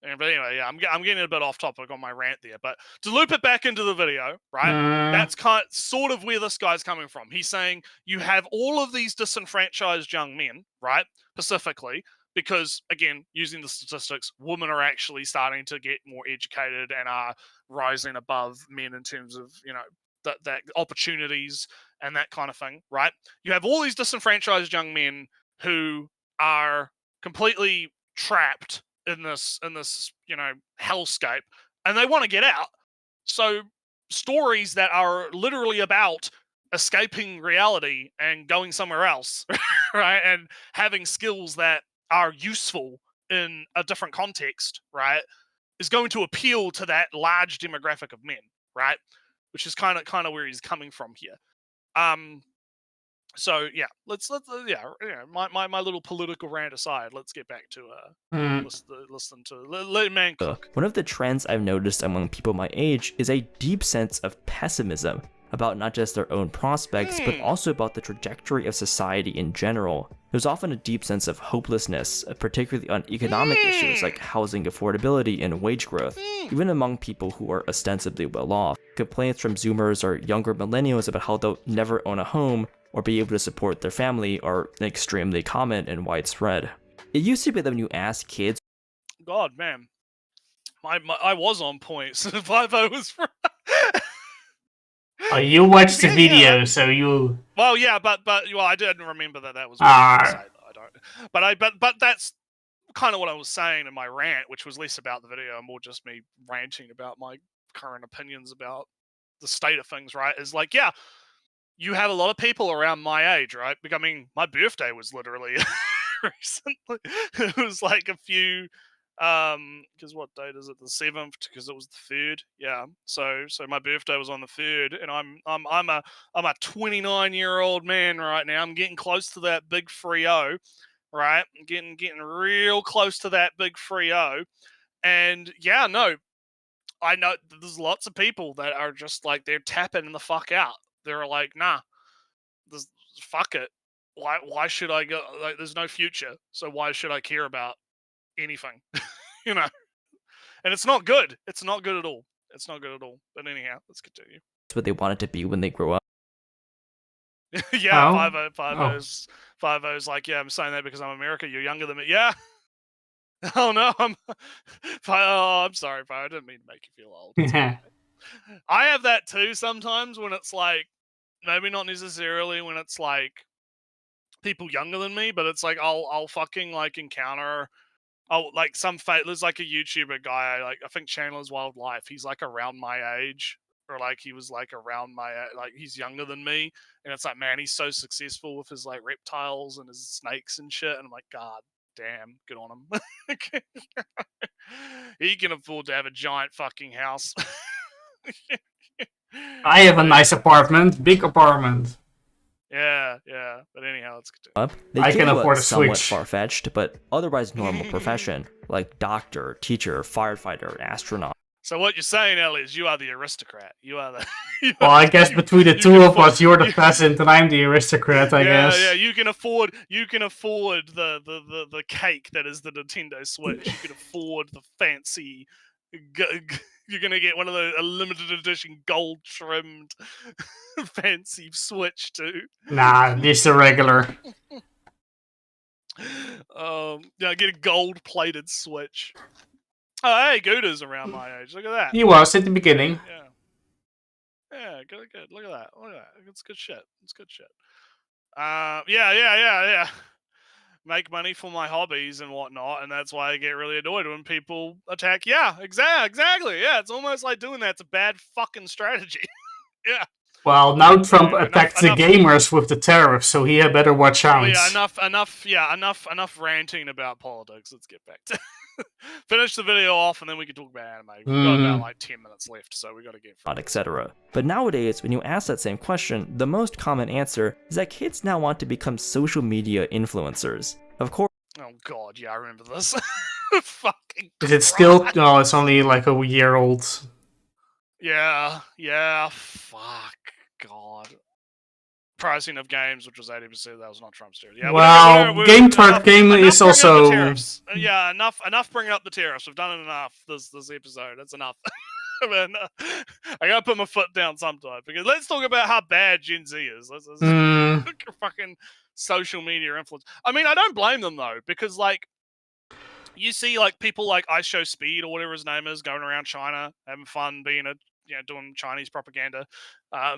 But anyway, yeah, I'm getting a bit off topic on my rant there. But to loop it back into the video, right? That's sort of where this guy's coming from. He's saying you have all of these disenfranchised young men, right? Specifically, because again, using the statistics, women are actually starting to get more educated and are rising above men in terms of, that opportunities and that kind of thing, right? You have all these disenfranchised young men who are completely trapped in this hellscape, and they want to get out. So stories that are literally about escaping reality and going somewhere else, right, and having skills that are useful in a different context, right, is going to appeal to that large demographic of men, right, which is kind of where he's coming from here. So yeah, let's my little political rant aside, let's get back to listen to let man cook. One of the trends I've noticed among people my age is a deep sense of pessimism about not just their own prospects, but also about the trajectory of society in general. There's often a deep sense of hopelessness, particularly on economic issues like housing affordability and wage growth, even among people who are ostensibly well off. Complaints from Zoomers or younger millennials about how they'll never own a home or be able to support their family are extremely common and widespread. It used to be that when you ask kids, God, man, I was on point. So 5-0 was Oh, you watched the video, so you. Well, yeah, but I didn't remember that was what I was saying, though. I don't. But that's kind of what I was saying in my rant, which was less about the video and more just me ranting about my current opinions about the state of things. Right? Is like, yeah, you have a lot of people around my age, right? I mean, my birthday was literally recently. It was like a few. Because what date is it? The 7th, because it was the 3rd. Yeah. So my birthday was on the 3rd, and I'm a 29-year-old man right now. I'm getting close to that big 3-0, right? I'm getting real close to that big 3-0. And yeah, no, I know there's lots of people that are just like, they're tapping the fuck out. They're like, nah, fuck it. Why should I go? Like, there's no future, so why should I care about anything? And it's not good. It's not good at all. It's not good at all. But anyhow, let's continue. That's what they wanted to be when they grow up. Yeah, 5-0's like, yeah, I'm saying that because I'm American. You're younger than me. Yeah. Oh no, I'm sorry, I didn't mean to make you feel old. I have that too sometimes when it's like, maybe not necessarily when it's like people younger than me, but it's like I'll fucking like encounter like there's like a YouTuber guy, like I think Chandler's Wildlife. He's like around my age, or like he was like around my like he's younger than me, and it's like, man, he's so successful with his like reptiles and his snakes and shit, and I'm like, God damn, good on him. He can afford to have a giant fucking house. I have a nice apartment, big apartment. Yeah. But anyhow, let's continue. I can afford a somewhat far-fetched, but otherwise normal profession, like doctor, teacher, firefighter, astronaut. So what you're saying, Ellie, is you are the aristocrat. You are the. Well, I guess between the two of us, you're the peasant and I'm the aristocrat. I guess. Yeah. You can afford the cake that is the Nintendo Switch. You can afford the fancy. You're gonna get one of the limited edition gold trimmed fancy Switch too. Nah, just a regular. Yeah, get a gold plated Switch. Oh, hey, Gouda's around my age. Look at that. He was at the beginning. Yeah, good. Look at that. It's good shit. Yeah. Make money for my hobbies and whatnot, and that's why I get really annoyed when people attack. Yeah, exactly. Yeah, it's almost like doing that's a bad fucking strategy. Yeah. Well, now Trump attacked the gamers with the tariffs, so he had better watch out. Yeah, enough ranting about politics. Let's get back to finish the video off, and then we can talk about anime. We've got about like 10 minutes left, so we got to get etc. But nowadays, when you ask that same question, the most common answer is that kids now want to become social media influencers. Of course. Oh god, yeah, I remember this. Fucking Is it still? Christ. No, it's only like a year old. Yeah, fuck, god. Pricing of games, which was 80%, that was not Trump's tariff. Yeah, Well, game is enough bringing up the also. tariffs. Yeah, enough bringing up the tariffs. We've done it enough this episode. That's enough. Man, I gotta put my foot down sometime, because let's talk about how bad Gen Z is. Let's fucking social media influence. I mean, I don't blame them though, because like you see like people like I Show Speed or whatever his name is going around China having fun being doing Chinese propaganda. I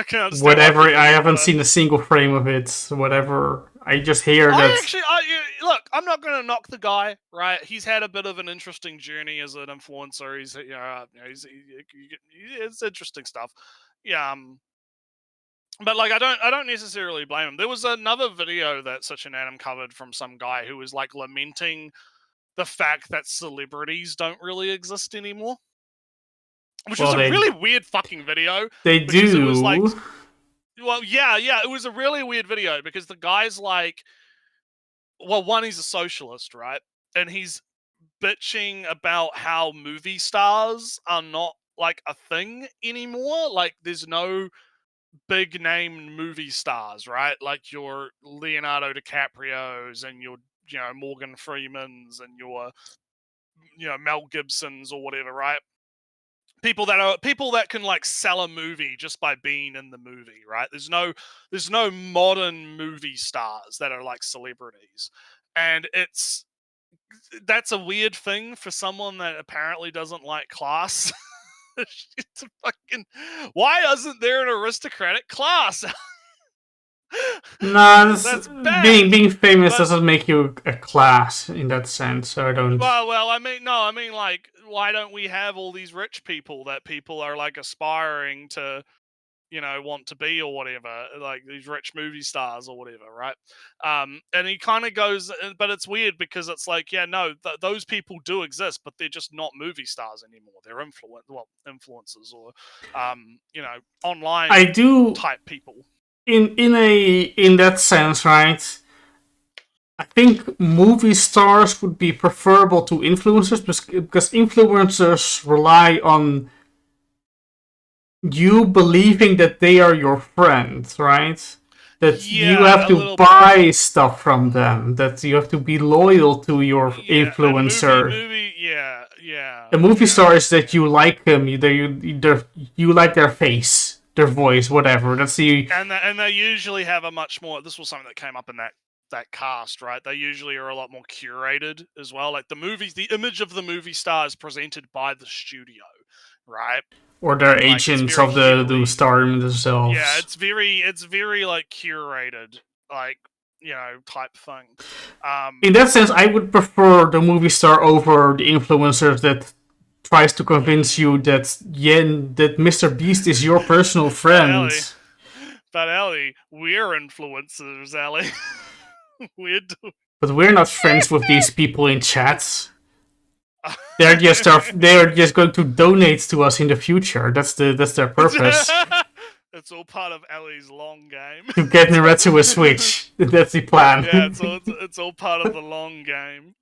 can understand Whatever. why I haven't seen a single frame of it. Whatever. I just hear that. Look, I'm not going to knock the guy, right? He's had a bit of an interesting journey as an influencer. It's interesting stuff. Yeah. But like, I don't necessarily blame him. There was another video that Such an Adam covered from some guy who was like lamenting the fact that celebrities don't really exist anymore, which was a really weird fucking video. They do. It was like, well, yeah, it was a really weird video because the guy's like, well, one, he's a socialist, right? And he's bitching about how movie stars are not like a thing anymore. Like, there's no big name movie stars, right? Like your Leonardo DiCaprio's and your Morgan Freeman's and your Mel Gibson's or whatever, right? People that can like sell a movie just by being in the movie, right? There's no modern movie stars that are like celebrities, and that's a weird thing for someone that apparently doesn't like class. It's fucking, why isn't there an aristocratic class? No, that's bad. Being famous doesn't make you a class in that sense. So I don't. Well, I mean, like, why don't we have all these rich people that people are like aspiring to, want to be or whatever, like these rich movie stars or whatever, right? And he kind of goes, but it's weird because it's like, yeah, no, those people do exist, but they're just not movie stars anymore. They're influencers or, online type people. In that sense, right? I think movie stars would be preferable to influencers because influencers rely on you believing that they are your friend, right? That you have to buy stuff from them. That you have to be loyal to your influencer. A movie star is that you like them. You like their face, their voice, whatever. That's the and they usually have a much more. This was something that came up in that cast, right? They usually are a lot more curated as well. Like the image of the movie star is presented by the studio, right? Or they're agents of the star themselves. Yeah, it's very like curated, like type thing. In that sense, I would prefer the movie star over the influencers that tries to convince you that that Mr. Beast is your personal friend. But Ellie, we're influencers, Ellie. But we're not friends with these people in chats. They're just going to donate to us in the future. That's their purpose. It's all part of Ellie's long game. To get Naruto a Switch. That's the plan. Yeah, it's all part of the long game.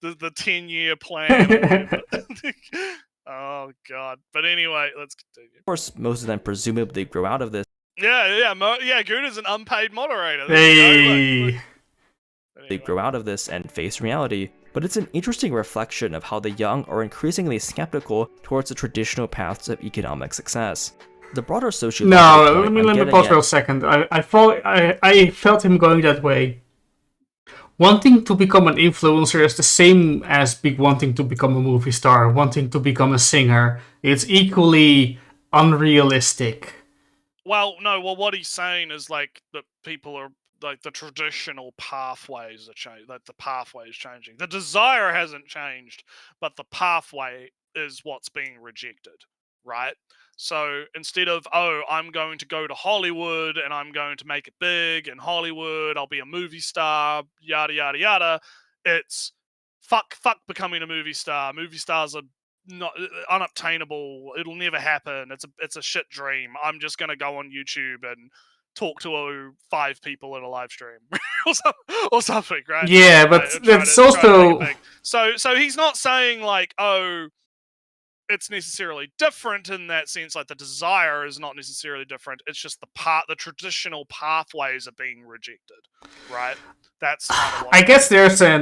The 10-year plan. Oh god. But anyway, let's continue. Of course, most of them presumably grow out of this. Yeah. Guda's an unpaid moderator. Hey. They grow out of this and face reality, but it's an interesting reflection of how the young are increasingly skeptical towards the traditional paths of economic success. The broader social. No, let me pause for a second. I felt him going that way. Wanting to become an influencer is the same as wanting to become a movie star, wanting to become a singer. It's equally unrealistic. Well, no. Well, what he's saying is like that people are like the traditional pathways are changing. Like the pathway is changing. The desire hasn't changed, but the pathway is what's being rejected, right? So instead of, I'm going to go to Hollywood and I'm going to make it big in Hollywood, I'll be a movie star, yada yada yada. It's fuck becoming a movie star. Movie stars are not unobtainable. It'll never happen. It's a shit dream. I'm just gonna go on YouTube and talk to 5 people in a live stream or something, right? Yeah, but that's also so he's not saying like, oh, it's necessarily different in that sense. Like the desire is not necessarily different. It's just the traditional pathways are being rejected, right? That's kind of what I guess there's a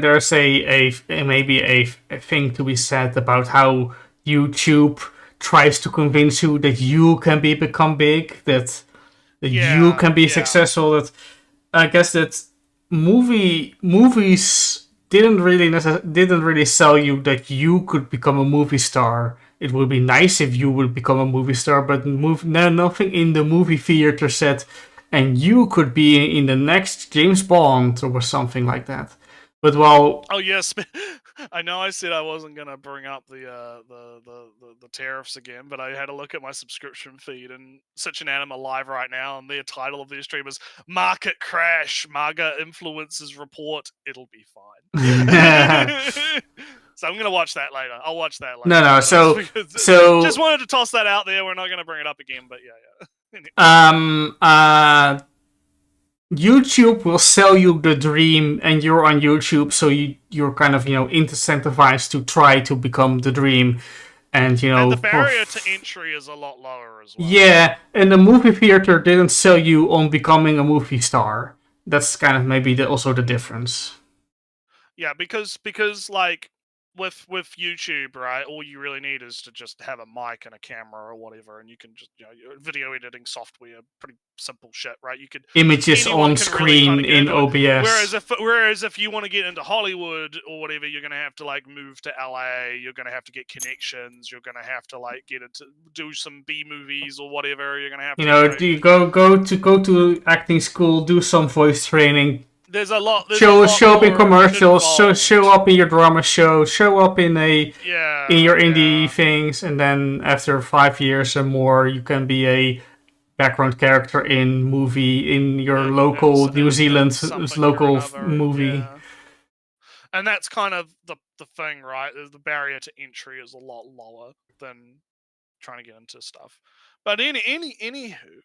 maybe a thing to be said about how YouTube tries to convince you that you can become big, that you can be successful. That I guess that movies didn't really sell you that you could become a movie star. It would be nice if you would become a movie star, but nothing in the movie theater said, and you could be in the next James Bond or something like that. But oh yes, I know I said I wasn't gonna bring up the tariffs again, but I had a look at my subscription feed, and Such an Anime Live right now, and the title of their stream is "Market Crash: Manga Influencers Report." It'll be fine. So I'm gonna watch that later. I'll watch that later. No. So just wanted to toss that out there. We're not gonna bring it up again, but yeah. YouTube will sell you the dream, and you're on YouTube, so you're kind of incentivized to try to become the dream, and and the barrier to entry is a lot lower as well. Yeah, and the movie theater didn't sell you on becoming a movie star. That's kind of maybe also the difference. Yeah, because like with YouTube, right? All you really need is to just have a mic and a camera or whatever, and you can just video editing software, pretty simple shit, right? You could images on screen really in OBS. Whereas if you want to get into Hollywood or whatever, you're gonna have to like move to LA. You're gonna have to get connections. You're gonna have to like do some B movies or whatever. You're gonna have to you go to acting school, do some voice training. There's a lot. Show up in commercials. Show up in your drama show. Show up in your indie things, and then after 5 years or more, you can be a background character in your local New Zealand local movie. Yeah. And that's kind of the thing, right? The barrier to entry is a lot lower than trying to get into stuff. But anywho.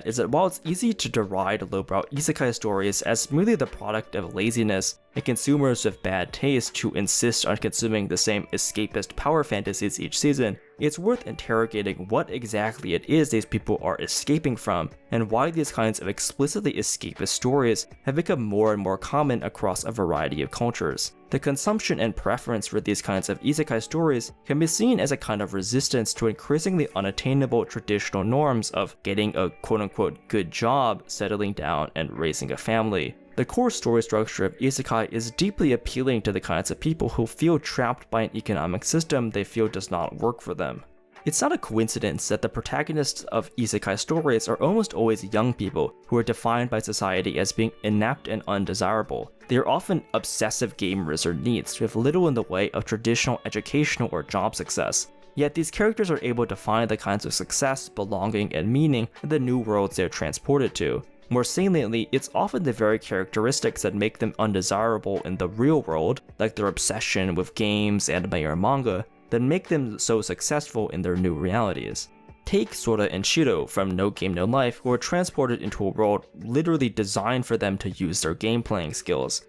Is that while it's easy to deride lowbrow isekai stories as merely the product of laziness and consumers with bad taste who insist on consuming the same escapist power fantasies each season, it's worth interrogating what exactly it is these people are escaping from, and why these kinds of explicitly escapist stories have become more and more common across a variety of cultures. The consumption and preference for these kinds of isekai stories can be seen as a kind of resistance to increasingly unattainable traditional norms of getting a quote-unquote good job, settling down, and raising a family. The core story structure of isekai is deeply appealing to the kinds of people who feel trapped by an economic system they feel does not work for them. It's not a coincidence that the protagonists of isekai stories are almost always young people who are defined by society as being inept and undesirable. They are often obsessive gamers or neets with little in the way of traditional educational or job success. Yet these characters are able to find the kinds of success, belonging, and meaning in the new worlds they are transported to. More saliently, it's often the very characteristics that make them undesirable in the real world, like their obsession with games, anime, or manga, that make them so successful in their new realities. Take Sora and Shiro from No Game No Life, who are transported into a world literally designed for them to use their game playing skills.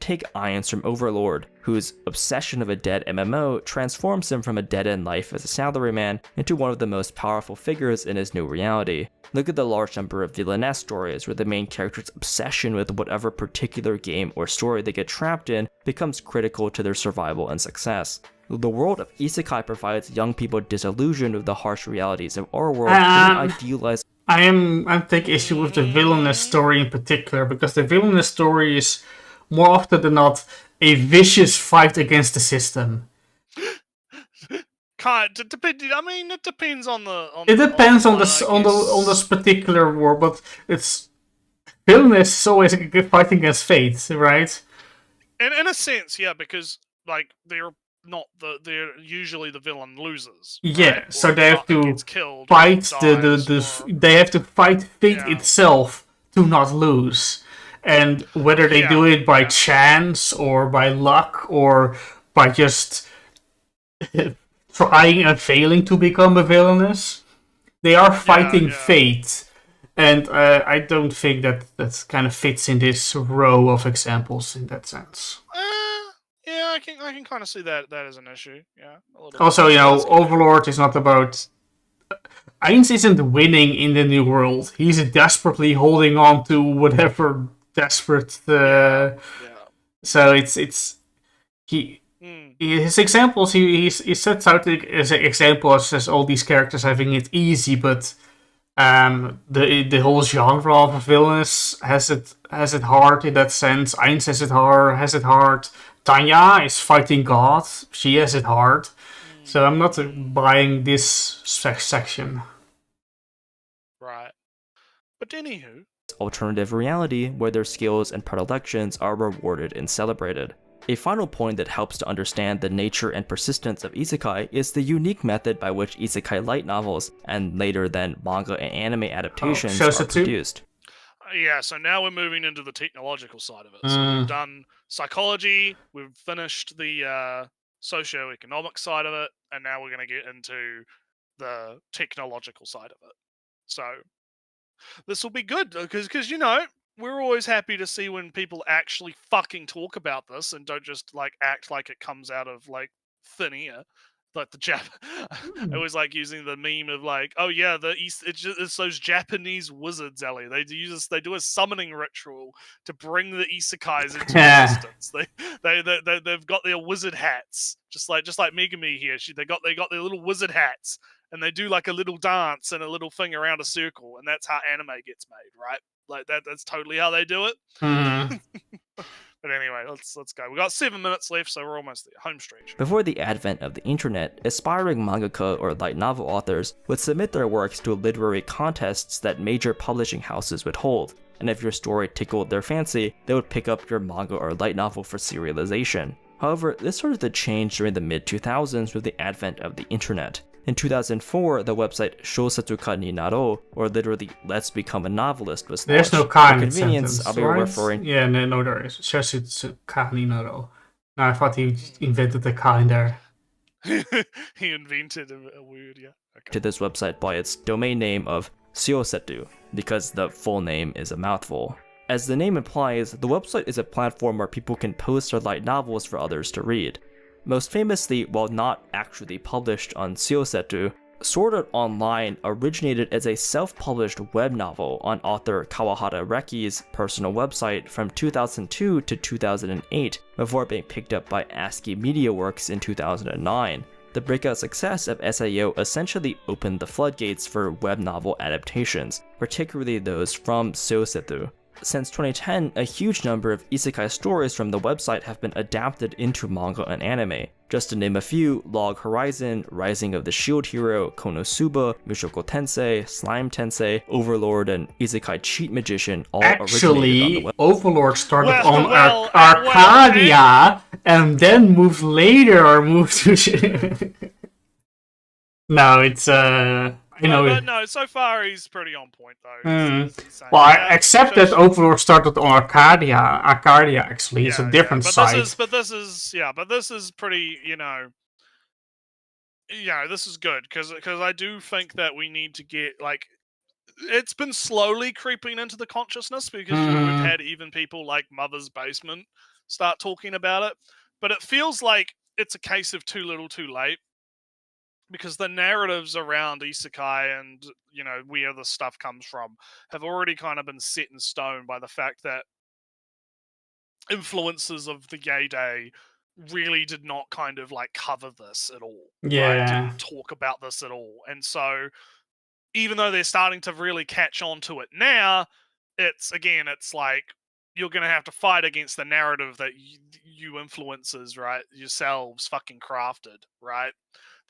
Take Irons from Overlord, whose obsession of a dead MMO transforms him from a dead-end life as a salaryman into one of the most powerful figures in his new reality. Look at the large number of villainess stories where the main character's obsession with whatever particular game or story they get trapped in becomes critical to their survival and success. The world of isekai provides young people disillusioned with the harsh realities of our world idealized. I take issue with the villainous story in particular, because the villainous story is more often than not a vicious fight against the system. I mean, it depends on the. It depends on this particular war, but it's villainous is always a good fight against fate, right? And in a sense, yeah, because like they're usually the villain loses. Yeah, right? So they have to fight they have to fight fate itself to not lose. And whether they do it by chance or by luck or by just trying and failing to become a villainous, they are fighting fate. And I don't think that kind of fits in this row of examples in that sense. Yeah, I can kind of see that as an issue. Yeah. Also, Overlord is not about. Ainz isn't winning in the new world. He's desperately holding on to whatever desperate. So it's he. His examples, he sets out as an example as all these characters having it easy, but the whole genre of villainous has it hard in that sense. Ainz has it hard. Tanya is fighting God. She has it hard. So I'm not buying this section. Right. But anywho. Alternative reality where their skills and predilections are rewarded and celebrated. A final point that helps to understand the nature and persistence of isekai is the unique method by which isekai light novels, and later then manga and anime adaptations, are produced. Yeah, so now we're moving into the technological side of it. So we've done psychology, we've finished the socio-economic side of it, and now we're going to get into the technological side of it. So this will be good, because we're always happy to see when people actually fucking talk about this and don't just like act like it comes out of like thin air. Like the I always like using the meme of like, oh yeah, it's those Japanese wizards, Ellie. They do a summoning ritual to bring the isekais into existence. They've got their wizard hats, just like Megami here. They got their little wizard hats, and they do like a little dance and a little thing around a circle, and that's how anime gets made, right? Like that's totally how they do it. But anyway, let's go. We got 7 minutes left, so we're almost there. Home stretch. Before the advent of the internet, aspiring mangaka or light novel authors would submit their works to literary contests that major publishing houses would hold, and if your story tickled their fancy, they would pick up your manga or light novel for serialization. However, this started to change during the mid-2000s with the advent of the internet. In 2004, the website Shousetsu ni Naro, or literally Let's Become a Novelist, was launched. There's no ka in convenience, sentence, I'll be right? referring... Yeah, no, there is. Shousetsu ni Naro. No, I thought he invented the ka in there. He invented a word, yeah. Okay. To this website by its domain name of Siosetu, because the full name is a mouthful. As the name implies, the website is a platform where people can post their light novels for others to read. Most famously, while not actually published on Siosetu, Sword Art Online originated as a self-published web novel on author Kawahara Reki's personal website from 2002 to 2008, before being picked up by ASCII Media Works in 2009. The breakout success of SAO essentially opened the floodgates for web novel adaptations, particularly those from Siosetu. Since 2010, a huge number of isekai stories from the website have been adapted into manga and anime. Just to name a few, Log Horizon, Rising of the Shield Hero, Konosuba, Mushoku Tensei, Slime Tensei, Overlord, and Isekai Cheat Magician all originated on the website. Overlord started on Arcadia and then moved to... No, it's No, so far he's pretty on point though. Except that Overlord started on Arcadia. Arcadia actually is a different site. But this is pretty. This is good because I do think that we need to get like. It's been slowly creeping into the consciousness because we've had even people like Mother's Basement start talking about it, but it feels like it's a case of too little, too late. Because the narratives around isekai and, where the stuff comes from have already kind of been set in stone by the fact that influences of the gay day really did not kind of like cover this at all. Yeah. Right? Didn't talk about this at all. And so even though they're starting to really catch on to it now, it's like you're going to have to fight against the narrative that you influencers, right, yourselves fucking crafted, right?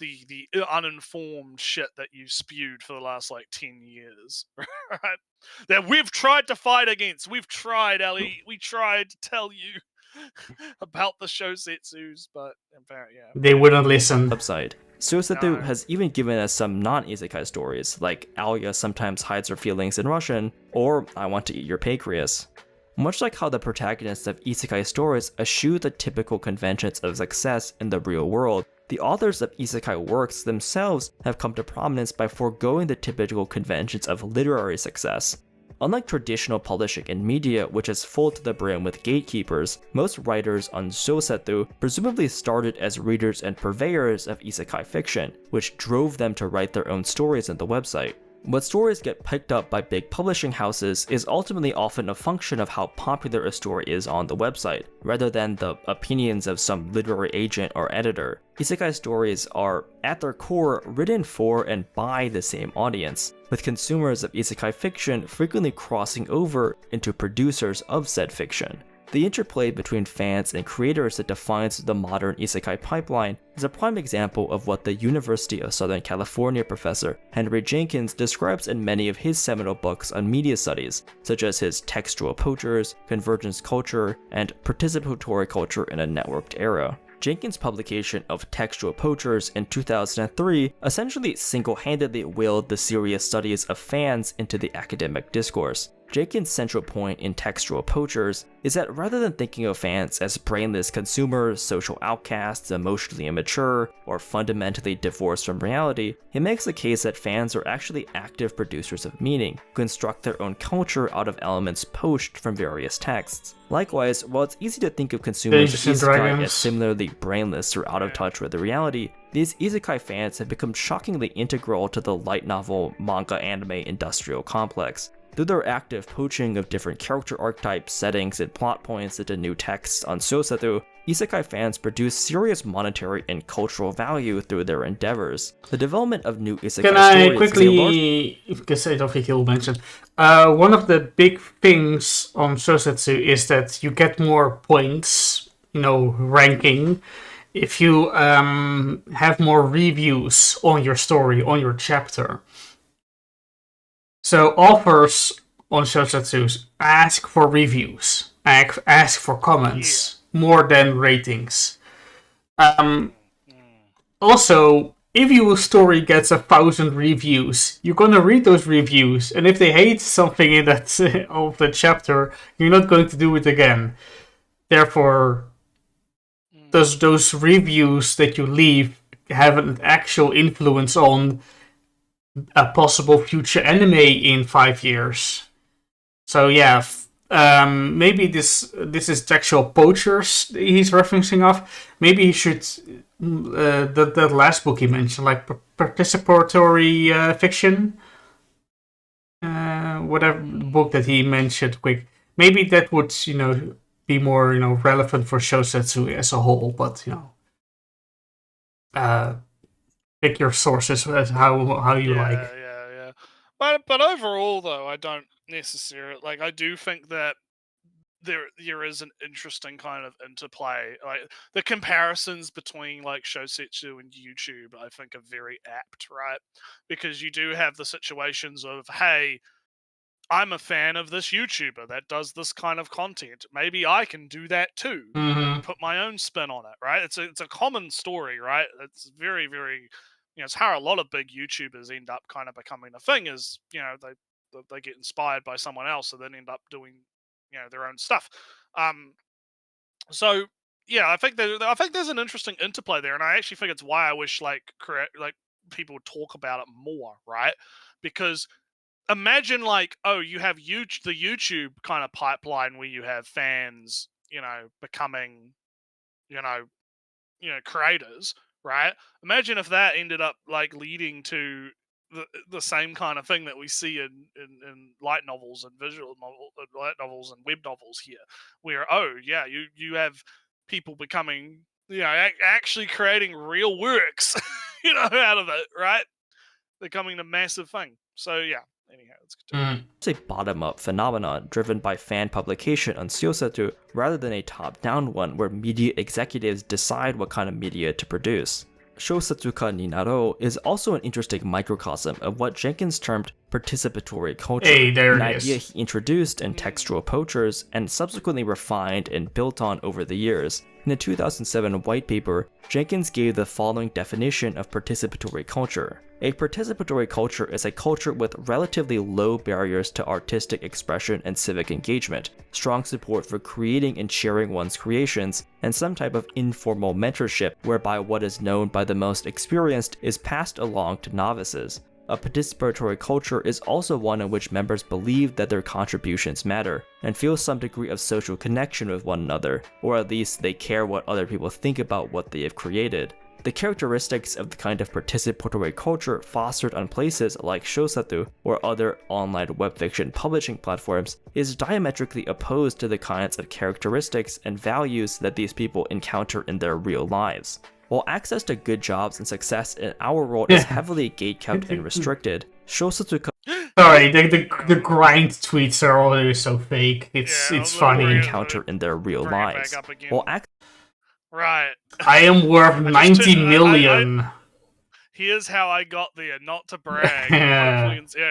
The uninformed shit that you spewed for the last 10 years, right? That we've tried to fight against. We've tried, Ellie. We tried to tell you about the shousetsus, but apparently, they wouldn't listen. Website. Siosetu has even given us some non-isekai stories, like Alia sometimes hides her feelings in Russian, or I want to eat your pancreas. Much like how the protagonists of isekai stories eschew the typical conventions of success in the real world, the authors of isekai works themselves have come to prominence by foregoing the typical conventions of literary success. Unlike traditional publishing and media, which is full to the brim with gatekeepers, most writers on Shosetsu presumably started as readers and purveyors of isekai fiction, which drove them to write their own stories on the website. What stories get picked up by big publishing houses is ultimately often a function of how popular a story is on the website, rather than the opinions of some literary agent or editor. Isekai stories are, at their core, written for and by the same audience, with consumers of isekai fiction frequently crossing over into producers of said fiction. The interplay between fans and creators that defines the modern isekai pipeline is a prime example of what the University of Southern California professor Henry Jenkins describes in many of his seminal books on media studies, such as his Textual Poachers, Convergence Culture, and Participatory Culture in a Networked Era. Jenkins' publication of Textual Poachers in 2003 essentially single-handedly willed the serious studies of fans into the academic discourse. Jenkins' central point in Textual Poachers is that rather than thinking of fans as brainless consumers, social outcasts, emotionally immature, or fundamentally divorced from reality, he makes the case that fans are actually active producers of meaning, who construct their own culture out of elements poached from various texts. Likewise, while it's easy to think of consumers of isekai as similarly brainless or out of touch with the reality, these isekai fans have become shockingly integral to the light novel, manga, anime industrial complex. Through their active poaching of different character archetypes, settings, and plot points into new texts on Shosetsu, isekai fans produce serious monetary and cultural value through their endeavors. The development of new isekai Can I quickly, because I don't think you'll mention, one of the big things on Shosetsu is that you get more points, ranking, if you have more reviews on your story, on your chapter. So authors on Shosetsu ask for reviews, ask for comments, more than ratings. Also, if your story gets 1,000 reviews, you're gonna read those reviews, and if they hate something in that of the chapter, you're not going to do it again. Therefore, does those reviews that you leave have an actual influence on a possible future anime in 5 years? So yeah, maybe this is Textual Poachers he's referencing off. Maybe he should that last book he mentioned, like participatory fiction, whatever book that he mentioned. Quick, maybe that would be more relevant for Shosetsu as a whole. But pick your sources as how you like. Yeah. But overall, though, I don't necessarily I do think that there is an interesting kind of interplay. Like the comparisons between Shosetsu and YouTube, I think are very apt, right? Because you do have the situations of, hey, I'm a fan of this YouTuber that does this kind of content. Maybe I can do that too. Mm-hmm. Put my own spin on it, right? It's a common story, right? It's very, very, it's how a lot of big YouTubers end up kind of becoming a thing. Is they get inspired by someone else and then end up doing their own stuff. So yeah, I think there's an interesting interplay there, and I actually think it's why I wish people would talk about it more, right? Because imagine you have the YouTube kind of pipeline where you have fans, becoming, creators, right? Imagine if that ended up leading to the same kind of thing that we see in light novels and light novels and web novels here, where you have people becoming actually creating real works out of it, right? Becoming a massive thing. So yeah. Anyhow, let's continue. It's a bottom-up phenomenon driven by fan publication on Shosetsu rather than a top-down one where media executives decide what kind of media to produce. Shosetsuka ni Naro is also an interesting microcosm of what Jenkins termed participatory culture, an idea he introduced in Textual Poachers and subsequently refined and built on over the years. In a 2007 white paper, Jenkins gave the following definition of participatory culture. A participatory culture is a culture with relatively low barriers to artistic expression and civic engagement, strong support for creating and sharing one's creations, and some type of informal mentorship whereby what is known by the most experienced is passed along to novices. A participatory culture is also one in which members believe that their contributions matter, and feel some degree of social connection with one another, or at least they care what other people think about what they have created. The characteristics of the kind of participatory culture fostered on places like Shosatu or other online web fiction publishing platforms is diametrically opposed to the kinds of characteristics and values that these people encounter in their real lives. While access to good jobs and success in our world is heavily gatekept and restricted, Shosatu Sorry, the grind tweets are always so fake. It's funny. Encounter in their real lives. While Right. I am worth 90 million. Here's how I got there, not to brag.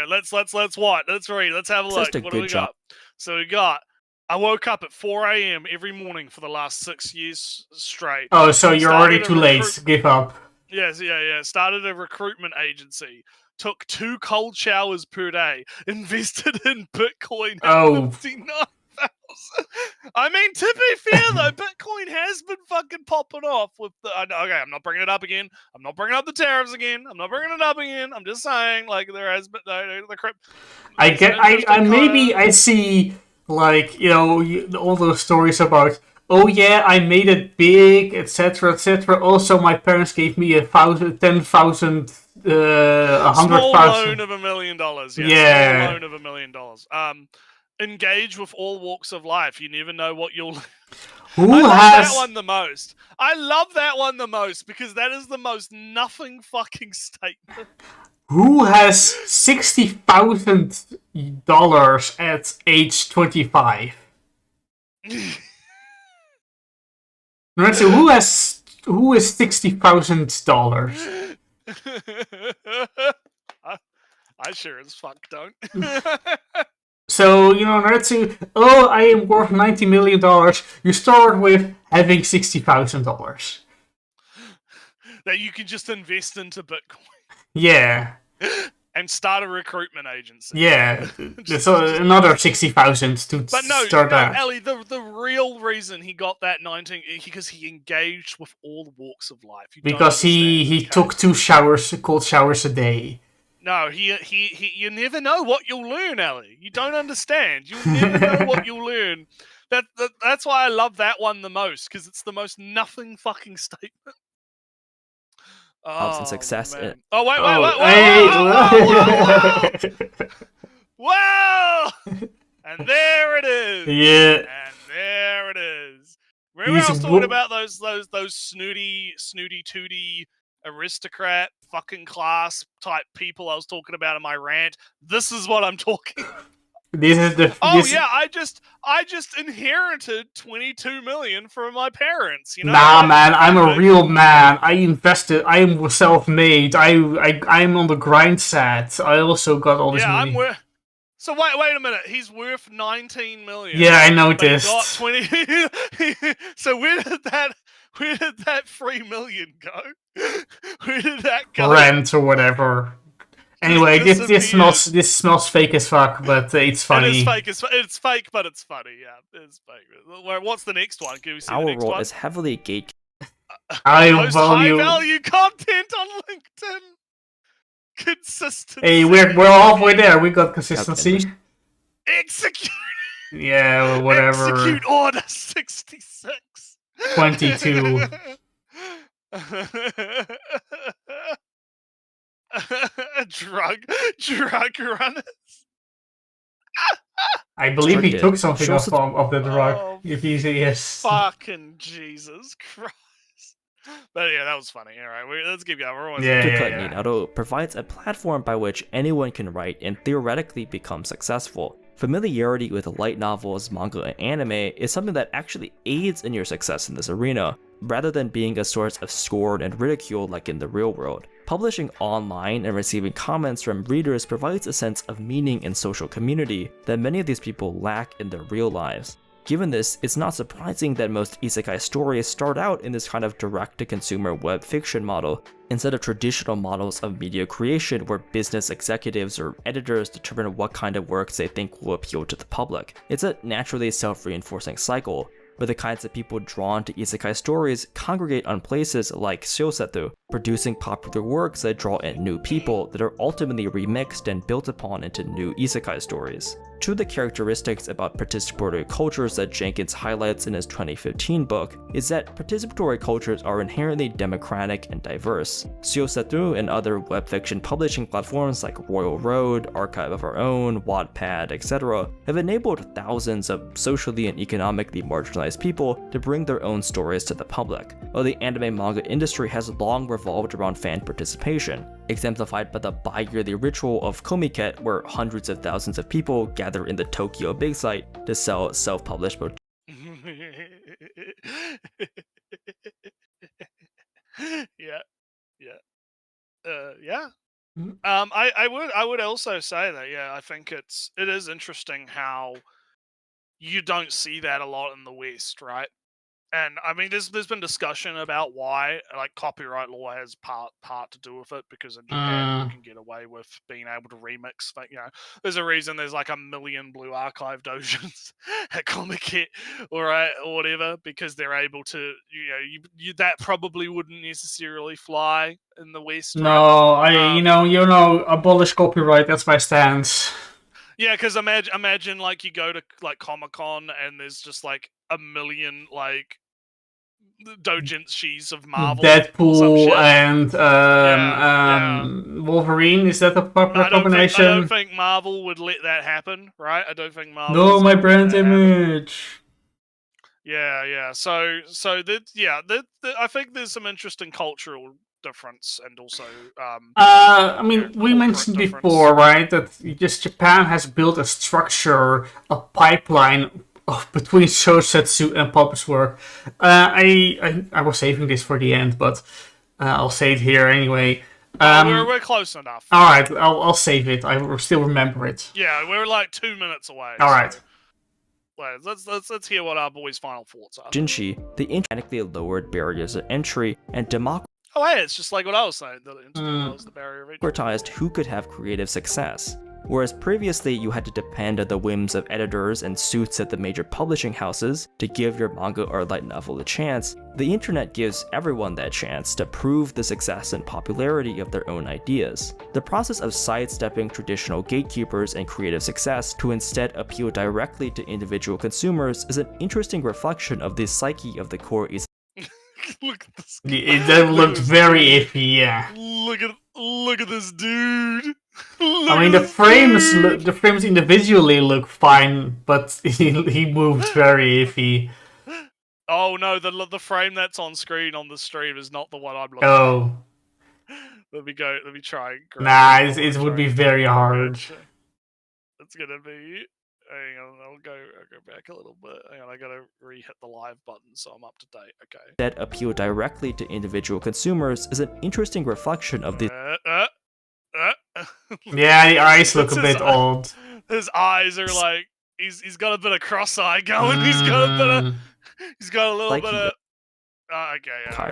Let's what? Let's read. Let's have a look. What do we got? So we got. I woke up at 4 a.m. every morning for the last 6 years straight. Oh, so you're already too late. Give up. Yes, yeah. Started a recruitment agency. Took 2 cold showers per day. Invested in Bitcoin. Oh. 59,000. I mean, to be fair though, Bitcoin has been fucking popping off with the. Okay, I'm not bringing it up again. I'm not bringing up the tariffs again. I'm not bringing it up again. I'm just saying, like, there has been the crypto. I see, like, you know, all those stories about, oh yeah, I made it big, etc., etc. Also, my parents gave me 10,000, 100,000. Small loan of $1 million. Yeah. Small loan of $1 million. Engage with all walks of life. You never know what you'll. I love that one the most. I love that one the most because that is the most nothing fucking statement. Who has $60,000 at age 25? Right, so who is $60,000? I sure as fuck don't. So, you know, Naruto, I am worth $90 million. You start with having $60,000. That you can just invest into Bitcoin. Yeah. And start a recruitment agency. Yeah. So another 60,000 to start that. Ellie, the real reason he got that 19 because he engaged with all walks of life. Because he took 2 cold showers a day. No, you never know what you'll learn, Ellie. You don't understand. You'll never know what you'll learn. That's why I love that one the most, because it's the most nothing fucking statement. And success. Man. Oh, wait. Wow! And there it is. Yeah. And there it is. Remember I was talking about those snooty tooty aristocrat fucking class type people I was talking about in my rant? This is what I'm talking about. I just inherited 22 million from my parents. You know, man, I'm a real man. I invested. I am self-made. I'm on the grind set. I also got all this money. So wait a minute. He's worth 19 million. Yeah, I noticed. Got 20. So where did that 3 million go? Where did that go? Rent or whatever. Anyway, this smells fake as fuck, but it's funny. It is fake. It's fake, but it's funny. Yeah, it's fake. What's the next one? Can we see Our the next role one? is heavily gate. High value content on LinkedIn. Consistency. Hey, we're halfway there. We got consistency. Execute. Yeah, well, whatever. Execute order 66. 22. Drug runners. I believe he took something of the drug. If he's yes. Fucking Jesus Christ. But yeah, that was funny. All right, let's keep going. Naruto provides a platform by which anyone can write and theoretically become successful. Familiarity with light novels, manga, and anime is something that actually aids in your success in this arena, rather than being a source of scorn and ridicule like in the real world. Publishing online and receiving comments from readers provides a sense of meaning and social community that many of these people lack in their real lives. Given this, it's not surprising that most isekai stories start out in this kind of direct-to-consumer web fiction model, instead of traditional models of media creation where business executives or editors determine what kind of works they think will appeal to the public. It's a naturally self-reinforcing cycle, where the kinds of people drawn to isekai stories congregate on places like Shousetsu, producing popular works that draw in new people that are ultimately remixed and built upon into new isekai stories. Two of the characteristics about participatory cultures that Jenkins highlights in his 2015 book is that participatory cultures are inherently democratic and diverse. Shousetsu and other web fiction publishing platforms like Royal Road, Archive of Our Own, Wattpad, etc. have enabled thousands of socially and economically marginalized people to bring their own stories to the public, while the anime manga industry has long revolved around fan participation, exemplified by the bi-yearly ritual of Komiket, where hundreds of thousands of people gather in the Tokyo Big Sight to sell self-published yeah. I would also say that, yeah, I think it is interesting how you don't see that a lot in the West, right? And I mean, there's been discussion about why, like, copyright law has part to do with it, because in Japan you can get away with being able to remix. But there's a reason there's like 1 million blue archive dojins at Comic-Con or whatever, because they're able to, you that probably wouldn't necessarily fly in the West. No, right? Abolish copyright. That's my stance. Yeah, because imagine like you go to like Comic-Con and there's just like 1 million like doujinshis of Marvel, Deadpool and Wolverine. Is that a proper combination? I don't think Marvel would let that happen, right? I don't think Marvel. No, my brand image. Yeah. So I think there's some interesting cultural difference, and also I mean, we mentioned before, right, that just Japan has built a structure, a pipeline between Shousetsu and published work. I was saving this for the end, but I'll say it here anyway. We're close enough. All right, I'll save it. I will still remember it. Yeah, we're like 2 minutes away. All right. Let's hear what our boys' final thoughts are. Jinshi, the intrinsically lowered barriers of entry and Oh, hey, it's just like what I was saying. The internet was the barrier of entry. Democratized who could have creative success. Whereas previously you had to depend on the whims of editors and suits at the major publishing houses to give your manga or light novel a chance, the internet gives everyone that chance to prove the success and popularity of their own ideas. The process of sidestepping traditional gatekeepers and creative success to instead appeal directly to individual consumers is an interesting reflection of the psyche of the core Look at this. That looked very iffy, yeah. Look at this dude. I mean, the frames individually look fine, but he moved very iffy. Oh no, the frame that's on screen on the stream is not the one I'm looking at. Let me try. Nah, it would be very hard. It's gonna be. Hang on, I'll go back a little bit. Hang on, I gotta re-hit the live button so I'm up to date. Okay. That appeal directly to individual consumers is an interesting reflection of the. Yeah, the eyes look a bit old. His eyes are like he's got a bit of cross-eye going. He's got a little bit of.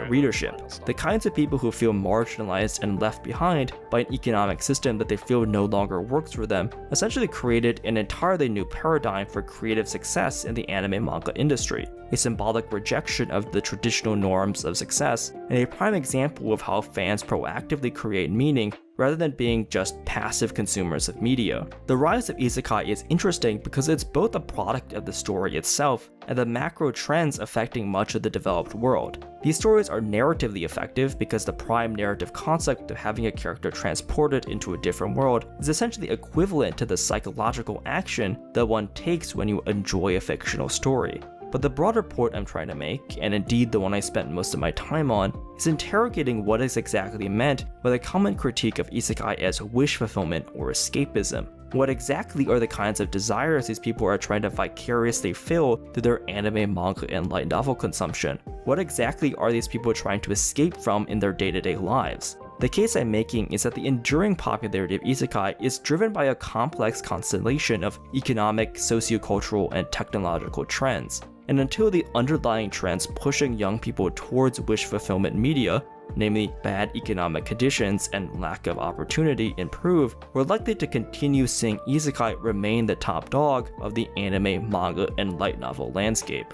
Readership, the kinds of people who feel marginalized and left behind by an economic system that they feel no longer works for them, essentially created an entirely new paradigm for creative success in the anime manga industry, a symbolic rejection of the traditional norms of success, and a prime example of how fans proactively create meaning rather than being just passive consumers of media. The rise of isekai is interesting because it's both a product of the story itself and the macro trends affecting much of the developed world. These stories are narratively effective because the prime narrative concept of having a character transported into a different world is essentially equivalent to the psychological action that one takes when you enjoy a fictional story. But the broader point I'm trying to make, and indeed the one I spent most of my time on, is interrogating what is exactly meant by the common critique of isekai as wish fulfillment or escapism. What exactly are the kinds of desires these people are trying to vicariously fill through their anime, manga, and light novel consumption? What exactly are these people trying to escape from in their day-to-day lives? The case I'm making is that the enduring popularity of isekai is driven by a complex constellation of economic, sociocultural, and technological trends. And until the underlying trends pushing young people towards wish fulfillment media, namely bad economic conditions and lack of opportunity, improve, we're likely to continue seeing isekai remain the top dog of the anime, manga, and light novel landscape.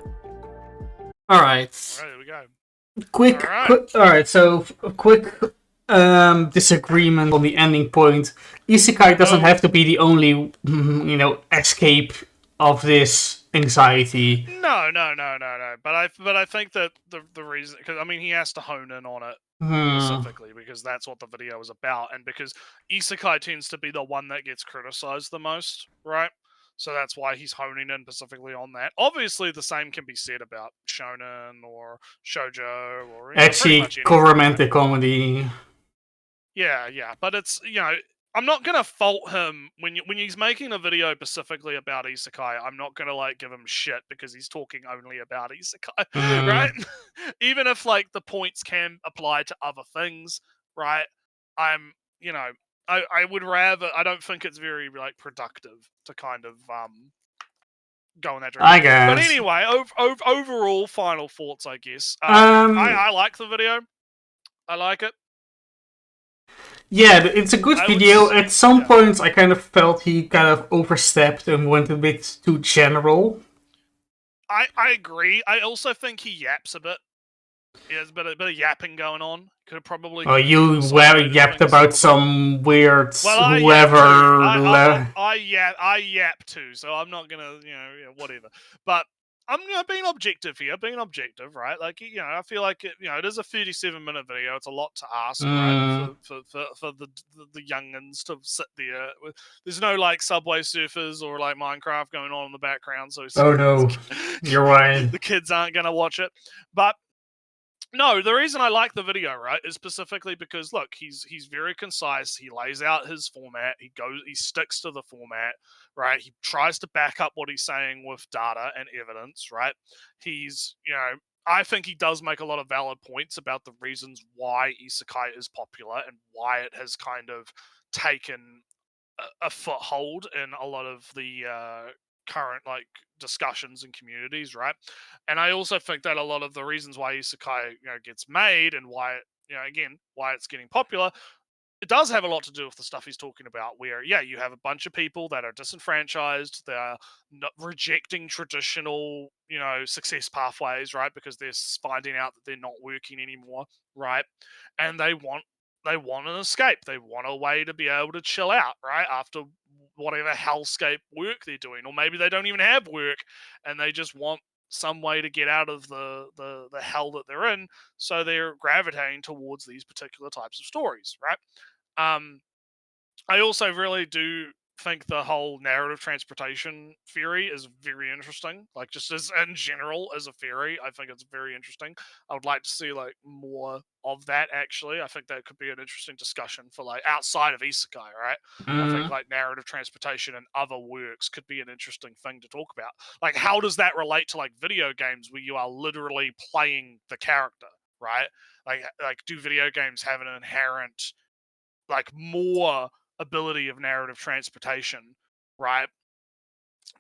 Alright. There we go. Alright, so a quick disagreement on the ending point. Isekai doesn't have to be the only, escape of this anxiety. No. But I think that the reason, because I mean, he has to hone in on it specifically because that's what the video is about, and because isekai tends to be the one that gets criticized the most, right? So that's why he's honing in specifically on that. Obviously, the same can be said about shonen or shoujo or ecchi, romantic comedy. Yeah, but it's, I'm not gonna fault him when he's making a video specifically about isekai. I'm not gonna like give him shit because he's talking only about isekai, right? Even if like the points can apply to other things, right? I'm, I would rather. I don't think it's very like productive to kind of go in that direction. I guess. But anyway, overall final thoughts, I guess. I like the video. I like it. Yeah, it's a good video. At some points, I kind of felt he kind of overstepped and went a bit too general. I agree. I also think he yaps a bit. He has a bit of yapping going on. Could have probably. Oh, you yapped about some weird whoever. I yap too, so I'm not gonna, whatever. But I'm being objective here, right? Like, I feel like it is a 37-minute video. It's a lot to ask, right? For the youngins to sit there. There's no like Subway Surfers or like Minecraft going on in the background. So oh no, you're right. The kids aren't gonna watch it, but. No, the reason I like the video, right, is specifically because look, he's very concise. He lays out his format. He sticks to the format, right? He tries to back up what he's saying with data and evidence, right? He's, I think he does make a lot of valid points about the reasons why isekai is popular and why it has kind of taken a foothold in a lot of the current like discussions and communities, right? And I also think that a lot of the reasons why isekai gets made and why why it's getting popular, it does have a lot to do with the stuff he's talking about, where you have a bunch of people that are disenfranchised, they're not rejecting traditional success pathways, right? Because they're finding out that they're not working anymore, right? And they want an escape. They want a way to be able to chill out, right? After whatever hellscape work they're doing, or maybe they don't even have work and they just want some way to get out of the hell that they're in, so they're gravitating towards these particular types of stories, right? I also really do think the whole narrative transportation theory is very interesting. Like, just as in general as a theory, I think it's very interesting. I would like to see like more of that. Actually, I think that could be an interesting discussion for like outside of isekai, right? I think like narrative transportation and other works could be an interesting thing to talk about. Like, how does that relate to like video games where you are literally playing the character, right? Like do video games have an inherent like more ability of narrative transportation, right,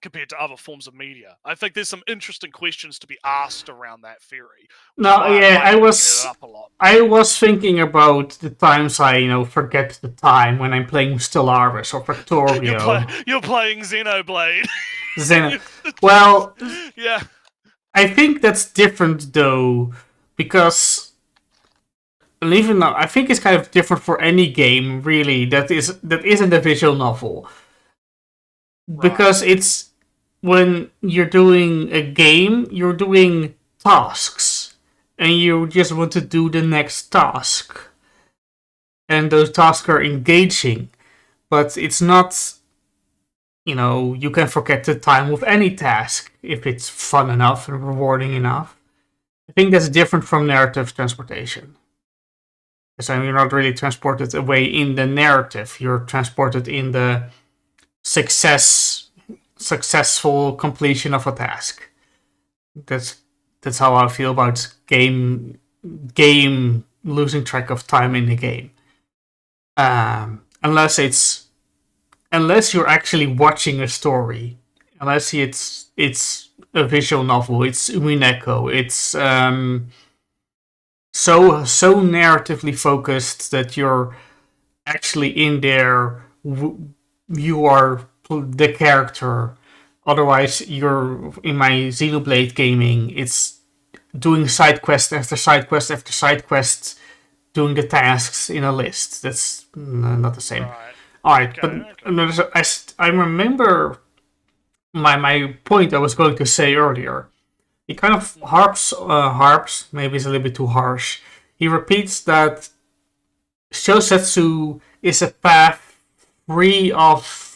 compared to other forms of media? I think there's some interesting questions to be asked around that theory. No, yeah, I was thinking about the times I forget the time when I'm playing Stellaris or Factorio. You're playing Xenoblade. Well, yeah, I think that's different though, because. And even though I think it's kind of different for any game, really, that isn't a visual novel. Because it's when you're doing a game, you're doing tasks. And you just want to do the next task. And those tasks are engaging. But it's not, you can forget the time with any task if it's fun enough and rewarding enough. I think that's different from narrative transportation. So you're not really transported away in the narrative. You're transported in the successful completion of a task. That's how I feel about game losing track of time in the game. unless you're actually watching a story, unless it's a visual novel, it's Umineko, it's so narratively focused that you're actually in there. You are the character. Otherwise, you're in my Xenoblade gaming. It's doing side quest after side quest after side quest, doing the tasks in a list. That's not the same. Right. All right, but I remember my point I was going to say earlier. He kind of harps. Maybe it's a little bit too harsh. He repeats that Shosetsu is a path free of,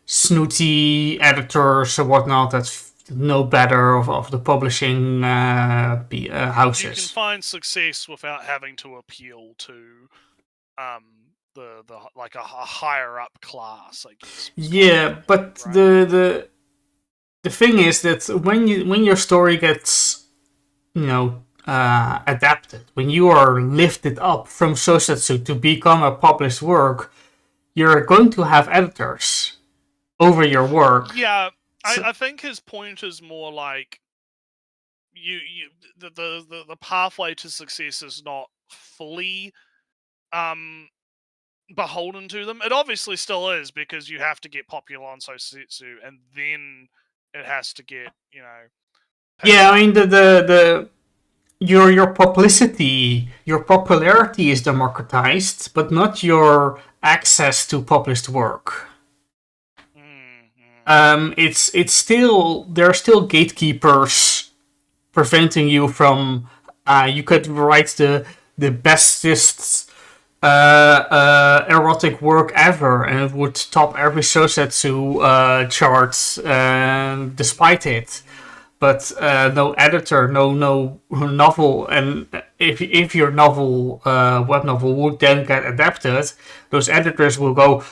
snooty editors or whatnot that's no better of the publishing houses. You can find success without having to appeal to the like a higher up class, I guess. Yeah, but right? The thing is that when your story gets, adapted, when you are lifted up from Shosetsu to become a published work, you're going to have editors over your work. Yeah, I think his point is more like the pathway to success is not fully beholden to them. It obviously still is, because you have to get popular on Shosetsu and then it has to get, Yeah, I mean the your publicity, your popularity is democratized, but not your access to published work. It's still, there are still gatekeepers preventing you from. You could write the bestest erotic work ever, and it would top every Shosetsu chart, despite it. But no editor, no novel, and if your novel, web novel, would then get adapted, those editors will go,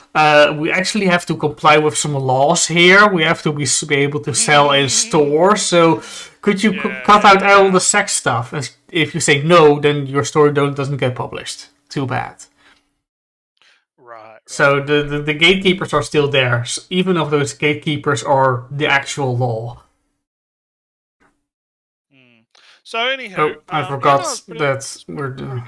we actually have to comply with some laws here. We have to be able to sell in stores. So could you cut out all the sex stuff? And if you say no, then your story doesn't get published. Too bad. Right. So the gatekeepers are still there, even if those gatekeepers are the actual law. So anyhow, I forgot that we're doing.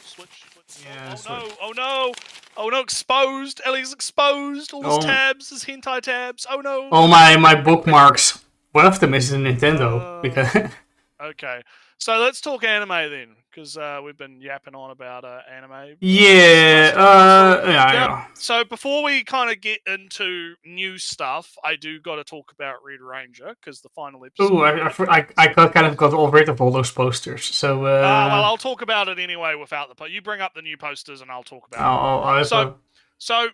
Switch. Yeah, oh no, exposed. Ellie's exposed. All his tabs, his hentai tabs. Oh no. Oh my bookmarks. One of them is a Nintendo. Because okay. So let's talk anime then, because we've been yapping on about anime. Yeah. So before we kind of get into new stuff, I do got to talk about Red Ranger, because the final episode. Ooh, I kind of got all rid of all those posters. So. Well, I'll talk about it anyway without the. You bring up the new posters, and I'll talk about it. So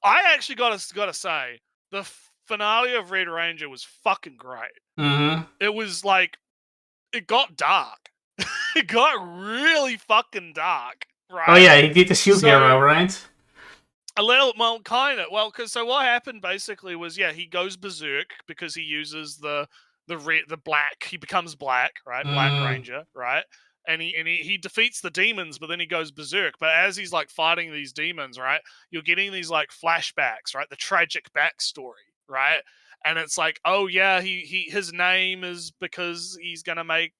I actually got to say the finale of Red Ranger was fucking great. Mm-hmm. It was like. It got dark. It got really fucking dark, right? Oh yeah, he did the shield hero, right? A little, well, kind of. Well, because so what happened basically was, he goes berserk because he uses the black. He becomes black, right? Black Ranger, right? And he defeats the demons, but then he goes berserk. But as he's like fighting these demons, right, you're getting these like flashbacks, right? The tragic backstory, right? And it's like, oh yeah, his name is because he's gonna make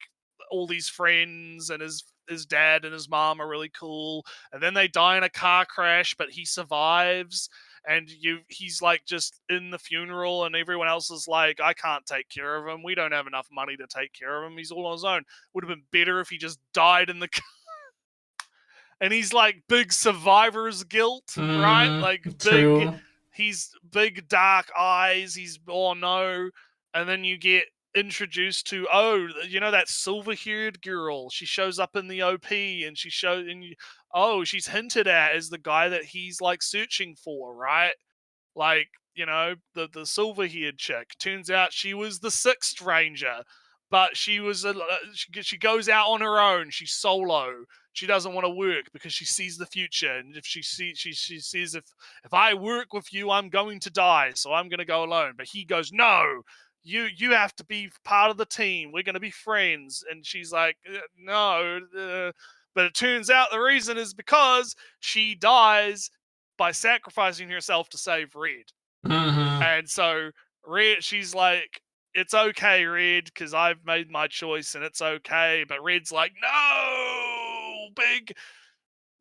all these friends, and his dad and his mom are really cool, and then they die in a car crash, but he survives, and he's like just in the funeral, and everyone else is like, I can't take care of him. We don't have enough money to take care of him. He's all on his own. Would have been better if he just died in the car. And he's like big survivor's guilt, right? Like big. He's big dark eyes. He's no, and then you get introduced to that silver-haired girl. She shows up in the OP, and she's hinted at as the guy that he's like searching for, right? Like the silver-haired chick. Turns out she was the 6th Ranger, but she was she goes out on her own. She's solo. She doesn't want to work because she sees the future, and if she says if I work with you, I'm going to die, so I'm going to go alone. But he goes, no, you have to be part of the team. We're going to be friends. And she's like, no. But it turns out the reason is because she dies by sacrificing herself to save Red. Mm-hmm. And so Red, she's like, it's okay, Red, because I've made my choice and it's okay. But Red's like, no, big,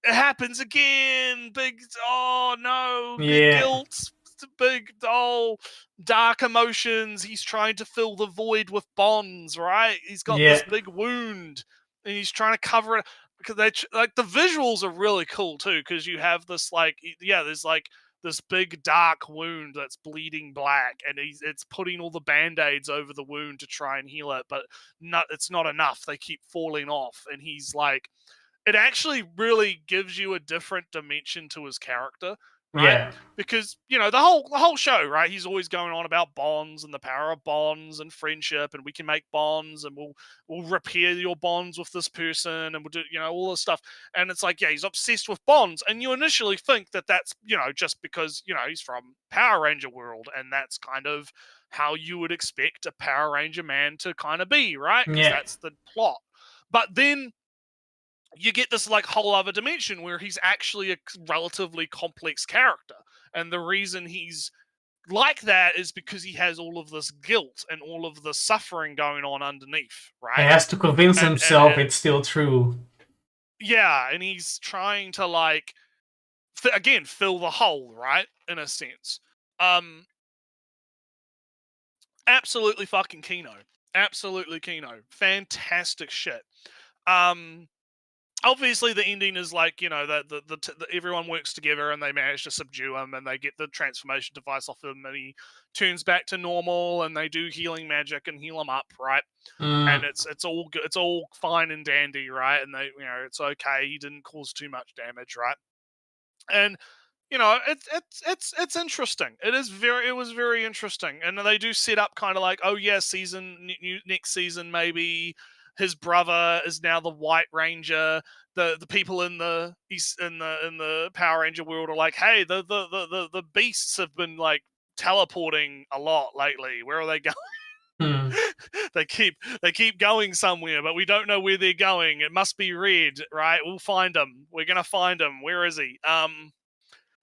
it happens again. Big, oh no, big guilt, big, dark emotions. He's trying to fill the void with bonds, right? He's got this big wound and he's trying to cover it. Because they like the visuals are really cool too, because you have this there's like this big dark wound that's bleeding black, and it's putting all the band-aids over the wound to try and heal it, but it's not enough. They keep falling off, and he's like, it actually really gives you a different dimension to his character, right? Yeah. Because the whole show, right? He's always going on about bonds and the power of bonds and friendship, and we can make bonds, and we'll repair your bonds with this person, and we'll do all this stuff. And it's like, yeah, he's obsessed with bonds, and you initially think that that's just because he's from Power Ranger world, and that's kind of how you would expect a Power Ranger man to kind of be, right? Because that's the plot. But then you get this like whole other dimension where he's actually a relatively complex character, and the reason he's like that is because he has all of this guilt and all of the suffering going on underneath, right? He has to convince himself it's still true. Yeah, and he's trying to like again fill the hole, right? In a sense. Absolutely fucking Kino. Absolutely Kino. Fantastic shit. Obviously, the ending is like that everyone works together and they manage to subdue him, and they get the transformation device off him, and he turns back to normal, and they do healing magic and heal him up, right? And it's all good, it's all fine and dandy, right? And they it's okay. He didn't cause too much damage, right? And it's interesting. It was very interesting, and they do set up kind of like, oh yeah, next season maybe his brother is now the White Ranger. The people in the Power Ranger world are like, hey, the beasts have been like teleporting a lot lately. Where are they going? They keep going somewhere, but we don't know where they're going. It must be Red, right? We'll find him. We're gonna find him. Where is he?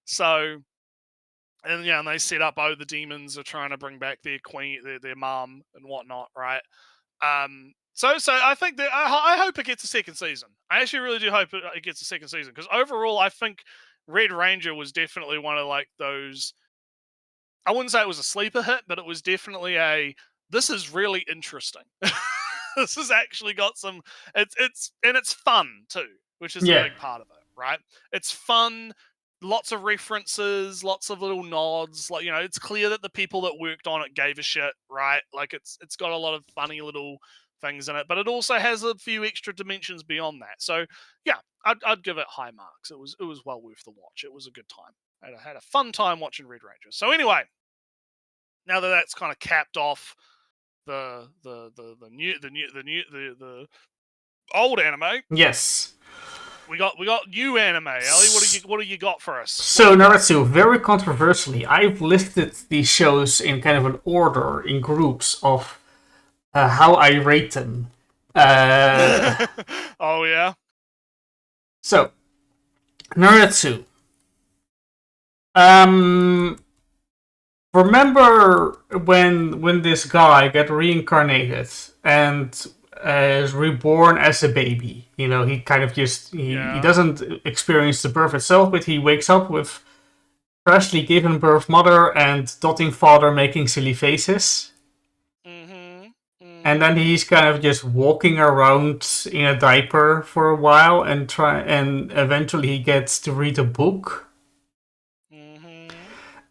So, and they set up, the demons are trying to bring back their queen, their mom, and whatnot, right? So I think that I hope it gets a second season. I actually really do hope it gets a second season, because overall, I think Red Ranger was definitely one of like those. I wouldn't say it was a sleeper hit, but it was definitely this is really interesting. This has actually got some. It's fun too, which is a big part of it, right? It's fun. Lots of references, lots of little nods. Like it's clear that the people that worked on it gave a shit, right? Like it's got a lot of funny little things in it, but it also has a few extra dimensions beyond that. So yeah, I'd give it high marks. It was well worth the watch. It was a good time. I had a fun time watching Red Ranger. So anyway, now that that's kind of capped off the old anime. Yes. We got new anime. Ellie, what do you got for us? So Naratsu, very controversially, I've listed these shows in kind of an order, in groups of how I rate them. Oh yeah. So Naratsu. Remember when this guy got reincarnated and is reborn as a baby? He kind of he doesn't experience the birth itself, but he wakes up with freshly given birth mother and dotting father making silly faces. And then he's kind of just walking around in a diaper for a while, and eventually he gets to read a book.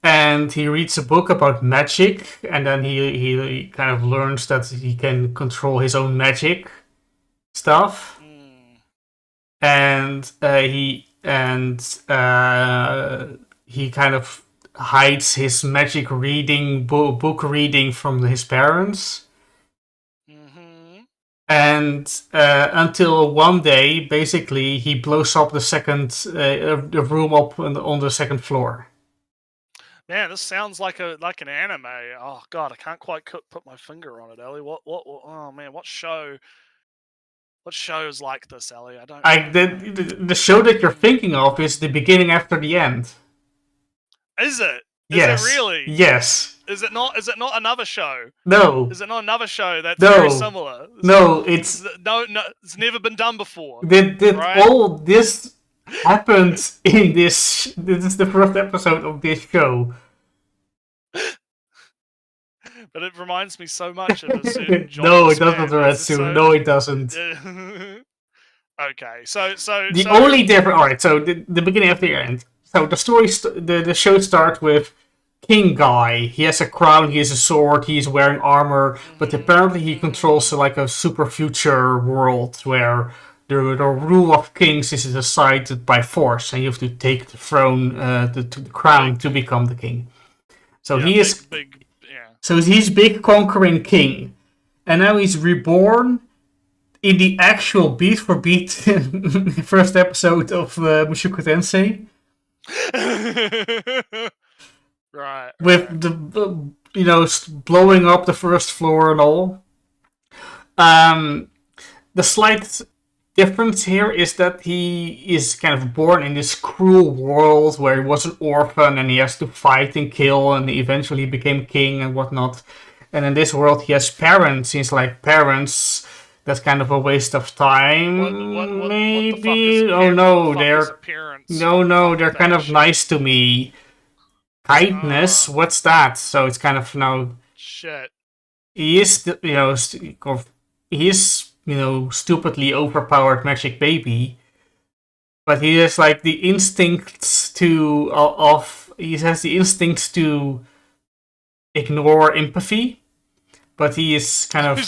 And he reads a book about magic, and then he kind of learns that he can control his own magic stuff. And he kind of hides his magic reading book reading from his parents. And until one day, basically, he blows up the room up on the second floor. Man, this sounds like an anime. Oh god, I can't quite put my finger on it, Ellie. What? Oh man, what show? What show is like this, Ellie? I don't know. The show that you're thinking of is the beginning after the end. Is it? Is it Yes. really? Yes. Is it not? Is it not another show? No. Is it not another show that's No. very similar? No, it's no. It's never been done before. Right? All this happened in this. This is the first episode of this show. But it reminds me so much of a certain John No, it doesn't, Retsu. No, it doesn't. Okay, so the only difference. All right, so the beginning of the end. So the story, the show starts with King Guy. He has a crown. He has a sword. He's wearing armor. But apparently, he controls like a super future world where the rule of kings is decided by force, and you have to take the throne, the crown, to become the king. So he is big. Yeah. So he's big conquering king, and now he's reborn in the actual beat for beat first episode of Mushoku Tensei. Right. With the blowing up the first floor and all. The slight difference here is that he is kind of born in this cruel world where he was an orphan and he has to fight and kill, and eventually became king and whatnot. And in this world he has parents. He's like, parents, that's kind of a waste of time. What maybe. They're kind of nice to me. Kindness, what's that? So it's kind of shit. He is, he is, stupidly overpowered magic baby, but he has like the instincts to he has the instincts to ignore empathy, but he is kind of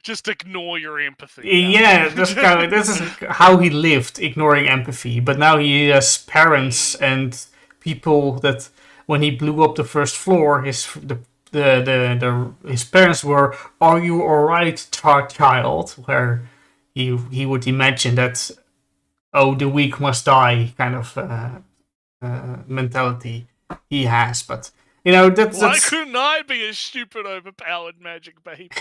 just ignore your empathy. Yeah, this is how he lived, ignoring empathy. But now he has parents and people that when he blew up the first floor, his parents were, "Are you alright, child?" Where he would imagine that, oh, the weak must die kind of mentality he has. But that's why couldn't I be a stupid, overpowered magic baby?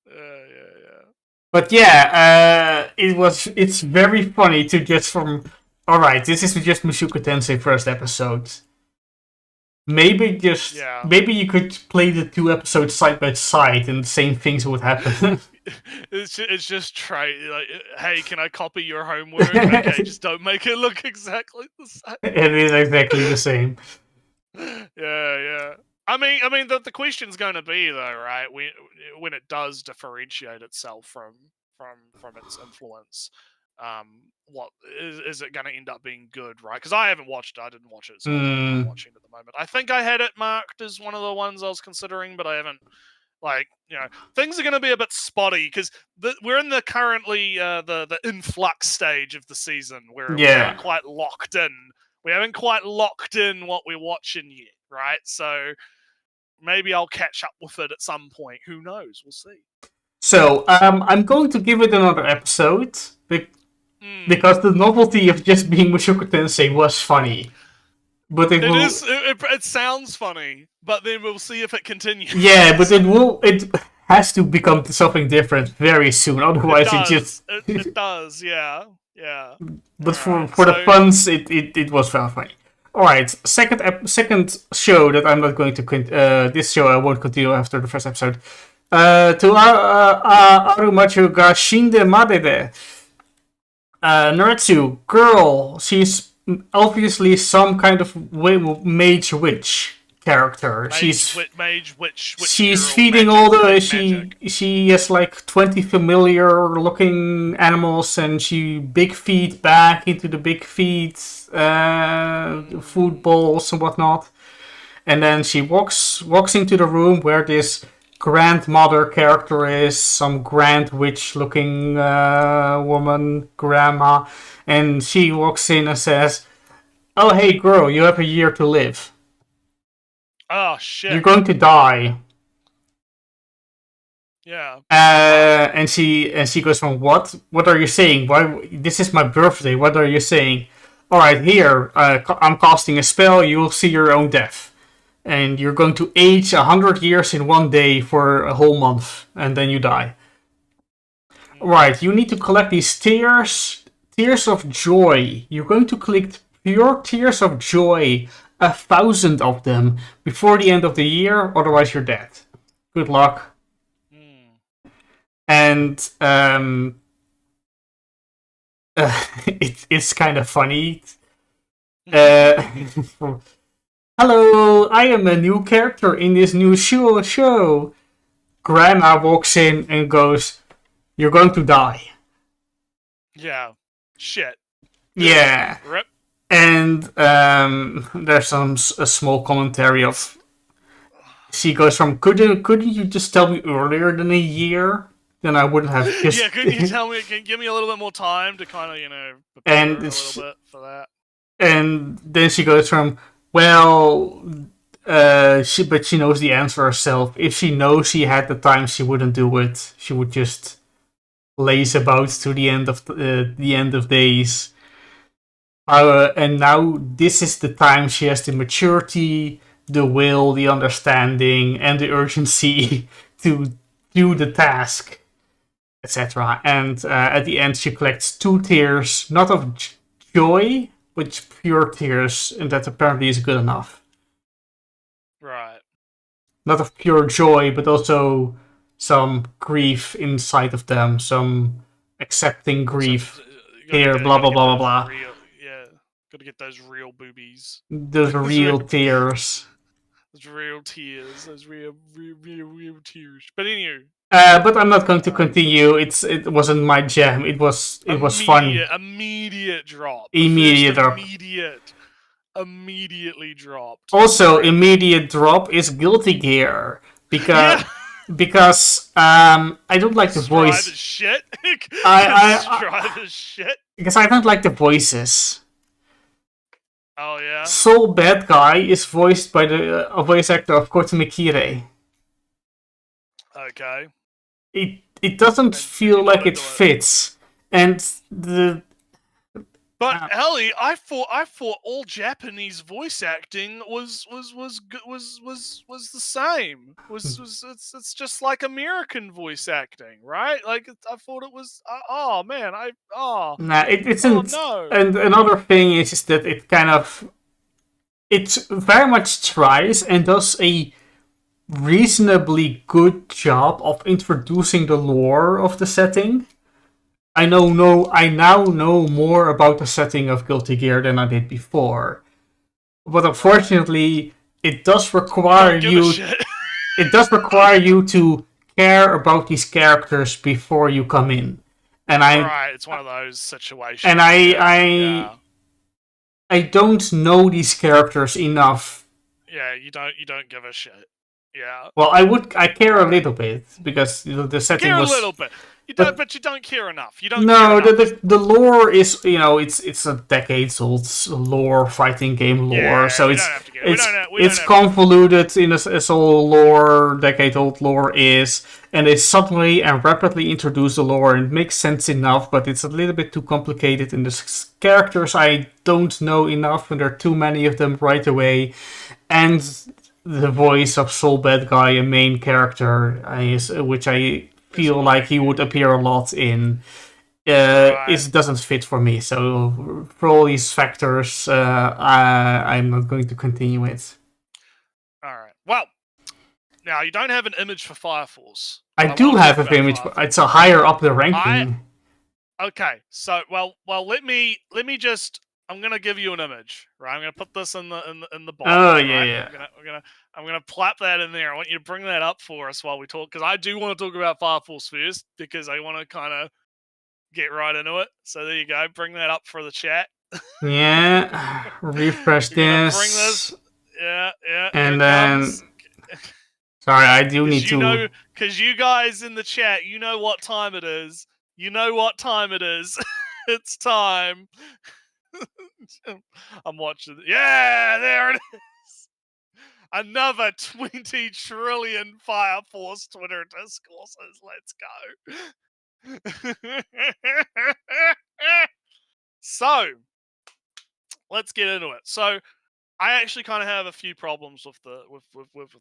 Yeah. But yeah, it's very funny to just from. All right, this is just Mushoku Tensei first episode. Maybe you could play the two episodes side by side and the same things would happen. it's just try like, hey, can I copy your homework? Okay, just don't make it look exactly the same. It is exactly the same. Yeah. I mean, the question's going to be though, right? When it does differentiate itself from its influence, what is it going to end up being good, right? Because I haven't watched it. I didn't watch it, so I'm watching it at the moment. I think I had it marked as one of the ones I was considering, but I haven't. Like, things are going to be a bit spotty because we're in the currently the influx stage of the season where we haven't quite locked in. We haven't quite locked in what we're watching yet, right? So maybe I'll catch up with it at some point. Who knows? We'll see. So I'm going to give it another episode because the novelty of just being Mushoku Tensei was funny. But it sounds funny, but then we'll see if it continues. Yeah, but it has to become something different very soon. Otherwise, it does. Yeah. But for the funs, it was very funny. All right, second show that I'm not going to this show I won't continue after the first episode. To Arumachu ga shinde madede. Naretsu, girl, she's obviously some kind of mage witch character. She's feeding all the she has like 20 familiar looking animals, and she big feed back into the big feed food bowls and whatnot, and then she walks into the room where this grandmother character is, some grand witch looking woman, grandma, and she walks in and says, "Oh, hey girl, you have a year to live. Oh shit. You're going to die." Yeah. And she goes from, What are you saying? Why, this is my birthday, what are you saying? alright, here, I'm casting a spell, you will see your own death. And you're going to age 100 years in one day for a whole month, and then you die. Right, you need to collect these tears of joy. You're going to collect pure tears of joy, 1,000 of them, before the end of the year, otherwise you're dead. Good luck. And it's kind of funny. Hello, I am a new character in this new show. Grandma walks in and goes, "You're going to die." Yeah. Shit. Yeah. Rip. And there's a small commentary of. She goes from, couldn't you just tell me earlier than a year? Then I wouldn't have just... Yeah, couldn't you tell me? Give me a little bit more time to kind of, prepare a little bit for that. And then she goes from, well, but she knows the answer herself. If she knows she had the time, she wouldn't do it. She would just laze about to the end of days. And now this is the time she has the maturity, the will, the understanding, and the urgency to do the task, etc. And at the end, she collects 2 tears, not of joy, but pure tears, and that apparently is good enough. Right. Not of pure joy, but also some grief inside of them, some accepting grief. Here, blah blah blah blah blah. Yeah, gotta get those real boobies. Those real tears. Those real tears. Those real tears. But anyway. But I'm not going to continue. It wasn't my jam. It was fun. Immediate drop. Immediately dropped. Also, immediate drop is Guilty Gear because I don't like the voice. Strive as shit. Strive as shit. Because I don't like the voices. Oh yeah. Soul Bad Guy is voiced by the voice actor of Kota Mikire. Okay. It doesn't feel like it fits, and the. But Ellie, I thought all Japanese voice acting was the same. It's just like American voice acting, right? Like I thought it was. Oh man, Nah, it isn't. Oh, no. And another thing is that it very much tries and does a reasonably good job of introducing the lore of the setting. I now know more about the setting of Guilty Gear than I did before. But unfortunately, it does require you to care about these characters before you come in. And it's one of those situations. And I don't know these characters enough. Yeah, you don't give a shit. Yeah. Well, I care a little bit because the setting was. Care a little bit. You don't, but you don't care enough. You don't. No, the lore is it's a decades-old lore fighting game lore, yeah, so it's convoluted in as all lore decade-old lore is, and they suddenly and rapidly introduce the lore and it makes sense enough, but it's a little bit too complicated. And the characters I don't know enough, and there are too many of them right away, and the voice of Soul Bad Guy, a main character, which I feel like he would appear a lot in. It doesn't fit for me. So for all these factors, I'm not going to continue it. All right. Well, now you don't have an image for Fire Force. I do have an image. It's a higher up the ranking. Okay. So let me just. I'm gonna give you an image, right? I'm gonna put this in the box. Oh yeah, right? yeah. I'm gonna plap that in there. I want you to bring that up for us while we talk, because I do want to talk about Fire Force first, because I want to kind of get right into it. So there you go. Bring that up for the chat. Yeah. Refresh this. Bring this. Yeah. And then. Sorry, I do need to. Because you guys in the chat, you know what time it is. It's time. I'm watching. Yeah, there it is. Another 20 trillion Fire Force Twitter discourses. Let's go. So, let's get into it. So I actually kind of have a few problems with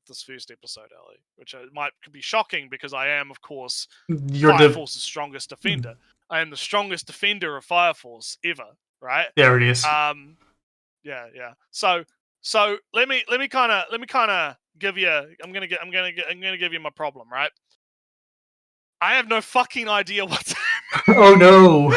this first episode, Ali, which could be shocking because I am, of course, Fire Force's strongest defender. I am the strongest defender of Fire Force ever, right? There it is. Yeah. So let me kind of give you. I'm gonna give you my problem, right? I have no fucking idea what's happening. Oh no!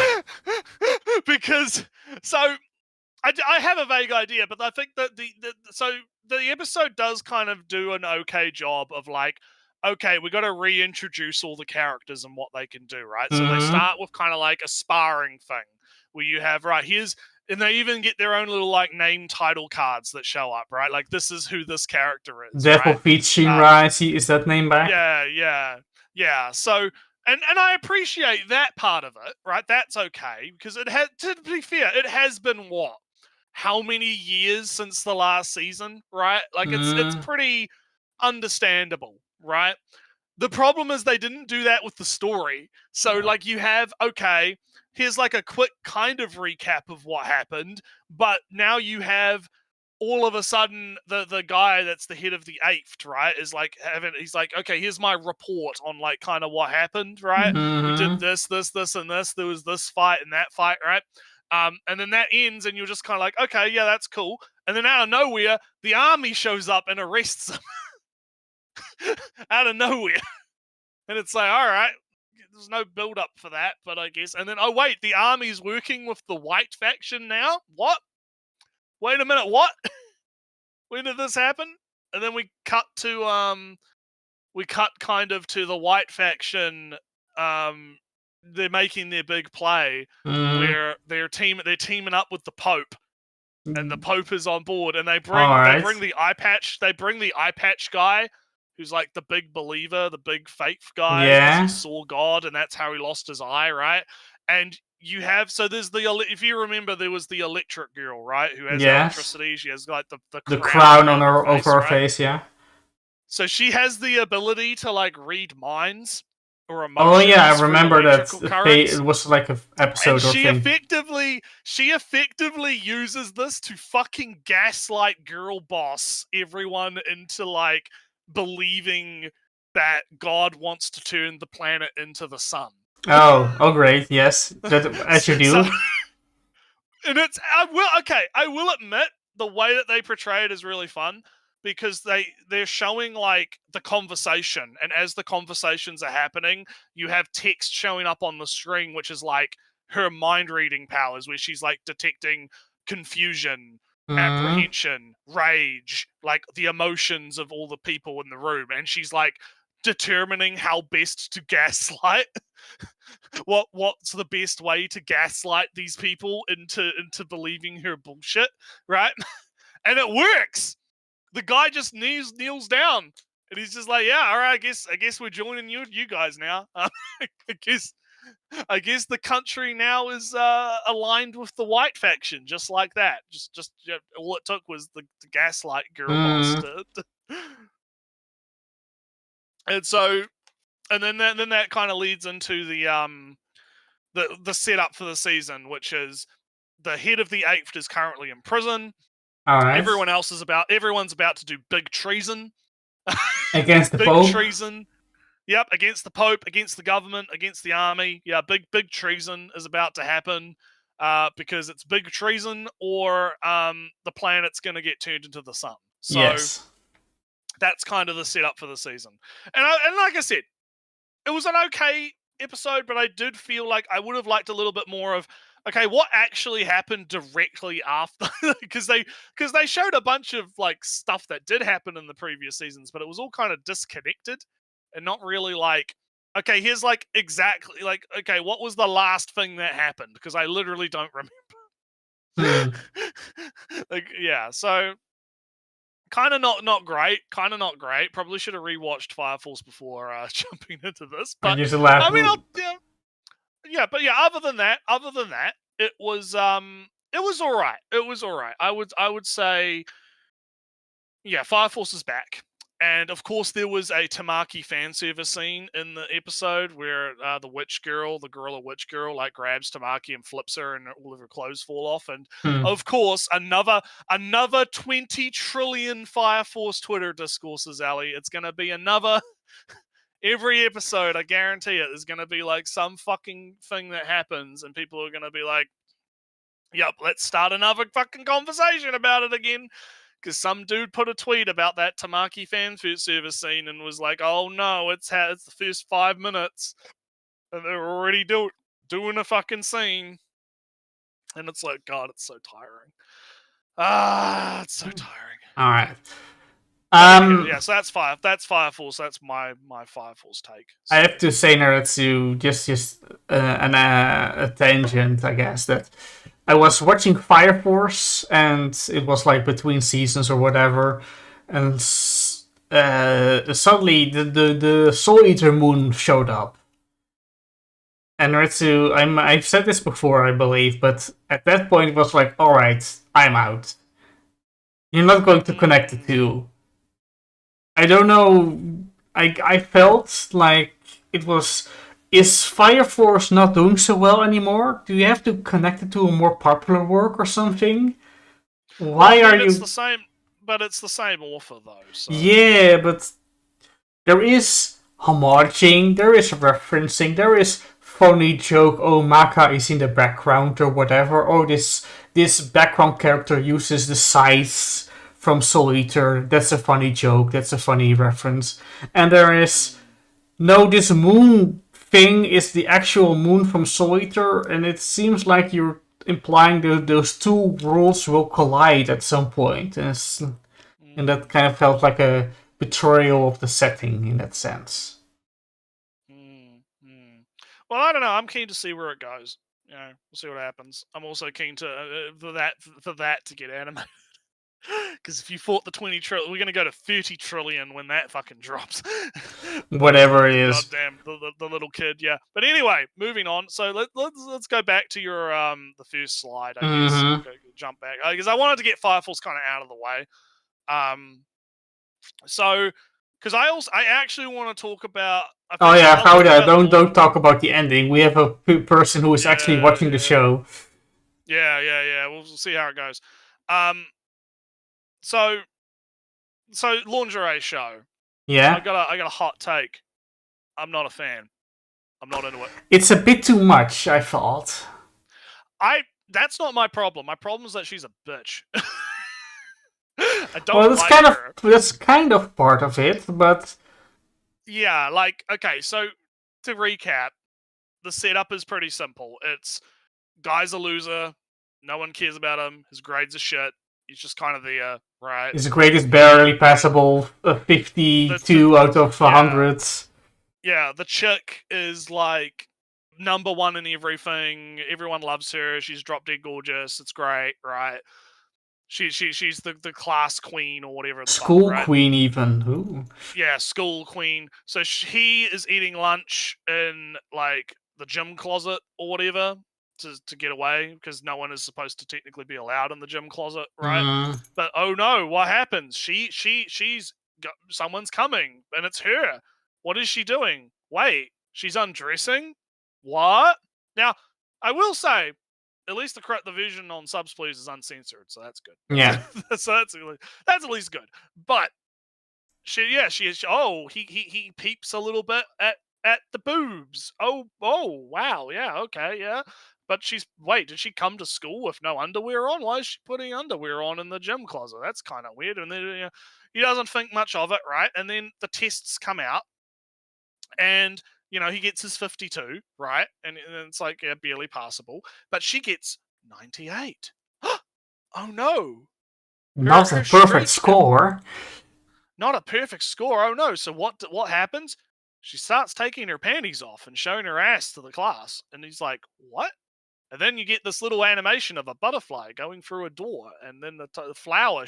Because I have a vague idea, but I think that the episode does kind of do an okay job of like, okay, we got to reintroduce all the characters and what they can do, right? So they start with kind of like a sparring thing where you have and they even get their own little like name title cards that show up, right? Like this is who this character is. Devil right? Feet Shinrai, is that name back? Yeah. So. And I appreciate that part of it, right? That's okay because it had. To be fair, it has been what? How many years since the last season, right? Like it's pretty understandable, right? The problem is they didn't do that with the story. So like you have, okay, here's like a quick kind of recap of what happened, but now you have all of a sudden the guy that's the head of the 8th, right, is like he's like, okay, here's my report on like kind of what happened, right? We did this, and this. There was this fight and that fight, right? And then that ends, and you're just kind of like, okay, yeah, that's cool. And then out of nowhere, the army shows up and arrests him. Out of nowhere. And it's like, all right, there's no build up for that, but I guess. And then, oh, wait, the army's working with the white faction now? What? Wait a minute, what? When did this happen? And then we cut kind of to the white faction. They're making their big play where they're teaming up with the Pope, and the Pope is on board, and they bring the eye patch guy, who's like the big believer, the big faith guy, because he saw God, and that's how he lost his eye, right? And you have there's if you remember, there was the electric girl, right, who has electricity. She has like the crown on her over her face, yeah. So she has the ability to like read minds or emotions. Oh yeah, I remember that. It was like an episode and or thing. She effectively uses this to fucking gaslight girl boss everyone into like believing that God wants to turn the planet into the sun. Oh, great, yes, as you do. And I will admit the way that they portray it is really fun because they're showing like the conversation, and as the conversations are happening, you have text showing up on the screen, which is like her mind reading powers, where she's like detecting confusion, apprehension, rage, like the emotions of all the people in the room, and she's like determining how best to gaslight. What's the best way to gaslight these people into believing her bullshit, right? And it works. The guy just kneels down, and he's just like, yeah, all right, I guess we're joining you guys now. I guess the country now is aligned with the white faction, just like that. Just all it took was the gaslight girl boss to and so. And then that kind of leads into the setup for the season, which is the head of the 8th is currently in prison. All right. Everyone's about to do big treason. Against the big Pope? treason. Yep, against the Pope, against the government, against the army. Yeah, big treason is about to happen because it's big treason or the planet's going to get turned into the sun. So yes. That's kind of the setup for the season. And like I said, it was an okay episode, but I did feel like I would have liked a little bit more of, okay, what actually happened directly after? Because they showed a bunch of like stuff that did happen in the previous seasons, but it was all kind of disconnected and not really like, okay, here's like exactly like, okay, what was the last thing that happened? Because I literally don't remember. Like, yeah, so kind of not great. Probably should have rewatched Fire Force before jumping into this. But I mean, Other than that, it was all right. I would say, yeah, Fire Force is back, And of course, there was a Tamaki fan service scene in the episode where the witch girl, the gorilla witch girl, like grabs Tamaki and flips her, and all of her clothes fall off. And of course, another 20 trillion Fire Force Twitter discourses, Ali. It's gonna be another. Every episode, I guarantee it, there's gonna be like some fucking thing that happens, and people are gonna be like, "Yep, let's start another fucking conversation about it again." Because some dude put a tweet about that Tamaki fan service scene and was like, "Oh no, it's the first 5 minutes, and they're already doing a fucking scene." And it's like, God, it's so tiring. It's so tiring. All right. Yeah, so that's Fire. That's Fire Force. That's my Fire Force take. So. I have to say, Naratsu, just a tangent, I guess, that I was watching Fire Force, and it was like between seasons or whatever, and suddenly the Soul Eater moon showed up. And Naratsu, I've said this before, I believe, but at that point it was like, all right, I'm out. You're not going to connect the two. I don't know. I felt like it was. Is Fire Force not doing so well anymore? Do you have to connect it to a more popular work or something? Why are you? It's the same, but it's the same author though. So. Yeah, but there is homaging, there is referencing, there is funny joke. Oh, Maka is in the background or whatever. Oh, this background character uses the scythes from Soul Eater. That's a funny joke. That's a funny reference. And there is this moon thing is the actual moon from Soul Eater, and it seems like you're implying that those two worlds will collide at some point, and that kind of felt like a betrayal of the setting in that sense. Well, I don't know. I'm keen to see where it goes. You know, we'll see what happens. I'm also keen to for that to get animated. Because if you fought the 20 trillion, we're going to go to 30 trillion when that fucking drops. Whatever it is. Goddamn, the little kid, yeah. But anyway, moving on. So let's go back to your the first slide, I guess. Jump back. Because I wanted to get Fire Force kind of out of the way. So, because I actually want to talk about... Don't talk about the ending. We have a person who is actually watching the show. Yeah. We'll see how it goes. So lingerie show. Yeah. I got a hot take. I'm not a fan. I'm not into it. It's a bit too much, I thought. That's not my problem. My problem is that she's a bitch. I don't well, that's like her. That's kind of part of it, but yeah, like, okay, so to recap, the setup is pretty simple. It's guy's a loser, no one cares about him, his grades are shit, he's just kind of there, right? His grade is barely passable, 52 out of 100. Yeah, the chick is like number one in everything, everyone loves her, she's drop dead gorgeous, it's great, right? She's the class queen or whatever. School right? Queen even. Ooh. Yeah, school queen. So he is eating lunch in like the gym closet or whatever to get away because no one is supposed to technically be allowed in the gym closet, right? But oh no, what happens? She's got, someone's coming and it's her. What is she doing? Wait, she's undressing? What? Now, I will say, at least the version on Subs Please is uncensored, so that's good. Yeah. So that's at least good. But she is. Oh, he peeps a little bit at the boobs. Oh, wow, yeah, okay, yeah. But did she come to school with no underwear on? Why is she putting underwear on in the gym closet? That's kind of weird. And then he doesn't think much of it, right? And then the tests come out, and he gets his 52, right? And it's like, yeah, barely passable. But she gets 98. Oh, no. Not a perfect score. Not a perfect score. Oh, no. So what happens? She starts taking her panties off and showing her ass to the class. And he's like, what? And then you get this little animation of a butterfly going through a door. And then the flower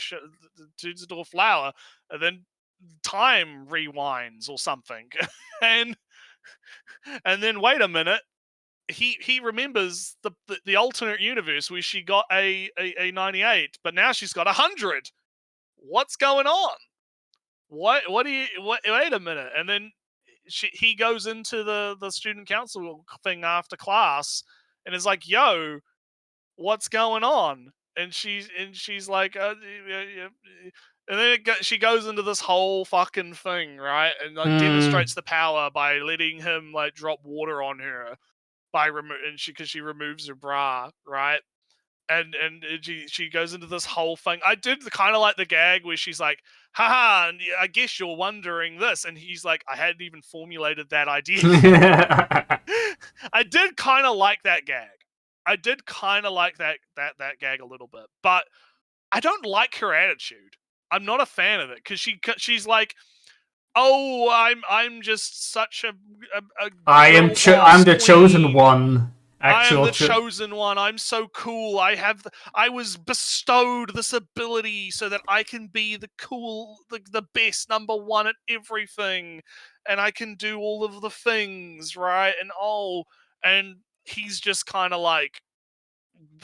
turns into a flower. And then time rewinds or something. And then wait a minute, he remembers the alternate universe where she got a 98, but now she's got 100. What's going on? what do you what? Wait a minute, and then he goes into the student council thing after class, and is like, "Yo, what's going on?" And she's like, yeah, yeah. And then she goes into this whole fucking thing, right? And like demonstrates the power by letting him like drop water on her because she removes her bra, right? And she goes into this whole thing. I did kind of like the gag where she's like, haha, and I guess you're wondering this, and he's like, I hadn't even formulated that idea. I did kind of like that gag. I did kind of like that gag a little bit, but I don't like her attitude. I'm not a fan of it because she's like, oh, I'm just such a I'm the chosen one. I am the chosen one. I'm so cool. I was bestowed this ability so that I can be the cool, the best number one at everything, and I can do all of the things, right? And he's just kind of like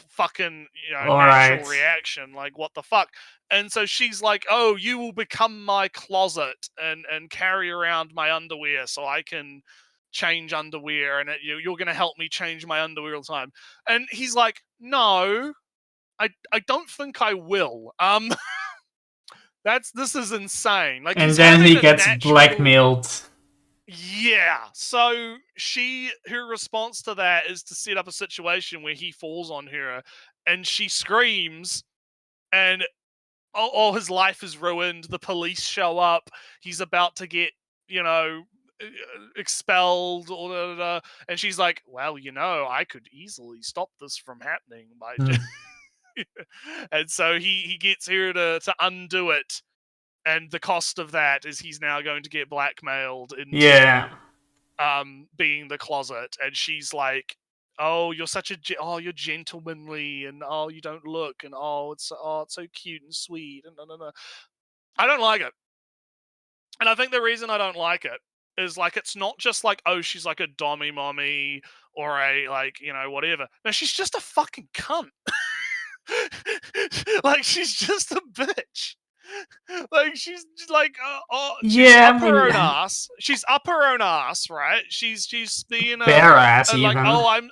fucking, natural reaction, like what the fuck. And so she's like, oh, you will become my closet and carry around my underwear so I can change underwear, and you're going to help me change my underwear all the time. And he's like, no, I don't think I will. This is insane. Like, and then he gets blackmailed. Yeah. So her response to that is to set up a situation where he falls on her and she screams, and all his life is ruined. The police show up. He's about to get, expelled, and she's like, well, I could easily stop this from happening by and so he gets her to undo it, and the cost of that is he's now going to get blackmailed into being the closet. And she's like, oh, you're such you're gentlemanly, and you don't look, and it's so cute and sweet, and no. I don't like it. And I think the reason I don't like it is, like, it's not just like, oh, she's like a dommy mommy or a, like, whatever. No, she's just a fucking cunt. Like, she's just a bitch. Like, she's like, she's up her own ass. She's up her own ass, right? She's being bare ass, like, even. I'm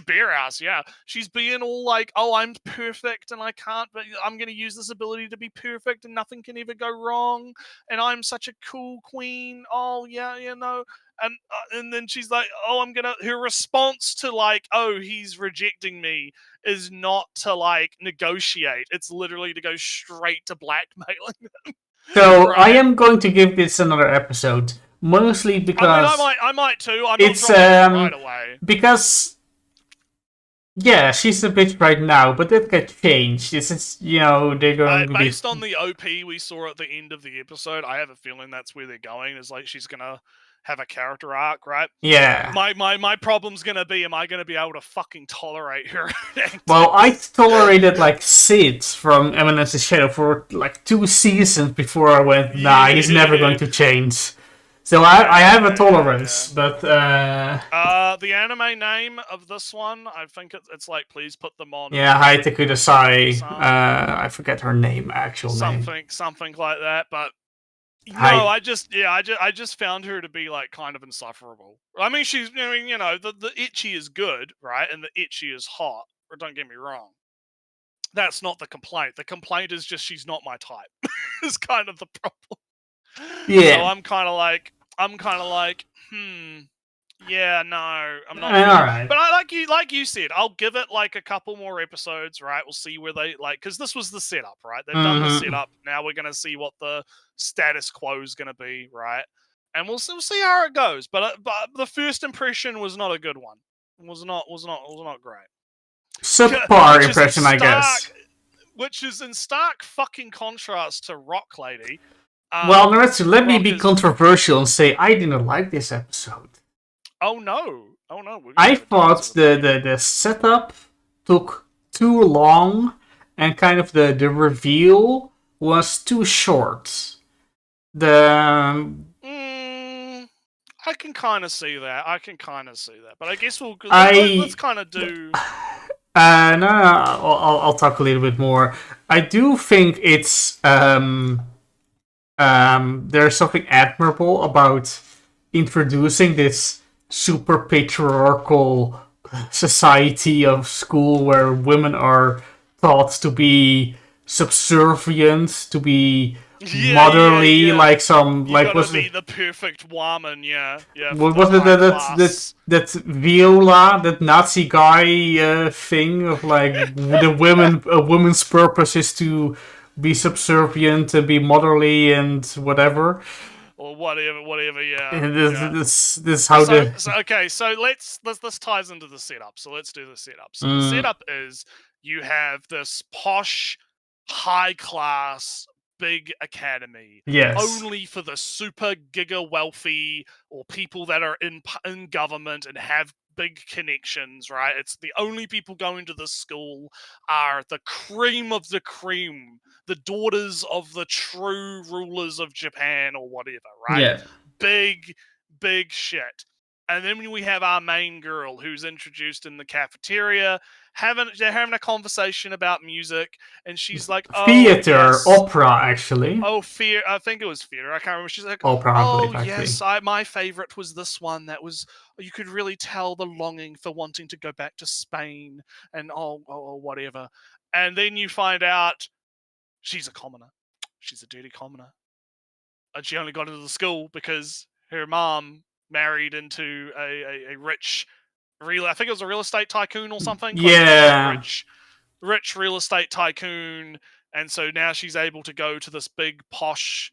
bare ass, yeah. She's being all like, I'm perfect, and I can't, but I'm gonna use this ability to be perfect, and nothing can ever go wrong, and I'm such a cool queen. Oh yeah, and then she's like, her response to, like, oh, he's rejecting me is not to, like, negotiate. It's literally to go straight to blackmailing them. So right? I am going to give this another episode, mostly because I might too. I'm not dropping it right away because she's a bitch right now, but that could change. This is they're going to based on the OP we saw at the end of the episode. I have a feeling that's where they're going. Is like she's gonna have a character arc, right? Yeah. My problem's gonna be, am I gonna be able to fucking tolerate her? Well, I tolerated like Sid from Eminence's Shadow for like 2 seasons before I went, nah, he's never going to change. So I have a tolerance, but the anime name of this one, I think it's like, please put them on. Yeah, Haite Kudasai. I forget her name, name. Something like that, but no, I just found her to be, like, kind of insufferable. I mean, the itchy is good, right? And the itchy is hot. Or don't get me wrong. That's not the complaint. The complaint is just she's not my type. Is kind of the problem. Yeah. So I'm kind of like, yeah, no, I'm not. All right. But like you said, I'll give it like a couple more episodes, right? We'll see where they because this was the setup, right? They've done the setup. Now we're gonna see what the status quo is gonna be, right? And we'll see how it goes. But the first impression was not a good one. It was not great. Subpar impression, I guess. Which is in stark fucking contrast to Rock Lady. Well, let me be controversial and say I didn't like this episode. Oh no! I thought the setup took too long, and kind of the reveal was too short. I can kind of see that. But I guess let's kind of do. No. I'll talk a little bit more. I do think it's there's something admirable about introducing this super patriarchal society of school where women are thought to be subservient, to be motherly, like some, You like, gotta was be it, the perfect woman, yeah, for what the was it high that class. that Viola, that Nazi guy thing of like a woman's purpose is to be subservient and be motherly and whatever. Or whatever, yeah, And yeah. this is how the Okay, so this ties into the setup. So let's do the setup. So the mm, setup is you have this posh, high class, big academy yes, only for the super giga wealthy or people that are in government and have big connections, right? It's the only people going to this school are the cream of the cream, the daughters of the true rulers of Japan or whatever, right? yeah, Big, big shit. And then we have our main girl who's introduced in the cafeteria, they're having a conversation about music, and she's like, "Oh theater, yes, opera actually, oh fear." I think it was theater. I can't remember. She's like, opera, I "Oh believe actually. yes, my favorite was this one. That was you could really tell the longing for wanting to go back to Spain and whatever." And then you find out she's a commoner. She's a dirty commoner, and she only got into the school because her mom married into a rich I think it was a real estate tycoon or something, like Yeah, rich real estate tycoon, and so now she's able to go to this big posh,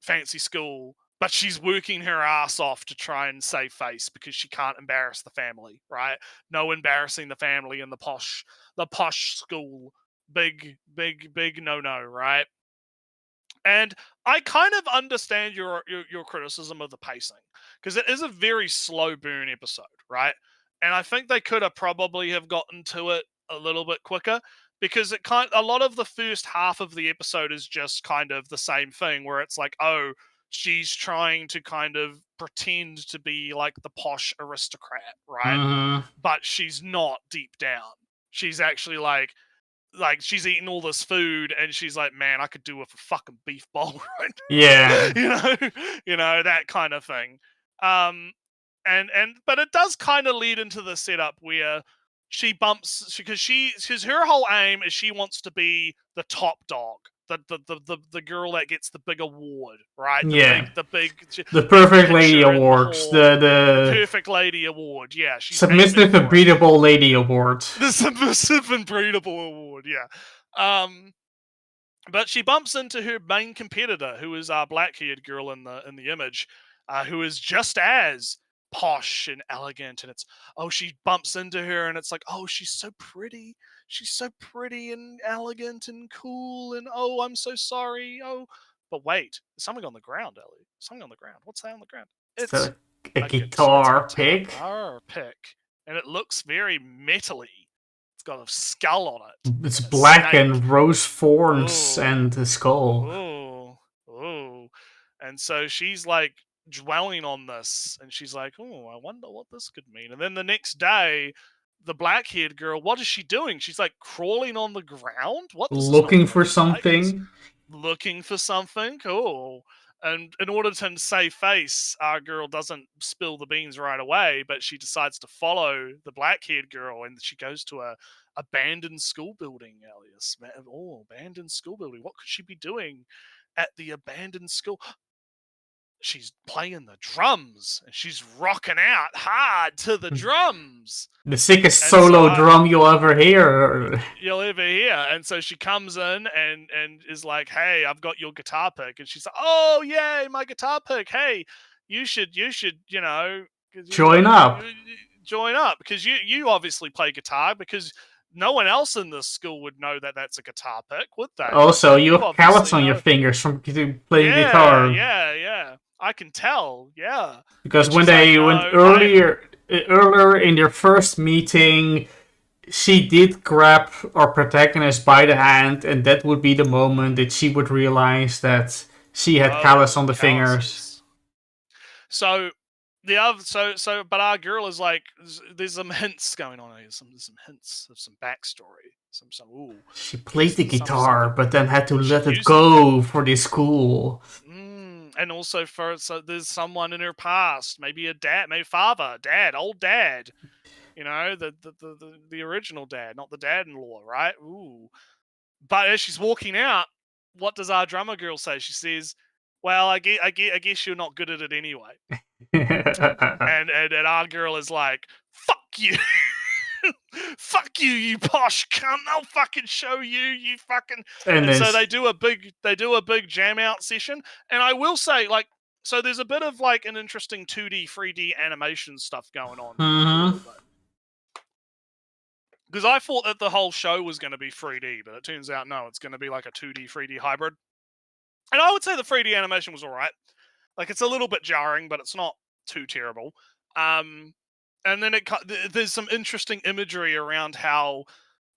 fancy school, but she's working her ass off to try and save face because she can't embarrass the family, right? No embarrassing the family in the posh school. Big no, right? And I kind of understand your criticism of the pacing because it is a very slow burn episode, right? And I think they could have probably have gotten to it a little bit quicker because a lot of the first half of the episode is just kind of the same thing where it's like, oh, she's trying to kind of pretend to be like the posh aristocrat, right? mm-hmm. But she's not deep down. She's actually like she's eating all this food and she's like, man, I could do with a fucking beef bowl right Yeah, now. That kind of thing. But it does kind of lead into the setup where she bumps because her whole aim is she wants to be the top dog, the girl that gets the big award, right? yeah. The big The big Perfect Lady picture in the Awards, hall, the the perfect lady award. Yeah, she's aiming Submissive and for it. Breedable Lady Award. The submissive and breedable award, yeah. But she bumps into her main competitor, who is our black-haired girl in the image, who is just as posh and elegant. And she bumps into her, and it's like, oh, she's so pretty and elegant and cool, and oh, I'm so sorry. Oh, but wait, there's something on the ground, Ellie. Something on the ground. What's that on the ground? It's So, a guitar pick. guitar pick, and it looks very metally. It's got a skull on it. It's And a black snake. and rose thorns Oh, and a skull. oh. And so she's like dwelling on this, and she's like, oh, I wonder what this could mean. And then the next day, the black-haired girl, what is she doing? She's like crawling on the ground. What? This is not Looking what I for would like. something. Looking for something. Cool. And in order to save face, our girl doesn't spill the beans right away, but she decides to follow the black-haired girl, and she goes to a abandoned school building, Elias. Oh, abandoned school building. What could she be doing at the abandoned school? She's playing the drums, and she's rocking out hard to the drums. The sickest And solo drum you'll ever hear. You'll ever hear. And so she comes in and is like, hey, I've got your guitar pick. And she's like, oh, yay, my guitar pick. Hey, you should, Join up. Join up because you obviously play guitar because no one else in this school would know that that's a guitar pick, would they? Also, you have callus on your fingers from playing guitar. Yeah. I can tell, yeah. Because when they went earlier in their first meeting, she did grab our protagonist by the hand, and that would be the moment that she would realize that she had callus on the fingers. So the other but our girl is like, there's some hints going on here. There's some hints of some backstory. Some ooh. She played the guitar, but then had to let it used go for this school. And also there's someone in her past, maybe a dad, maybe father, dad, old dad. You know, the original dad, not the dad-in-law, right? Ooh. But as she's walking out, what does our drummer girl say? She says, "Well, I guess you're not good at it anyway." and our girl is like, "Fuck you." Fuck you, you posh cunt! I'll fucking show you, you fucking. And so they do a big jam out session. And I will say, like, so there's a bit of like an interesting 2D, 3D animation stuff going on a little bit. Because I thought that the whole show was going to be 3D, but it turns out no, it's going to be like a 2D, 3D hybrid. And I would say the 3D animation was alright. Like, it's a little bit jarring, but it's not too terrible. And then there's some interesting imagery around how,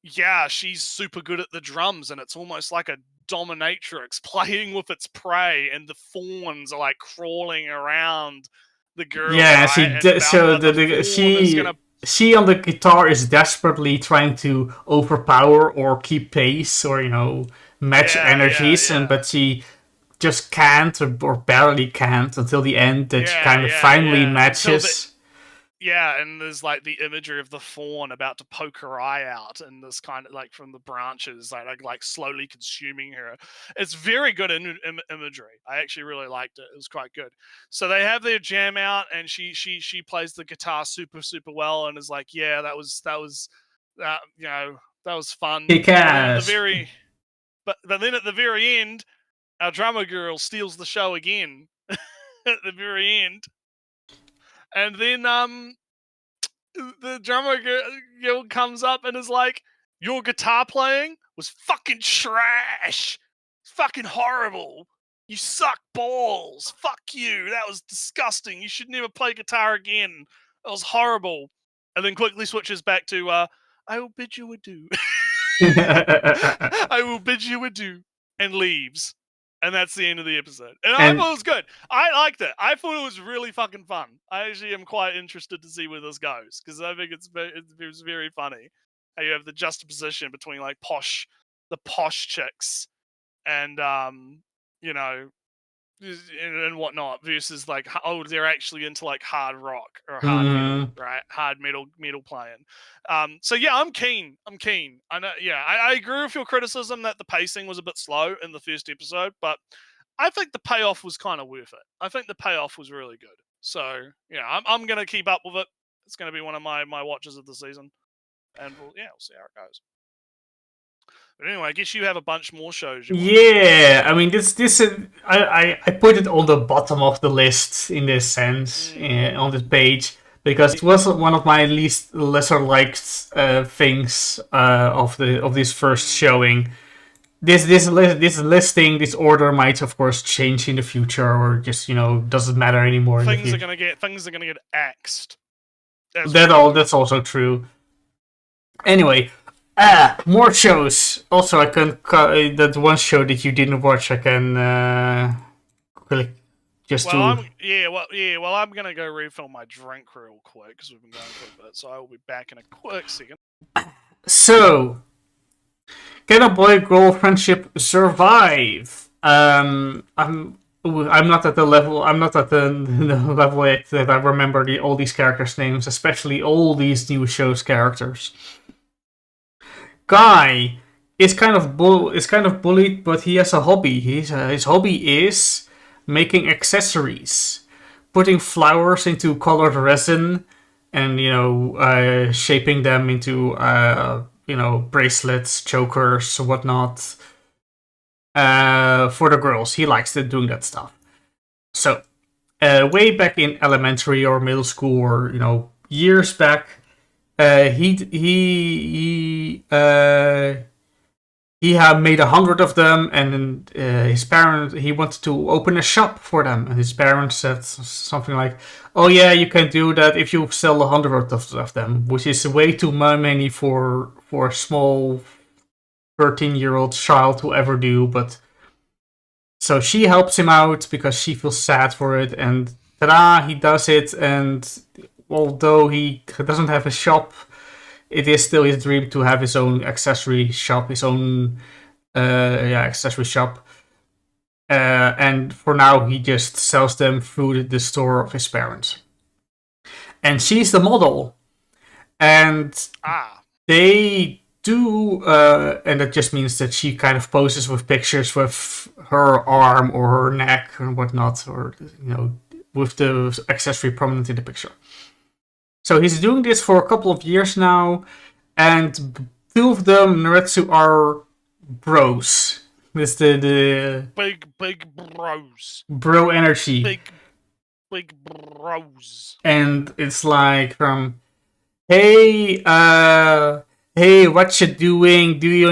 yeah, she's super good at the drums, and it's almost like a dominatrix playing with its prey, and the fawns are like crawling around the girl. Yeah, right? She on the guitar is desperately trying to overpower or keep pace or match energies, but she just can't or barely can't until the end that she kind of finally matches. And there's like the imagery of the fawn about to poke her eye out, and this kind of like from the branches, like slowly consuming her. It's very good imagery. I actually really liked it. It was quite good. So they have their jam out, and she plays the guitar super well, and is like, yeah, that was fun. But then at the very end, our drummer girl steals the show again at the very end. And then the drummer girl comes up and is like, your guitar playing was fucking trash. It's fucking horrible. You suck balls. Fuck you. That was disgusting. You should never play guitar again. That was horrible. And then quickly switches back to, I will bid you adieu. I will bid you adieu. And leaves. And that's the end of the episode. And I thought it was good. I liked it. I thought it was really fucking fun. I actually am quite interested to see where this goes, because I think it's very funny how you have the juxtaposition between like the posh chicks and and whatnot versus like, oh, they're actually into like hard rock or hard metal, right? Hard metal playing. So yeah, I'm keen. I know. Yeah, I agree with your criticism that the pacing was a bit slow in the first episode, but I think the payoff was kind of worth it. I think the payoff was really good. So yeah, I'm gonna keep up with it. It's gonna be one of my watches of the season, and we'll see how it goes. But anyway, I guess you have a bunch more shows. Yeah, I mean, this I put it on the bottom of the list in this sense on this page, because it was one of my lesser liked things of this first showing. This listing, this order might of course change in the future, or just doesn't matter anymore. Things are gonna get axed. That's also true. Anyway. More shows. Also, I can that one show that you didn't watch. I can quickly just Well, I'm gonna go refill my drink real quick because we've been going for a bit. So I will be back in a quick second. So, can a boy-girl friendship survive? I'm not at the level. I'm not at the level yet that I remember all these characters' names, especially all these new show's characters. Guy is kind of bullied, but he has a hobby. His hobby is making accessories, putting flowers into colored resin, and shaping them into bracelets, chokers, whatnot. For the girls, he likes doing that stuff. So, way back in elementary or middle school, or years back. He had made 100 of them, and he wanted to open a shop for them, and his parents said something like, "Oh yeah, you can do that if you sell 100 of them," which is way too many for a small 13-year-old child to ever do. But so she helps him out because she feels sad for it, and ta-da, he does it, and although he doesn't have a shop, it is still his dream to have his own accessory shop, his own accessory shop. And for now, he just sells them through the store of his parents. And she's the model. And they do, and that just means that she kind of poses with pictures with her arm or her neck and whatnot, or, with the accessory prominent in the picture. So he's doing this for a couple of years now, and two of them, Naretsu, are bros. With the big bros. Bro energy. Big bros. And it's like hey, what you doing? Do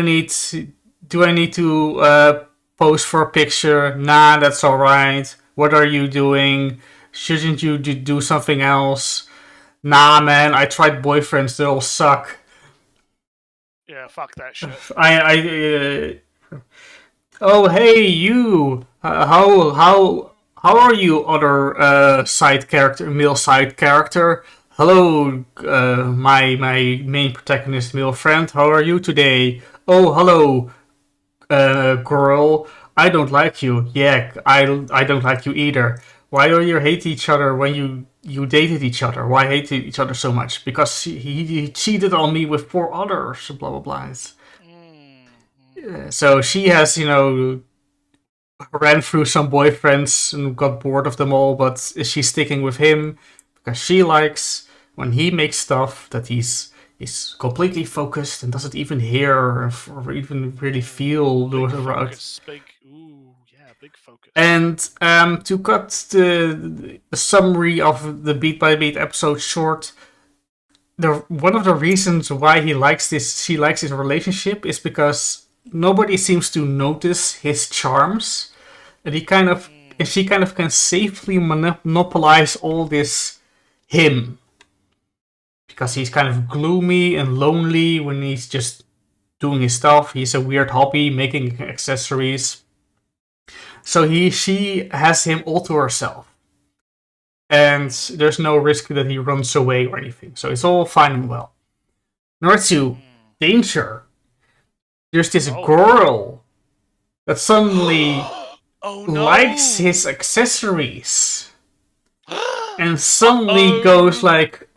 I need to pose for a picture? Nah, that's alright. What are you doing? Shouldn't you do something else? Nah, man, I tried boyfriends, they all suck. Yeah, fuck that shit. Oh, hey, you. How are you, other male side character? Hello, my main protagonist, male friend. How are you today? Oh, hello, girl. I don't like you. Yeah, I don't like you either. Why do you hate each other when you dated each other? Why hate each other so much? Because he cheated on me with 4 others. Blah blah blah. So she has, ran through some boyfriends and got bored of them all, but she's sticking with him because she likes when he makes stuff that he's completely focused and doesn't even hear or even really feel big the focus. Big focus. And to cut the summary of the beat by beat episode short, one of the reasons why she likes this relationship is because nobody seems to notice his charms, and she kind of can safely monopolize all this him, because he's kind of gloomy and lonely when he's just doing his stuff. He's a weird hobby, making accessories. So she has him all to herself, and there's no risk that he runs away or anything. So it's all fine and well. Naretsu, danger. There's this girl that suddenly likes his accessories. And suddenly goes like,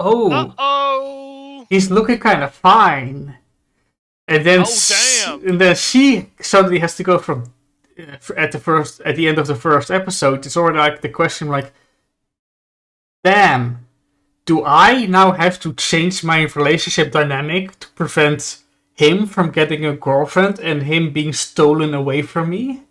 he's looking kind of fine. And then, she suddenly has to go from, at the end of the first episode, it's already like the question like, damn, do I now have to change my relationship dynamic to prevent him from getting a girlfriend and him being stolen away from me?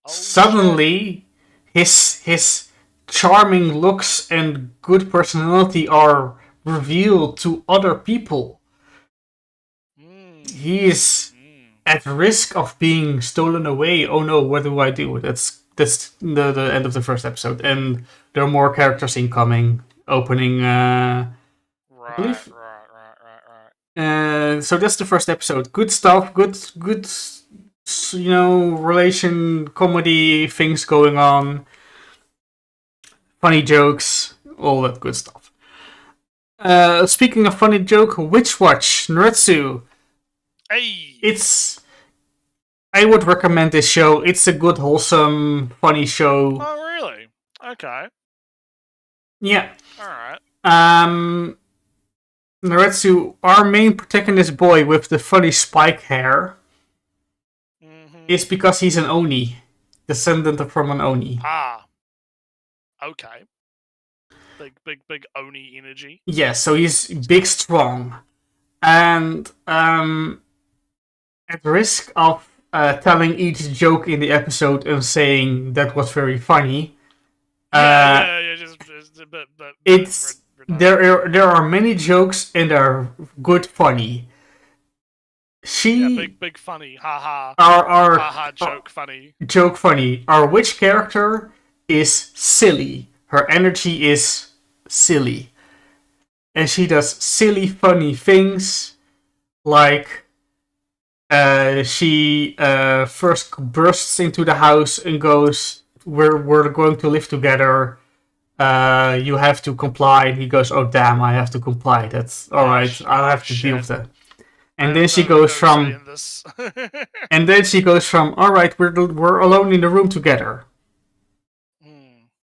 Suddenly, his charming looks and good personality are revealed to other people. He is at risk of being stolen away. Oh no, what do I do? That's the end of the first episode, and there are more characters incoming. Opening, I believe. Right. So that's the first episode. Good stuff. Good. Relation comedy things going on. Funny jokes, all that good stuff. Speaking of funny joke, Witch Watch, Naretsu. Hey. I would recommend this show. It's a good, wholesome, funny show. Oh, really? Okay. Yeah. Alright. Naretsu, our main protagonist boy with the funny spike hair, is because he's an Oni. Descendant from an Oni. Okay. Big Oni energy. Yeah, so he's big, strong. And at risk of telling each joke in the episode and saying that was very funny, there are many jokes and they're good funny. Big funny, haha. Joke funny. Our witch character is silly. Her energy is silly, and she does silly, funny things like She first bursts into the house and goes, we're going to live together. You have to comply. And he goes, oh damn, I have to comply. That's alright, I'll have to deal with that. And then she goes from and then she goes from, alright, we're alone in the room together.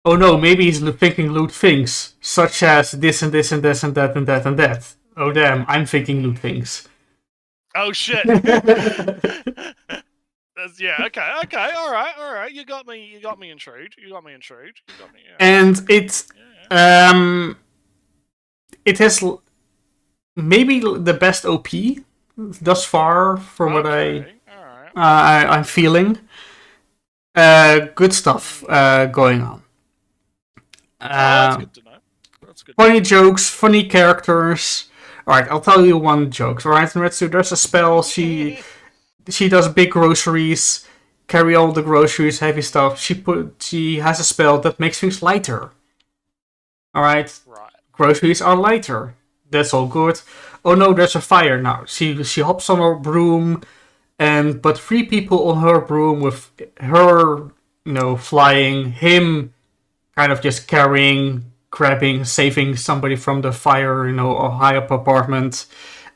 Oh no, maybe he's thinking lewd things, such as this and this and this and that and that and that. Oh damn, I'm thinking lewd things. Oh shit. Yeah, okay, all right. You got me intrigued. Yeah. And it has maybe the best OP thus far from what I'm feeling. Good stuff going on. That's good to know. That's good. Funny jokes, funny characters. Alright, I'll tell you one joke. Alright, Retsu, there's a spell. She does big groceries, carry all the groceries, heavy stuff. She has a spell that makes things lighter. Alright? Right. Groceries are lighter. That's all good. Oh no, there's a fire now. She hops on her broom, but 3 people on her broom with her, flying, him kind of just carrying, grabbing, saving somebody from the fire, a high up apartment,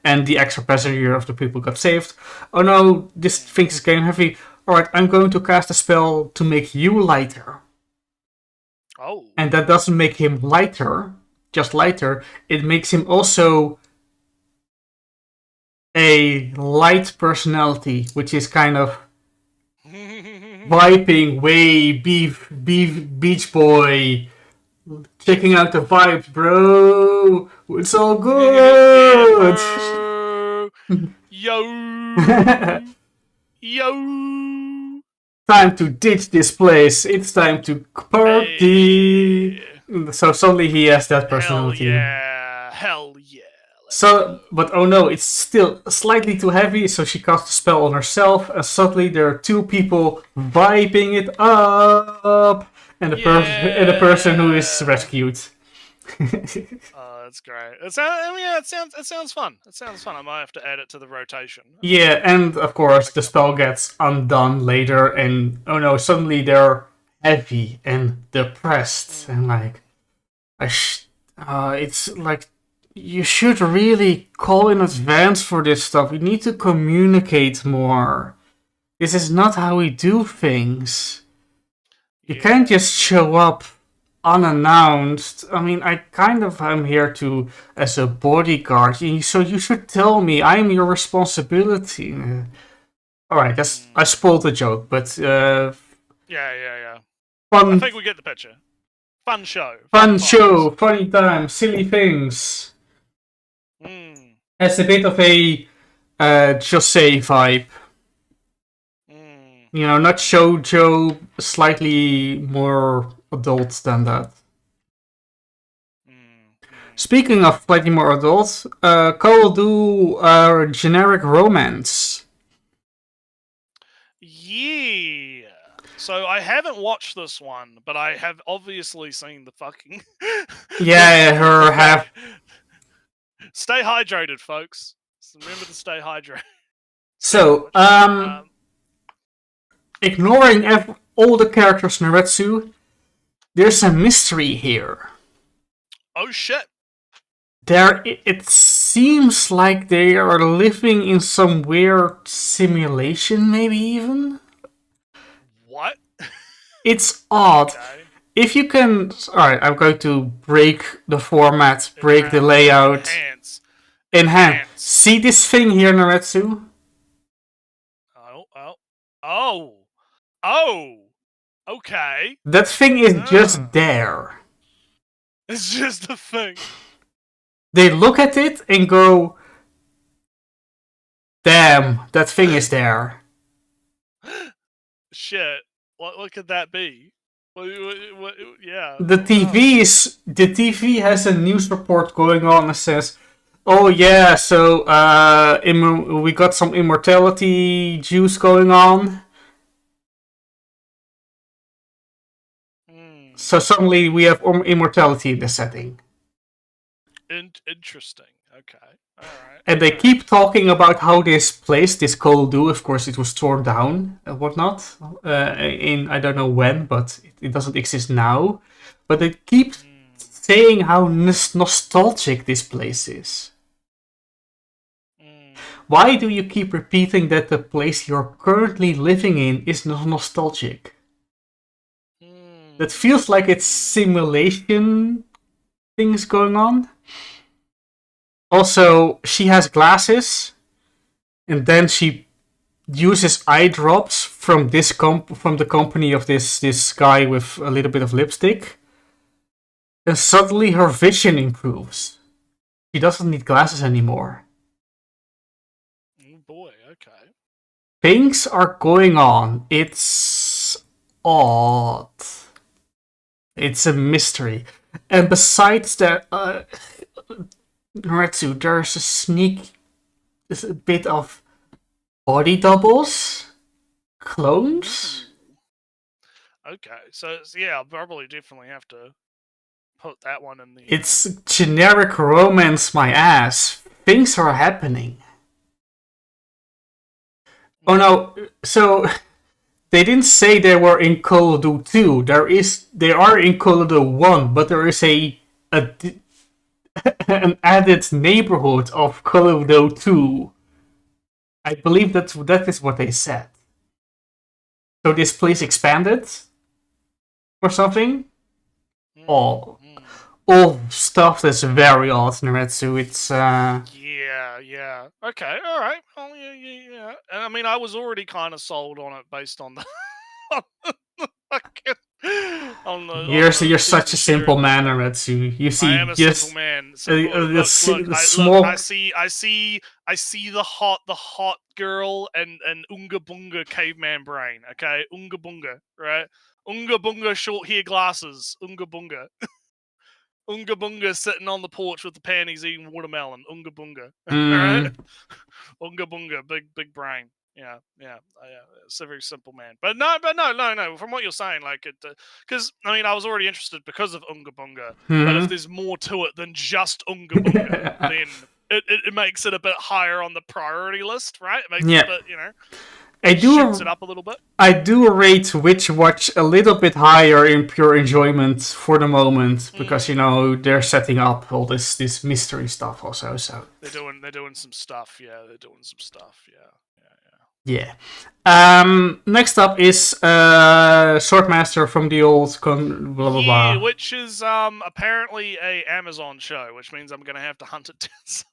and the extra passenger of the people got saved. Oh no, this thing is getting heavy. Alright, I'm going to cast a spell to make you lighter. Oh. And that doesn't make him lighter, just lighter. It makes him also a light personality, which is kind of vibing way beach boy, checking out the vibes, bro. It's all good. Yo. Time to ditch this place. It's time to party. Hey. So suddenly he has that personality. Hell yeah. But oh no, it's still slightly too heavy, so she casts a spell on herself, and suddenly there are 2 people vibing it up, and the person who is rescued. Oh, that's great. It sounds fun. It sounds fun. I might have to add it to the rotation. Yeah, and of course the spell gets undone later, and oh no, suddenly they're heavy and depressed, and like, it's like, you should really call in advance for this stuff. We need to communicate more. This is not how we do things. You can't just show up unannounced. I mean, I kind of am here as a bodyguard, so you should tell me. I'm your responsibility. Alright, I spoiled the joke, but Yeah. Fun. I think we get the picture. Fun show. Funny time, silly things. Has a bit of a Josei vibe. Not shoujo, slightly more adult than that. Speaking of slightly more adult, Cole do generic romance. Yeah. So I haven't watched this one, but I have obviously seen the fucking. Yeah, Stay hydrated, folks. Remember to stay hydrated. So, ignoring all the characters in Naretsu, there's a mystery here. Oh shit. It seems like they are living in some weird simulation, maybe even? What? It's odd. Okay. If you can... Alright, I'm going to break the format, break the layout. Enhance. See this thing here, Naretsu? Oh! Okay. That thing is just there. It's just a thing. They look at it and go, damn, that thing is there. Shit. What could that be? Yeah. The TV has a news report going on that says, oh yeah, so we got some immortality juice going on. So suddenly we have immortality in the setting. Interesting. Okay. All right. And they keep talking about how this place, this Koldu, of course, it was torn down and whatnot. In I don't know when, but it doesn't exist now. But they keep saying how nostalgic this place is. Why do you keep repeating that the place you're currently living in is nostalgic? That feels like it's simulation things going on. Also, she has glasses, and then she uses eye drops from from the company of this guy with a little bit of lipstick, and suddenly her vision improves. She doesn't need glasses anymore. Oh boy, okay. Things are going on. It's odd. It's a mystery. And besides that, Naretsu, there's a bit of body doubles, clones. Okay, so yeah, I'll probably definitely have to put that one in the. It's generic romance, my ass. Things are happening. Oh no, so they didn't say they were in Koldo 2. They are in Koldo 1, but there is an added neighborhood of Koldo 2. I believe that is what they said. So this place expanded or something? All stuff that's very odd, Naretsu. It's Yeah. Okay, all right. Well, yeah. And I mean, I was already kind of sold on it based on the. You're such a simple man, Naretsu. You see, I am a simple man. Small. I see the hot girl and Unga Bunga caveman brain. Okay, Unga Bunga, right? Unga Bunga short hair glasses. Unga Bunga. Unga Bunga sitting on the porch with the panties eating watermelon. Unga Bunga. Right? Unga Bunga, big brain. Yeah. It's a very simple man. But no. From what you're saying, like it, because I mean, I was already interested because of Unga Bunga. But if there's more to it than just Unga Bunga, then it makes it a bit higher on the priority list, right? It makes it a bit, shoots it up a little bit. I do rate Witch Watch a little bit higher in pure enjoyment for the moment because they're setting up all this mystery stuff also. So they're doing some stuff. Yeah, they're doing some stuff. Yeah. Yeah. Next up is Swordmaster from the old blah blah blah. Yeah, which is apparently a Amazon show, which means I'm gonna have to hunt it down.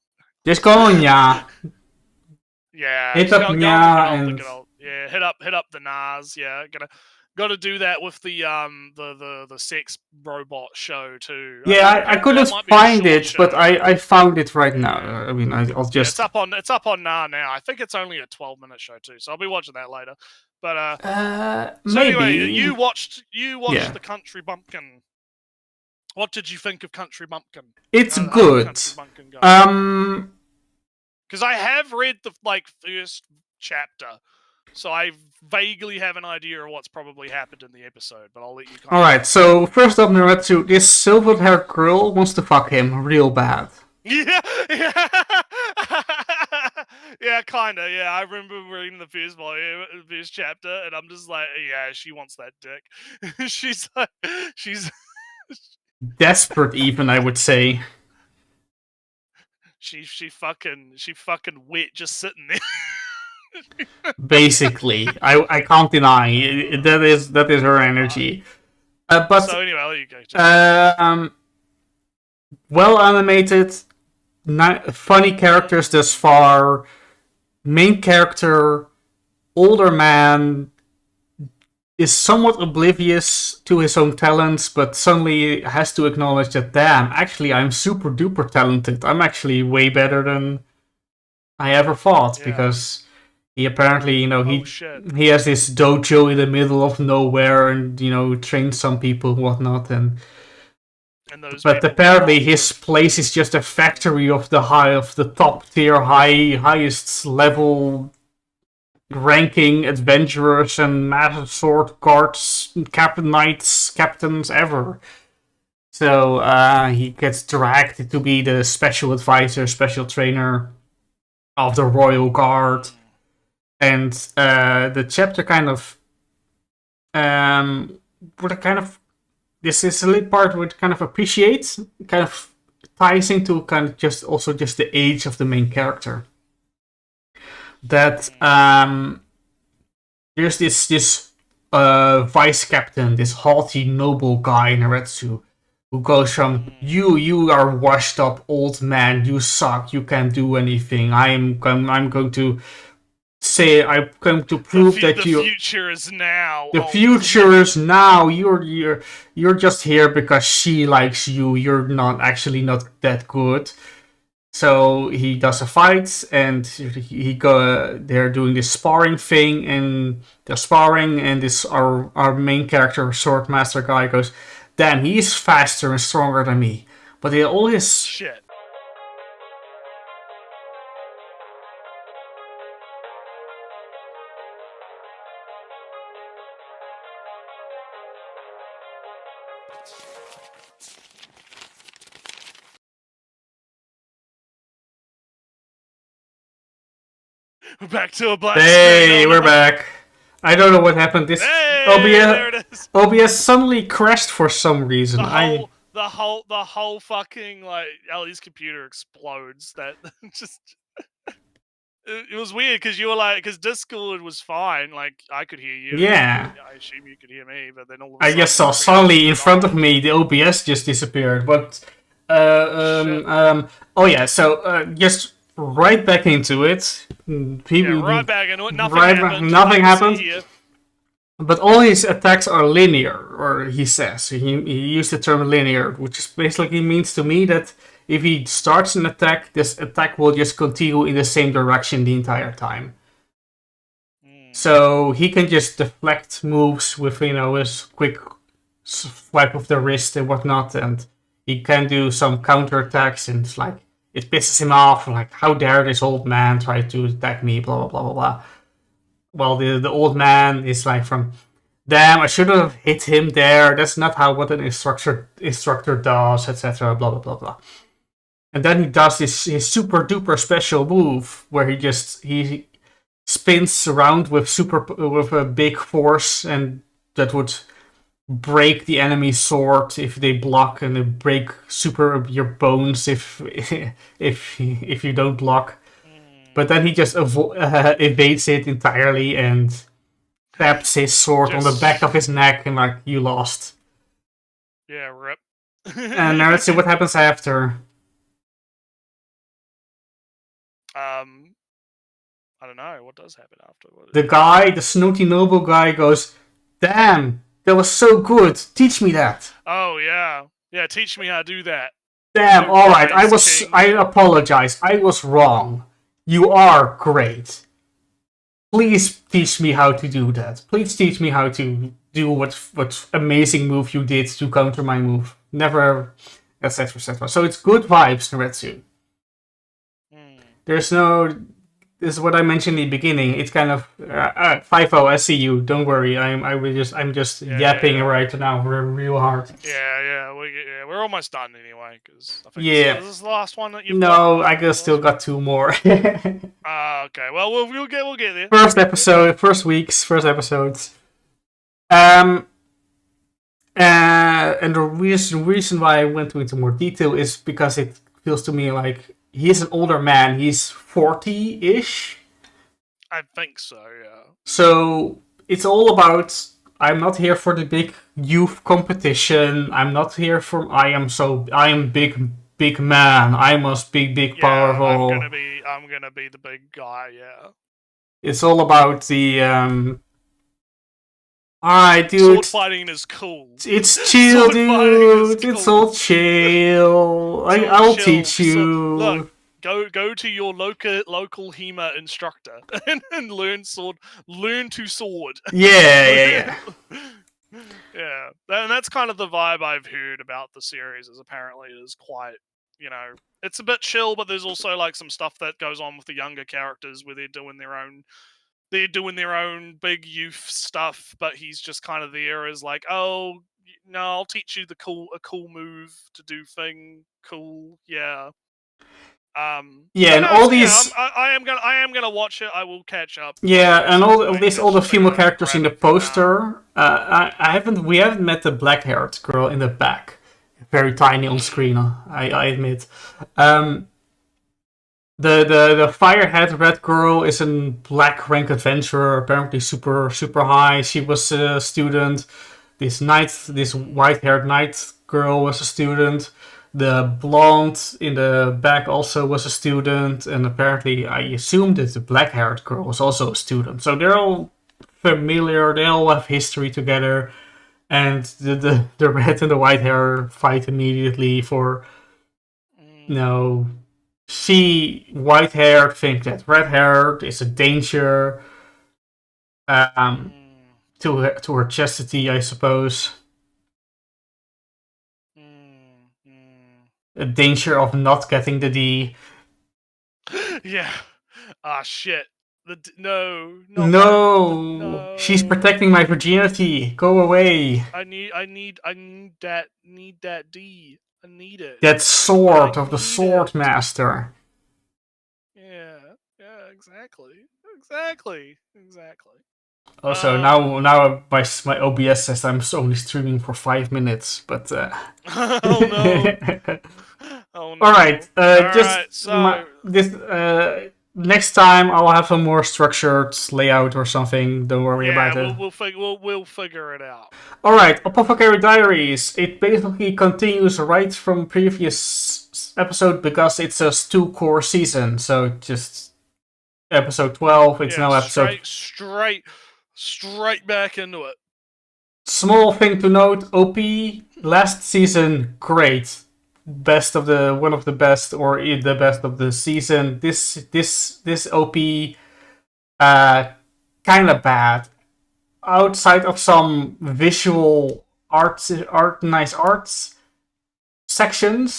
Just go on, yeah. Yeah. Hit up Nya and hit up the Nas. Yeah, gotta do that with the sex robot show too. Yeah, I couldn't find it, but I found it right now. I mean, I'll just. It's up on now. I think it's only a 12-minute show too, so I'll be watching that later. But so maybe anyway, you watched the Country Bumpkin. What did you think of Country Bumpkin? It's good. Because I have read the first chapter, so I vaguely have an idea of what's probably happened in the episode. But I'll let you. Alright, so first up, Naretsu, this silver-haired girl wants to fuck him real bad. Yeah, kinda. Yeah, I remember reading the first chapter, and I'm just like, yeah, she wants that dick. she's desperate, even I would say. She fucking wet just sitting there. Basically, I can't deny that is her energy. But so anyway, I'll let you go. Well animated, funny characters thus far. Main character, older man, is somewhat oblivious to his own talents, but suddenly has to acknowledge that, damn, actually I'm super duper talented. I'm actually way better than I ever thought, because he apparently, he has this dojo in the middle of nowhere and, trains some people and whatnot, but apparently his place is just a factory of the top tier, highest level ranking adventurers and master sword guards, captains ever. So he gets dragged to be the special advisor, special trainer of the Royal Guard. And the chapter kind of this is a part which kind of appreciates, kind of ties into kind of just the age of the main character. That there's this vice captain, this haughty noble guy, Naretsu, who goes from you are washed up old man, you suck, you can't do anything. I'm going to say I'm going to prove that the future is now. The future is now. You're just here because she likes you. You're not that good. So he does a fight, and they're doing this sparring thing, and they're sparring, and this our main character, Swordmaster guy, goes, "Damn, he's faster and stronger than me." But they always shit. We're back to a black screen. Hey, we're back. I don't know what happened. This there it is. OBS suddenly crashed for some reason. The whole fucking like Ellie's computer explodes. That just it was weird because you were like, because Discord was fine, like I could hear you. Yeah. I assume you could hear me, but then all of a I just saw suddenly in front of me the OBS just disappeared. But oh yeah, so just right back into it. Right back into it. Nothing happened. But all his attacks are linear, or he says. He used the term linear, which basically means to me that if he starts an attack, this attack will just continue in the same direction the entire time. So he can just deflect moves with, his quick swipe of the wrist and whatnot, and he can do some counterattacks, and it's like, it pisses him off, like, how dare this old man try to attack me, blah, blah, blah, blah, blah. Well, the old man is like from, damn, I should have hit him there, that's not what an instructor does, etc., blah, blah, blah, blah. And then he does his super duper special move, where he spins around with a big force, and that would break the enemy's sword if they block, and it break your bones if you don't block. But then he just evades it entirely and taps his sword on the back of his neck, and like, you lost. Yeah, rip. And now let's see what happens after. I don't know. What does happen after? The snooty noble guy goes, "Damn, that was so good. Teach me that." Oh yeah, yeah. Teach me how to do that. Damn. All right. I apologize. I was wrong. You are great. Please teach me how to do that. Please teach me how to do what amazing move you did to counter my move. Never, etc., etc. So it's good vibes, Naretsu. There's no. This is what I mentioned in the beginning. It's kind of 5-0. I see you. Don't worry. I'm just yapping right now real hard. Yeah. We're almost done anyway. Because I think this is the last one that you've No, I still got 2 more. Okay. Well, we'll get there. First episodes. And the reason why I went into more detail is because it feels to me like he's an older man. He's 40-ish. I think so, yeah. So it's all about, I'm not here for the big youth competition. I'm not here for, I am big man. I must be big, powerful. I'm gonna be the big guy, yeah. It's all about the alright, dude. Sword fighting is cool. It's chill, dude. Cool. It's all chill. I'll teach you. Look, go to your local HEMA instructor and learn to sword. Yeah. Yeah, and that's kind of the vibe I've heard about the series. Is apparently it is quite, it's a bit chill, but there's also like some stuff that goes on with the younger characters where they're doing their own big youth stuff, but he's just kind of there as like, oh, no, I'll teach you a cool move to do thing. Cool, yeah. Yeah, and no, all so these. yeah, I am gonna watch it. I will catch up. Yeah, and all the Just female figure out characters in grab the it from now. poster. We haven't met the black-haired girl in the back. Very tiny on screen, I admit. The firehead red girl is a black rank adventurer, apparently super high. She was a student. This white-haired knight girl was a student. The blonde in the back also was a student, and apparently I assumed that the black-haired girl was also a student. So they're all familiar. They all have history together, and the red and the white hair fight immediately for no. She white haired think that red haired is a danger to her chastity, I suppose. A danger of not getting the D. Yeah. Ah, shit. No. No, she's protecting my virginity. Go away. I need that D. I need it. That sword of the sword master. Yeah, exactly. Also, now my OBS says I'm only streaming for 5 minutes, but oh no. Oh no. All right. So next time I'll have a more structured layout or something. Don't worry about it. We'll figure it out. All right. Apothecary Diaries. It basically continues right from previous episode because it's a 2-core season. So just episode 12. It's now episode straight back into it. Small thing to note: OP last season great. One of the best, or the best of the season. This OP kind of bad. Outside of some visual nice arts seconds,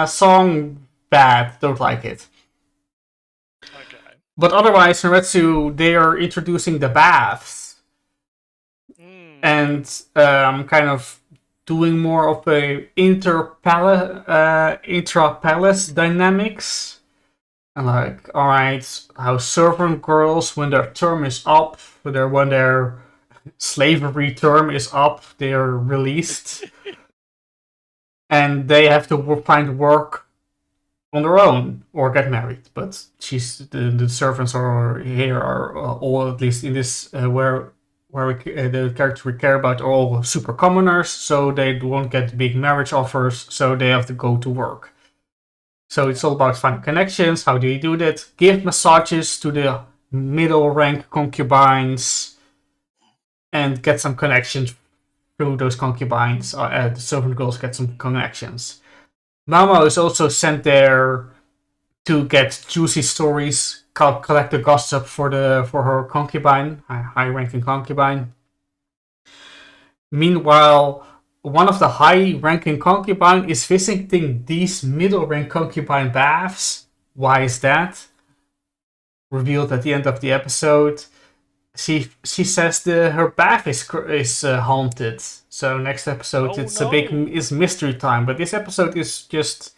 song bad. Don't like it. Okay. But otherwise, Naretsu, they are introducing the baths and kind of doing more of a intra-palace dynamics. And like, alright, how servant girls, when their term is up, when their slavery term is up, they are released. And they have to find work on their own or get married. But the servants are all, at least in this, where the characters we care about are all super commoners, so they won't get big marriage offers, so they have to go to work. So it's all about finding connections. How do you do that? Give massages to the middle rank concubines and get some connections through those concubines. The servant girls get some connections. Mamo is also sent there to get juicy stories, collect the gossip for her concubine, high-ranking concubine. Meanwhile, one of the high-ranking concubine is visiting these middle-rank concubine baths. Why is that? Revealed at the end of the episode. She says her bath is haunted. So next episode it's mystery time. But this episode is just,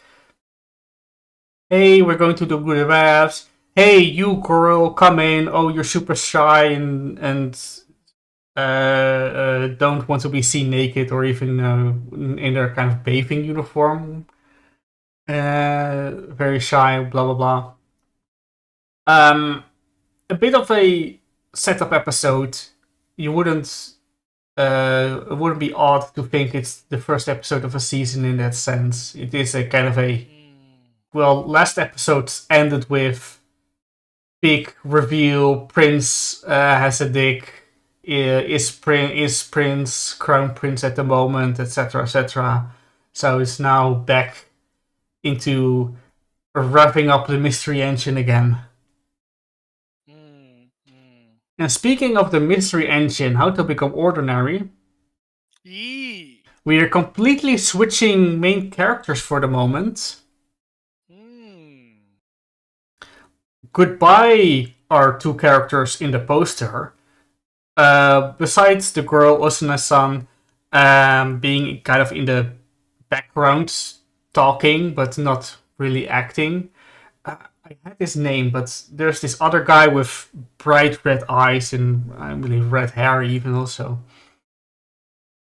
hey, we're going to do good baths. Hey, you girl, come in. Oh, you're super shy and don't want to be seen naked or even in their kind of bathing uniform. Very shy, blah blah blah. A bit of a setup episode. It wouldn't be odd to think it's the first episode of a season in that sense. It is a kind of a, well, last episode ended with big reveal. Prince has a dick. Is Prince crown prince at the moment, etc., etc. So it's now back into revving up the mystery engine again. And speaking of the mystery engine, how to become ordinary, we are completely switching main characters for the moment. Goodbye are two characters in the poster. Besides the girl Osuna-san, being kind of in the background, talking but not really acting. I had his name, but there's this other guy with bright red eyes and I believe red hair even also.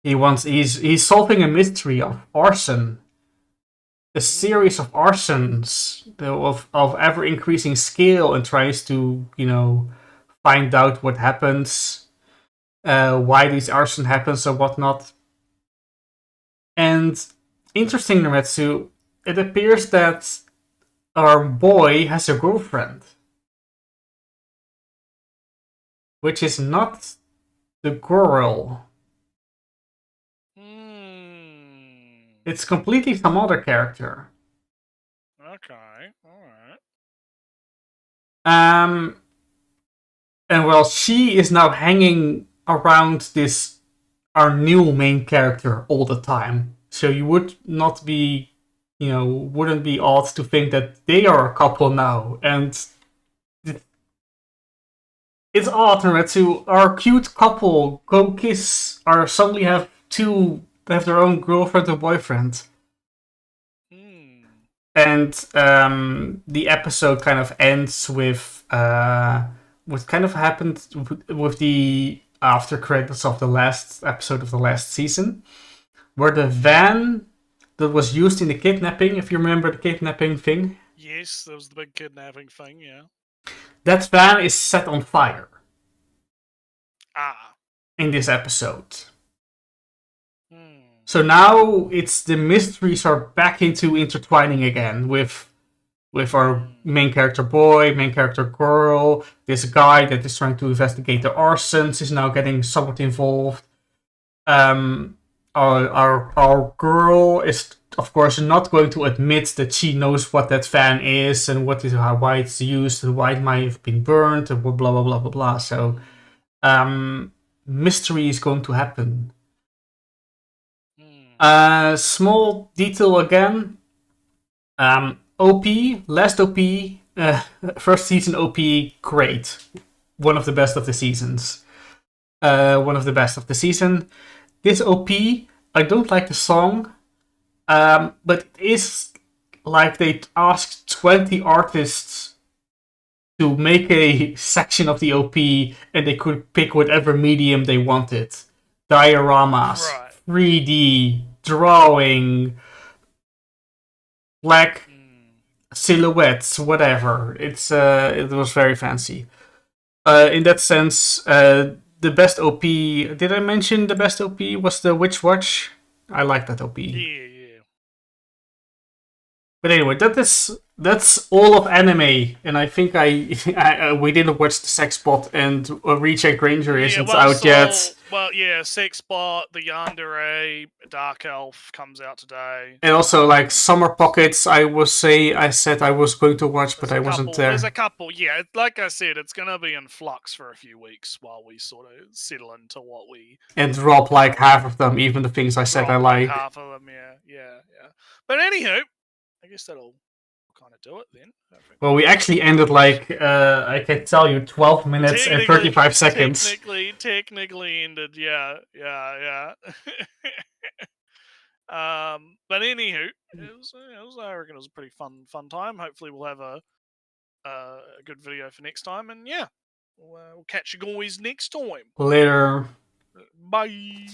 He's solving a mystery of arson, a series of arsons of ever increasing scale, and tries to find out what happens, why these arson happens or whatnot. And interesting, Naretsu, it appears that our boy has a girlfriend, which is not the girl. It's completely some other character. Okay, alright. And well, she is now hanging around our new main character all the time. So you would not be, wouldn't be odd to think that they are a couple now. And it's odd, right? To our cute couple go kiss or suddenly have their own girlfriend or boyfriend. And the episode kind of ends with what kind of happened with the after credits of the last episode of the last season, where the van that was used in the kidnapping, if you remember the kidnapping thing. Yes, there was the big kidnapping thing, yeah. That van is set on fire. Ah. In this episode. So now it's the mysteries are back into intertwining again with our main character boy, main character girl, this guy that is trying to investigate the arsons is now getting somewhat involved. Our girl is of course not going to admit that she knows what that fan is and why it's used and why it might have been burned and blah blah blah blah blah. So mystery is going to happen. Small detail again. OP, last OP, first season OP, great. One of the best of the seasons. This OP, I don't like the song, but it is like they asked 20 artists to make a section of the OP and they could pick whatever medium they wanted. Dioramas, right. 3D, drawing, black silhouettes, whatever. It was very fancy. In that sense, the best OP. Did I mention the best OP was the Witch Watch? I like that OP. Yeah. But anyway, that's all of anime, and I think we didn't watch the Sex Bot and Recheck Ranger isn't out yet. Well, yeah, Sex Bot, the Yandere, Dark Elf comes out today. And also, like, Summer Pockets, I said I was going to watch, but I wasn't there. There's a couple, yeah. Like I said, it's going to be in flux for a few weeks while we sort of settle into what we... And drop, like, half of them, even the things I said I like. Half of them, yeah. But anywho, I guess that'll kind of do it then. Well, we actually ended like I can tell you 12 minutes and 35 seconds. Technically ended, yeah. But anywho, I reckon it was a pretty fun time. Hopefully, we'll have a good video for next time, and yeah, we'll catch you guys next time. Later. Bye.